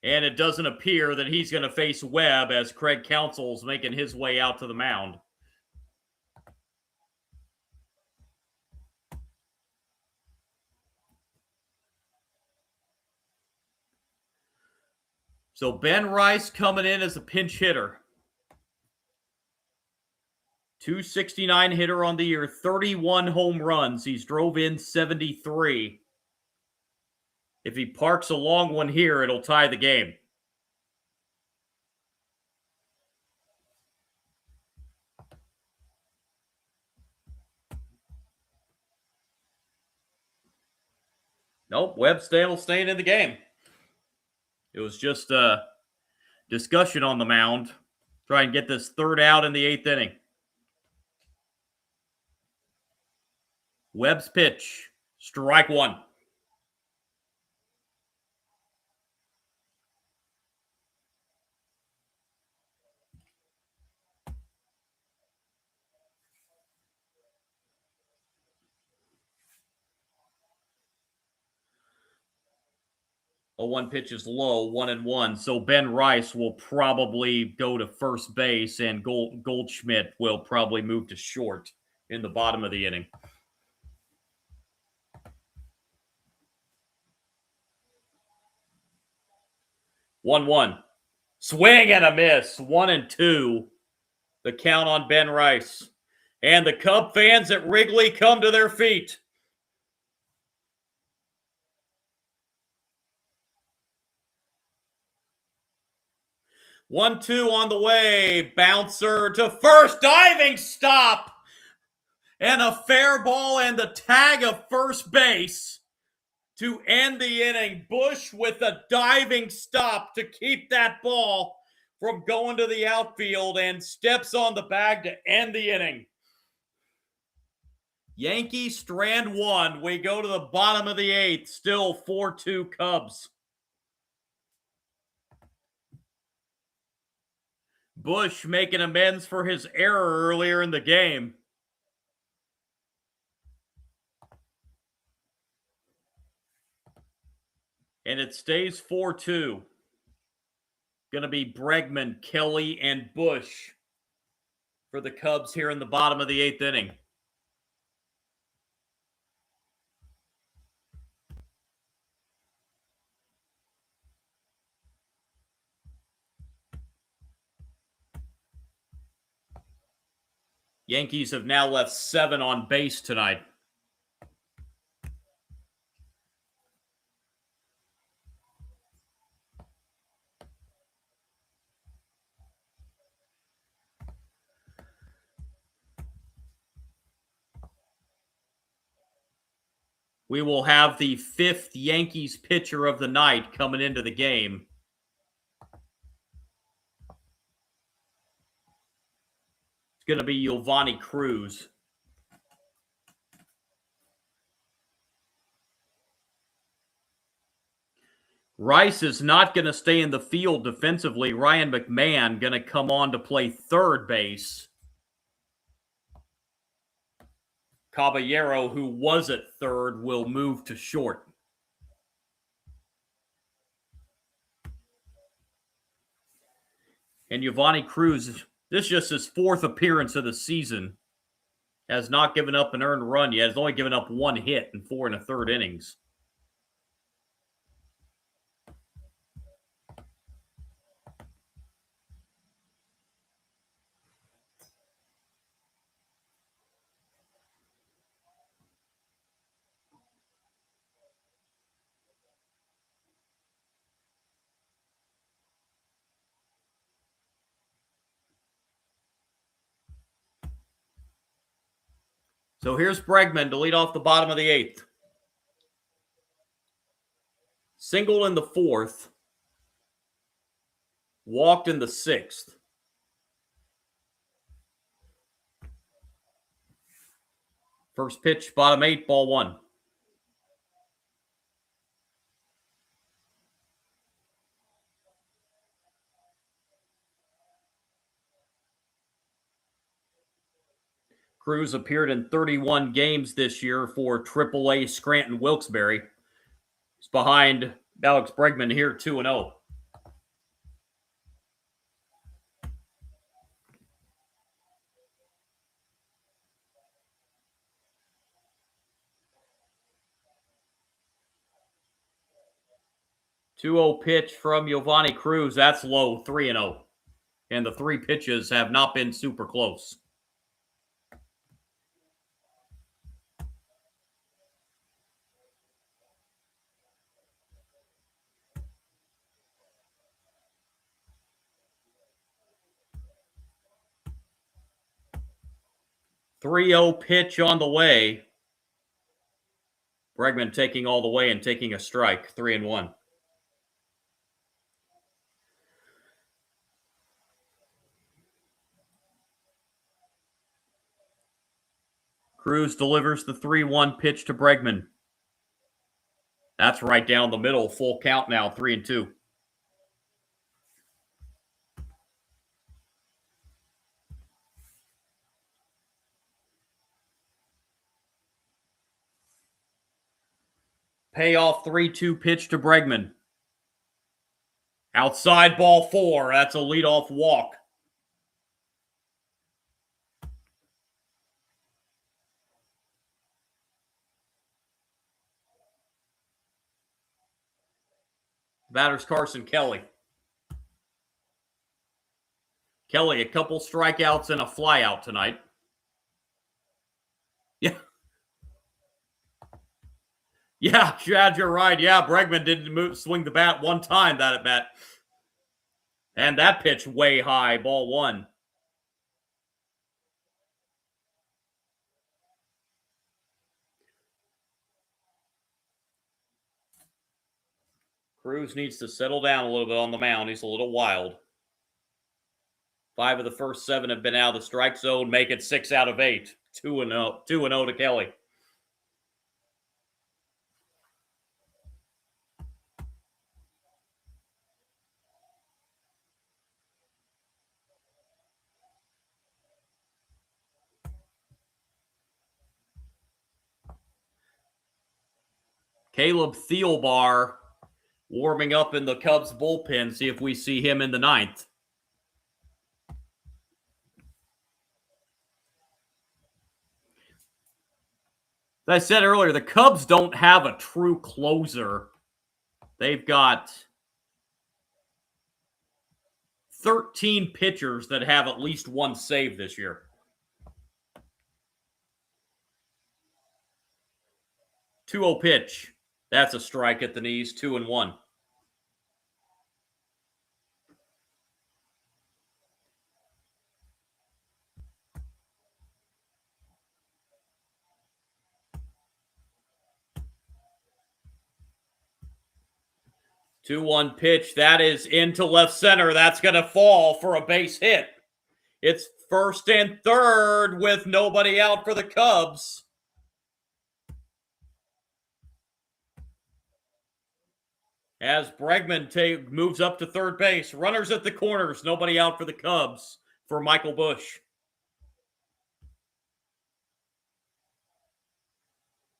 And it doesn't appear that he's going to face Webb as Craig Counsell's making his way out to the mound. So Ben Rice coming in as a pinch hitter. 269 hitter on the year, 31 home runs. He's drove in 73. If he parks a long one here, it'll tie the game. Nope, Webb staying in the game. It was just a discussion on the mound. Try and get this 3rd out in the 8th inning. Webb's pitch, strike one. A 1 pitch is low, 1-1. So Ben Rice will probably go to first base, and Goldschmidt will probably move to short in the bottom of the inning. 1-1. Swing and a miss. 1-2. The count on Ben Rice. And the Cub fans at Wrigley come to their feet. One-two on the way. Bouncer to first. Diving stop. And a fair ball and the tag of first base to end the inning. Bush with a diving stop to keep that ball from going to the outfield and steps on the bag to end the inning. Yankees strand one. We go to the bottom of the eighth. Still 4-2 Cubs. Bush making amends for his error earlier in the game. And it stays 4-2. Going to be Bregman, Kelly, and Bush for the Cubs here in the bottom of the eighth inning. Yankees have now left 7 on base tonight. We will have the 5th Yankees pitcher of the night coming into the game. It's going to be Giovanni Cruz. Rice is not going to stay in the field defensively. Ryan McMahon going to come on to play third base. Caballero, who was at third, will move to short. And Giovanni Cruz, this is just his 4th appearance of the season, has not given up an earned run yet. Has only given up 1 hit in 4 1/3 innings. So here's Bregman to lead off the bottom of the 8th. Singled in the 4th. Walked in the 6th. First pitch, bottom 8, ball 1. Cruz appeared in 31 games this year for AAA Scranton Wilkes-Barre. He's behind Alex Bregman here, 2-0. Two-0 pitch from Giovanni Cruz. That's low, 3-0. And the 3 pitches have not been super close. Three-zero pitch on the way. Bregman taking all the way and taking a strike, 3-1. Cruz delivers the 3-1 pitch to Bregman. That's right down the middle. Full count now, 3-2. Payoff 3-2 pitch to Bregman. Outside ball 4. That's a leadoff walk. Batter's Carson Kelly. Kelly, a couple strikeouts and a flyout tonight. Yeah. Yeah, Chad, you're right. Yeah, Bregman didn't swing the bat one time, that at bat. And that pitch way high, ball 1. Cruz needs to settle down a little bit on the mound. He's a little wild. 5 of the first 7 have been out of the strike zone. Make it 6 out of 8. 2-0. 2-0 to Kelly. Caleb Thielbar warming up in the Cubs bullpen. See if we see him in the 9th. As I said earlier, the Cubs don't have a true closer. They've got 13 pitchers that have at least one save this year. Two-0 pitch. That's a strike at the knees. 2-1. Two-one pitch. That is into left center. That's going to fall for a base hit. It's first and third with nobody out for the Cubs. As Bregman moves up to third base. Runners at the corners. Nobody out for the Cubs for Michael Busch.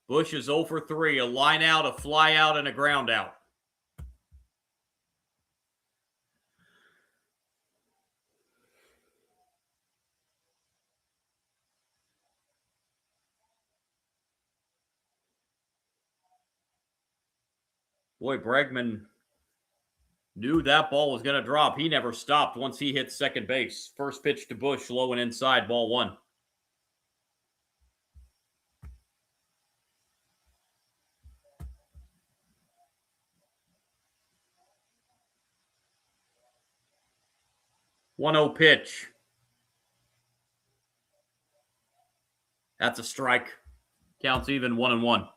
Busch is 0 for 3. A line out, a fly out, and a ground out. Boy, Bregman knew that ball was going to drop. He never stopped once he hit second base. First pitch to Busch, low and inside, ball 1. One-zero pitch. That's a strike. Counts even 1-1.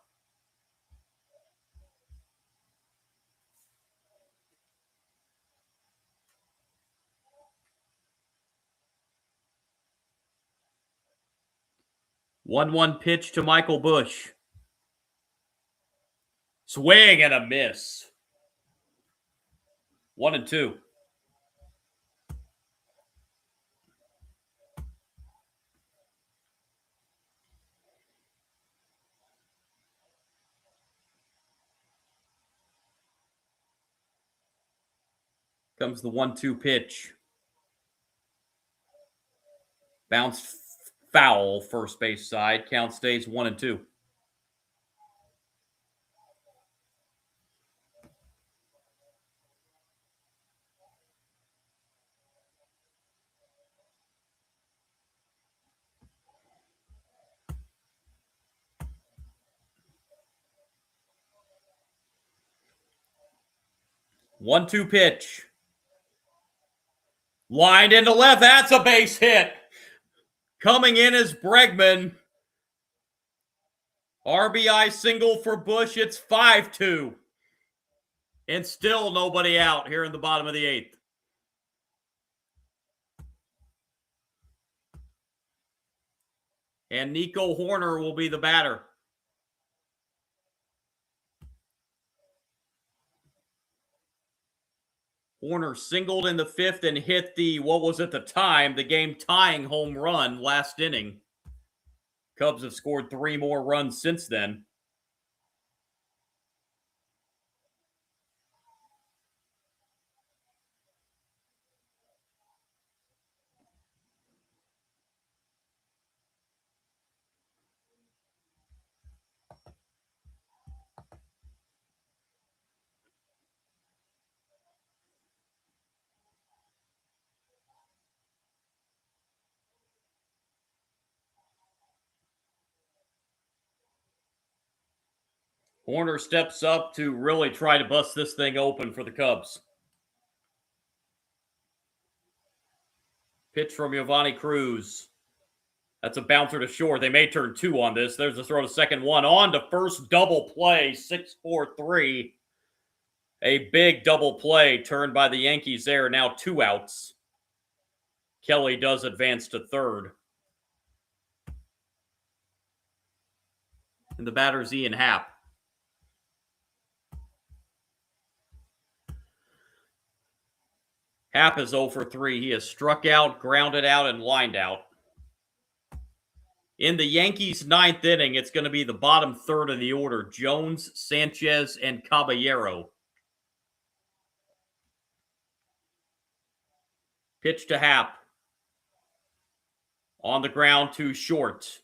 One pitch to Michael Busch. Swing and a miss. 1-2. Comes the 1-2 pitch. Bounced foul, first base side. Count stays 1-2. One-two pitch. Lined into left. That's a base hit. Coming in is Bregman. RBI single for Busch. It's 5-2. And still nobody out here in the bottom of the 8th. And Nico Horner will be the batter. Horner singled in the 5th and hit the, what was at the time, the game-tying home run last inning. Cubs have scored 3 more runs since then. Horner steps up to really try to bust this thing open for the Cubs. Pitch from Giovanni Cruz. That's a bouncer to short. They may turn 2 on this. There's a throw to second, 1 on to first, double play, 6-4-3. A big double play turned by the Yankees there. Now 2 outs. Kelly does advance to third. And the batter's Ian Happ. Happ is 0 for 3. He has struck out, grounded out, and lined out. In the Yankees' ninth inning, it's going to be the bottom third of the order: Jones, Sanchez, and Caballero. Pitch to Happ. On the ground, too short.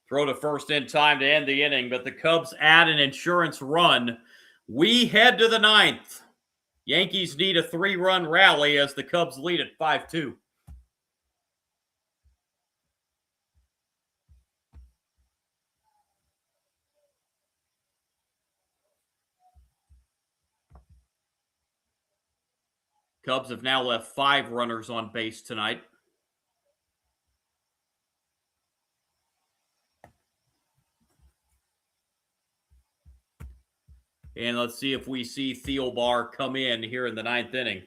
Throw to first in time to end the inning, but the Cubs add an insurance run. We head to the ninth. Yankees need a 3-run rally as the Cubs lead at 5-2. Cubs have now left 5 runners on base tonight. And let's see if we see Thielbar come in here in the ninth inning.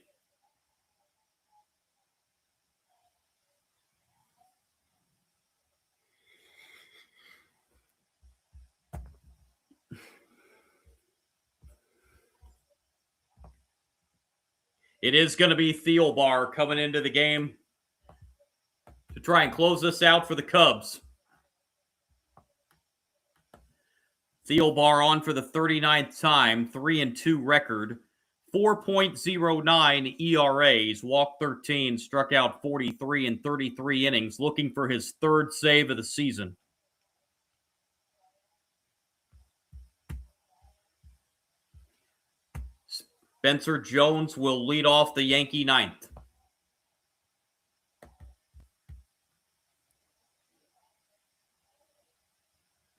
It is going to be Thielbar coming into the game to try and close this out for the Cubs. Thielbar on for the 39th time, 3-2 record, 4.09 ERAs, walked 13, struck out 43 in 33 innings, looking for his third save of the season. Spencer Jones will lead off the Yankee ninth.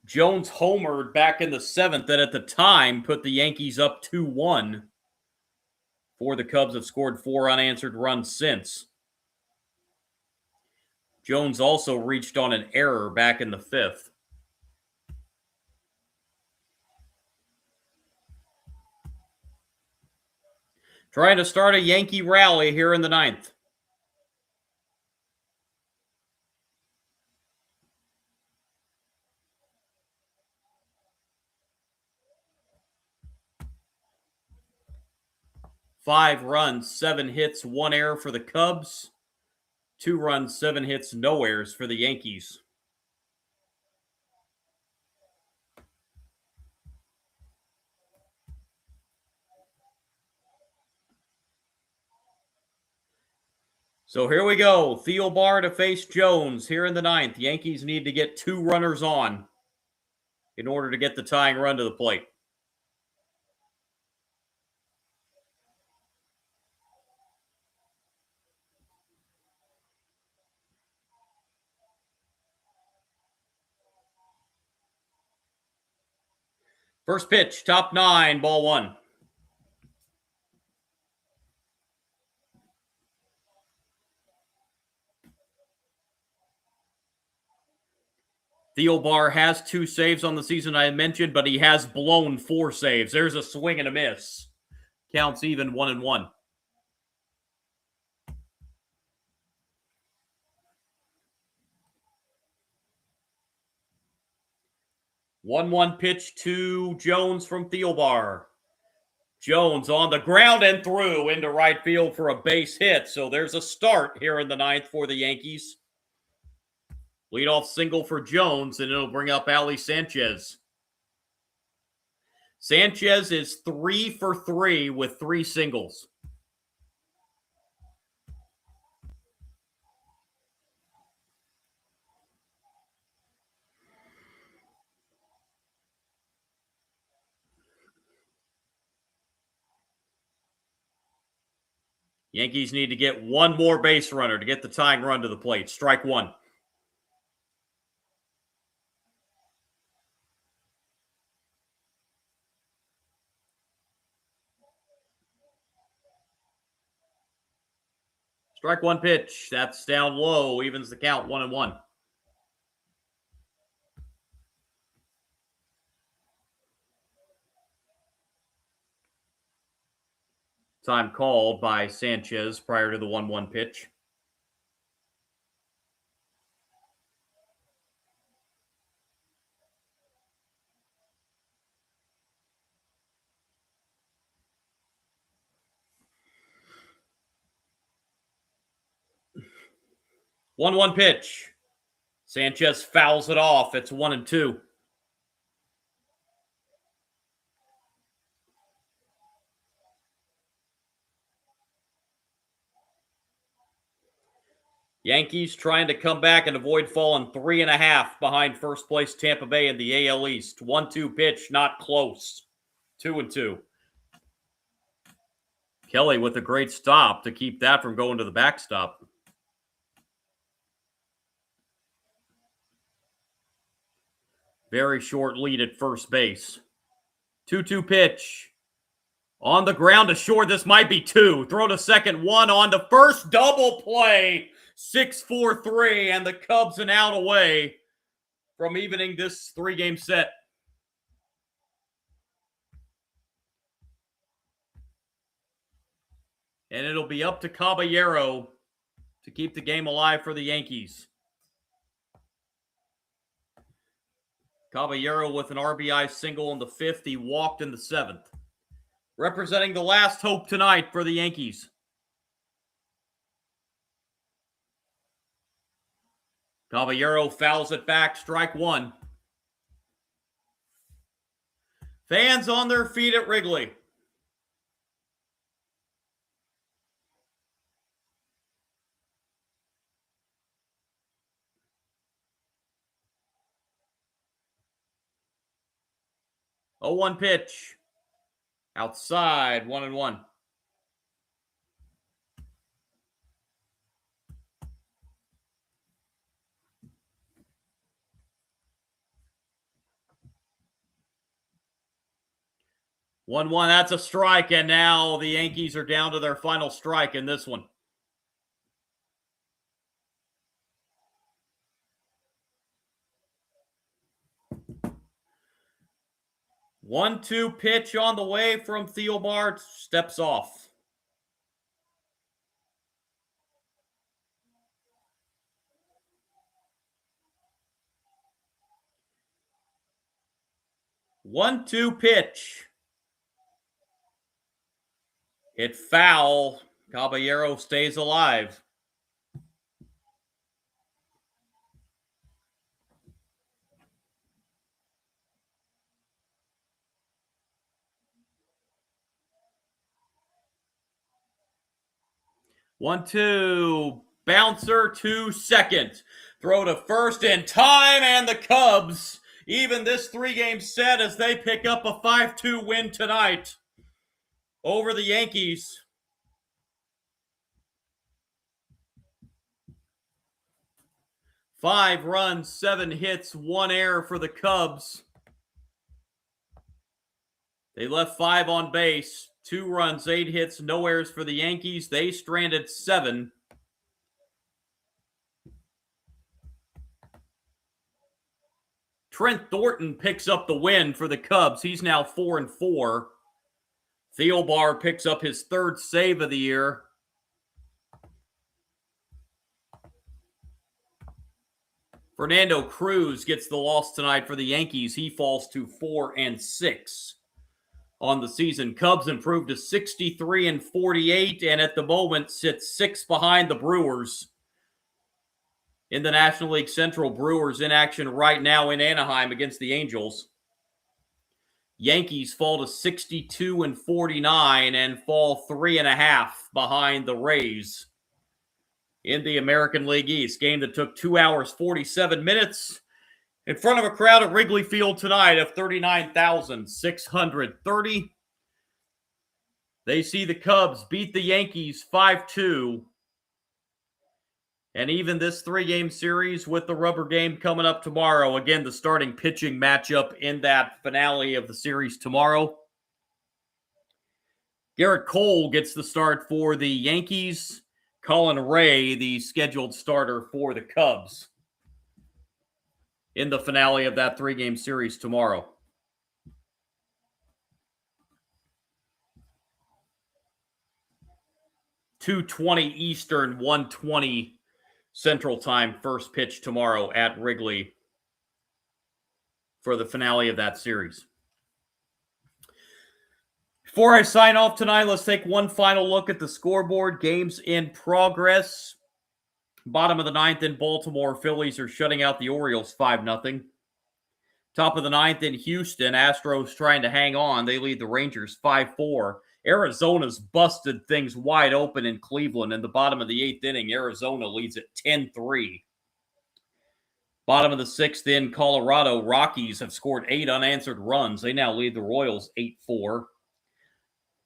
Jones homered back in the 7th, and at the time put the Yankees up 2-1. The Cubs have scored 4 unanswered runs since. Jones also reached on an error back in the 5th. Trying to start a Yankee rally here in the 9th. Five runs, 7 hits, 1 error for the Cubs. 2 runs, 7 hits, no errors for the Yankees. So here we go. Thielbar to face Jones here in the 9th. Yankees need to get 2 runners on in order to get the tying run to the plate. First pitch, top 9, ball 1. Thielbar has 2 saves on the season I mentioned, but he has blown 4 saves. There's a swing and a miss. Counts even 1-1. 1-1 pitch to Jones from Thielbar. Jones on the ground and through into right field for a base hit. So there's a start here in the 9th for the Yankees. Leadoff single for Jones, and it'll bring up Ali Sanchez. Sanchez is 3 for 3 with 3 singles. Yankees need to get 1 more base runner to get the tying run to the plate. Strike 1. Strike 1 pitch. That's down low. Evens the count 1-1. Time called by Sanchez prior to the 1-1 pitch. 1-1 pitch. Sanchez fouls it off. It's 1-2. Yankees trying to come back and avoid falling 3.5 behind first place Tampa Bay in the AL East. 1-2 pitch, not close. 2-2. Kelly with a great stop to keep that from going to the backstop. Very short lead at first base. 2-2 pitch. On the ground to short. This might be 2. Throw to second. 1 on to first. Double play. 6-4-3. And the Cubs an out away from evening this 3-game set. And it'll be up to Caballero to keep the game alive for the Yankees. Caballero with an RBI single in the 5th. He walked in the 7th. Representing the last hope tonight for the Yankees. Caballero fouls it back. Strike 1. Fans on their feet at Wrigley. Oh, 1 pitch. Outside, 1-1. That's a strike, and now the Yankees are down to their final strike in this one. 1-2 pitch on the way from Thielbar. Steps off. One-two pitch. Hit foul. Caballero stays alive. One-two. Bouncer to second. Throw to first in time, and the Cubs even this 3-game set as they pick up a 5-2 win tonight over the Yankees. Five runs, 7 hits, 1 error for the Cubs. They left 5 on base, 2 runs, 8 hits, no errors for the Yankees. They stranded 7. Trent Thornton picks up the win for the Cubs. He's now 4-4. Thielbar picks up his 3rd save of the year. Fernando Cruz gets the loss tonight for the Yankees. He falls to 4-6 on the season. Cubs improved to 63-48, and at the moment sit 6 behind the Brewers in the National League Central. Brewers in action right now in Anaheim against the Angels. Yankees fall to 62-49 and fall 3.5 behind the Rays in the American League East. Game that took 2 hours, 47 minutes in front of a crowd at Wrigley Field tonight of 39,630. They see the Cubs beat the Yankees 5-2. And even this 3-game series with the rubber game coming up tomorrow. Again, the starting pitching matchup in that finale of the series tomorrow. Garrett Cole gets the start for the Yankees. Colin Ray, the scheduled starter for the Cubs in the finale of that 3-game series tomorrow. $2:20 Eastern, 1:20 Central Time, first pitch tomorrow at Wrigley for the finale of that series. Before I sign off tonight, let's take one final look at the scoreboard. Games in progress. Bottom of the ninth in Baltimore, Phillies are shutting out the Orioles 5-0. Top of the ninth in Houston, Astros trying to hang on. They lead the Rangers 5-4. Arizona's busted things wide open in Cleveland. In the bottom of the eighth inning, Arizona leads at 10-3. Bottom of the sixth in Colorado, Rockies have scored 8 unanswered runs. They now lead the Royals 8-4.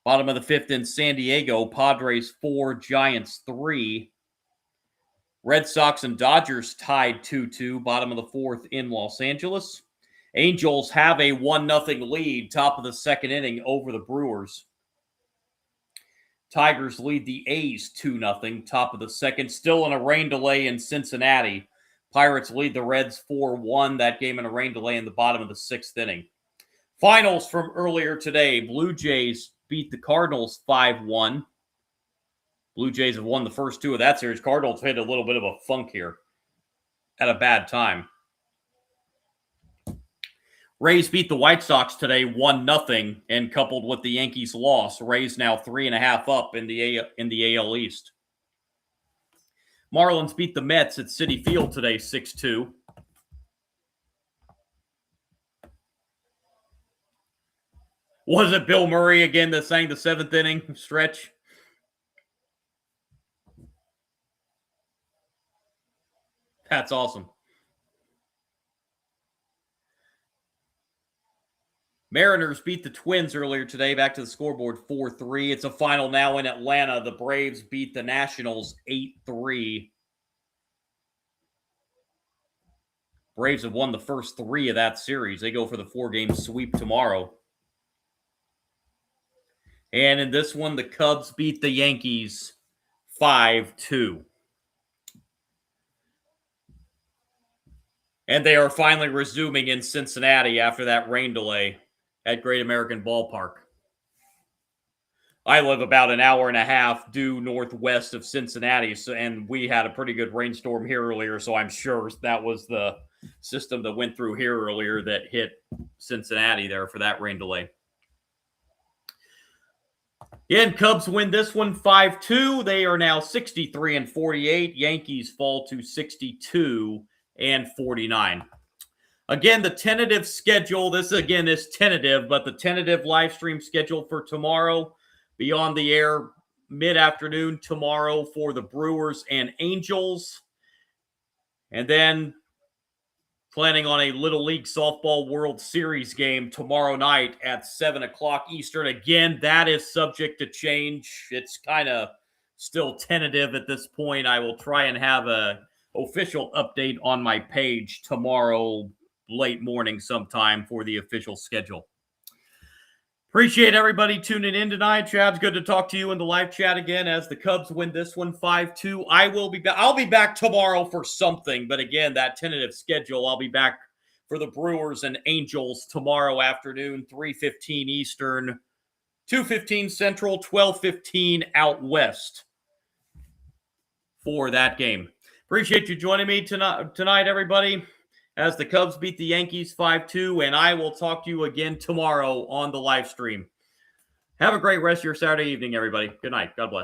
Bottom of the fifth in San Diego, Padres 4, Giants 3. Red Sox and Dodgers tied 2-2. Bottom of the fourth in Los Angeles. Angels have a 1-0 lead, top of the second inning over the Brewers. Tigers lead the A's 2-0, top of the second. Still in a rain delay in Cincinnati. Pirates lead the Reds 4-1. That game in a rain delay in the bottom of the sixth inning. Finals from earlier today. Blue Jays beat the Cardinals 5-1. Blue Jays have won the first 2 of that series. Cardinals hit a little bit of a funk here at a bad time. Rays beat the White Sox today 1-0, and coupled with the Yankees' loss, Rays now 3.5 up in the AL East. Marlins beat the Mets at Citi Field today 6-2. Was it Bill Murray again that sang the 7th inning stretch? That's awesome. Mariners beat the Twins earlier today, back to the scoreboard 4-3. It's a final now in Atlanta. The Braves beat the Nationals 8-3. Braves have won the first 3 of that series. They go for the 4-game sweep tomorrow. And in this one, the Cubs beat the Yankees 5-2. And they are finally resuming in Cincinnati after that rain delay at Great American Ballpark. I live about an hour and a half due northwest of Cincinnati, and we had a pretty good rainstorm here earlier, so I'm sure that was the system that went through here earlier that hit Cincinnati there for that rain delay. And Cubs win this one 5-2. They are now 63-48. Yankees fall to 62-49. Again, the tentative schedule, this again is tentative, but the tentative live stream schedule for tomorrow, be on the air mid-afternoon tomorrow for the Brewers and Angels. And then planning on a Little League Softball World Series game tomorrow night at 7 o'clock Eastern. Again, that is subject to change. It's kind of still tentative at this point. I will try and have an official update on my page tomorrow late morning sometime for the official schedule. Appreciate everybody tuning in tonight. Chabs, good to talk to you in the live chat again as the Cubs win this one 5-2. I'll be back tomorrow for something, but again, that tentative schedule, I'll be back for the Brewers and Angels tomorrow afternoon, 3:15 Eastern, 2:15 Central, 12:15 out west for that game. Appreciate you joining me tonight, everybody, as the Cubs beat the Yankees 5-2, and I will talk to you again tomorrow on the live stream. Have a great rest of your Saturday evening, everybody. Good night. God bless.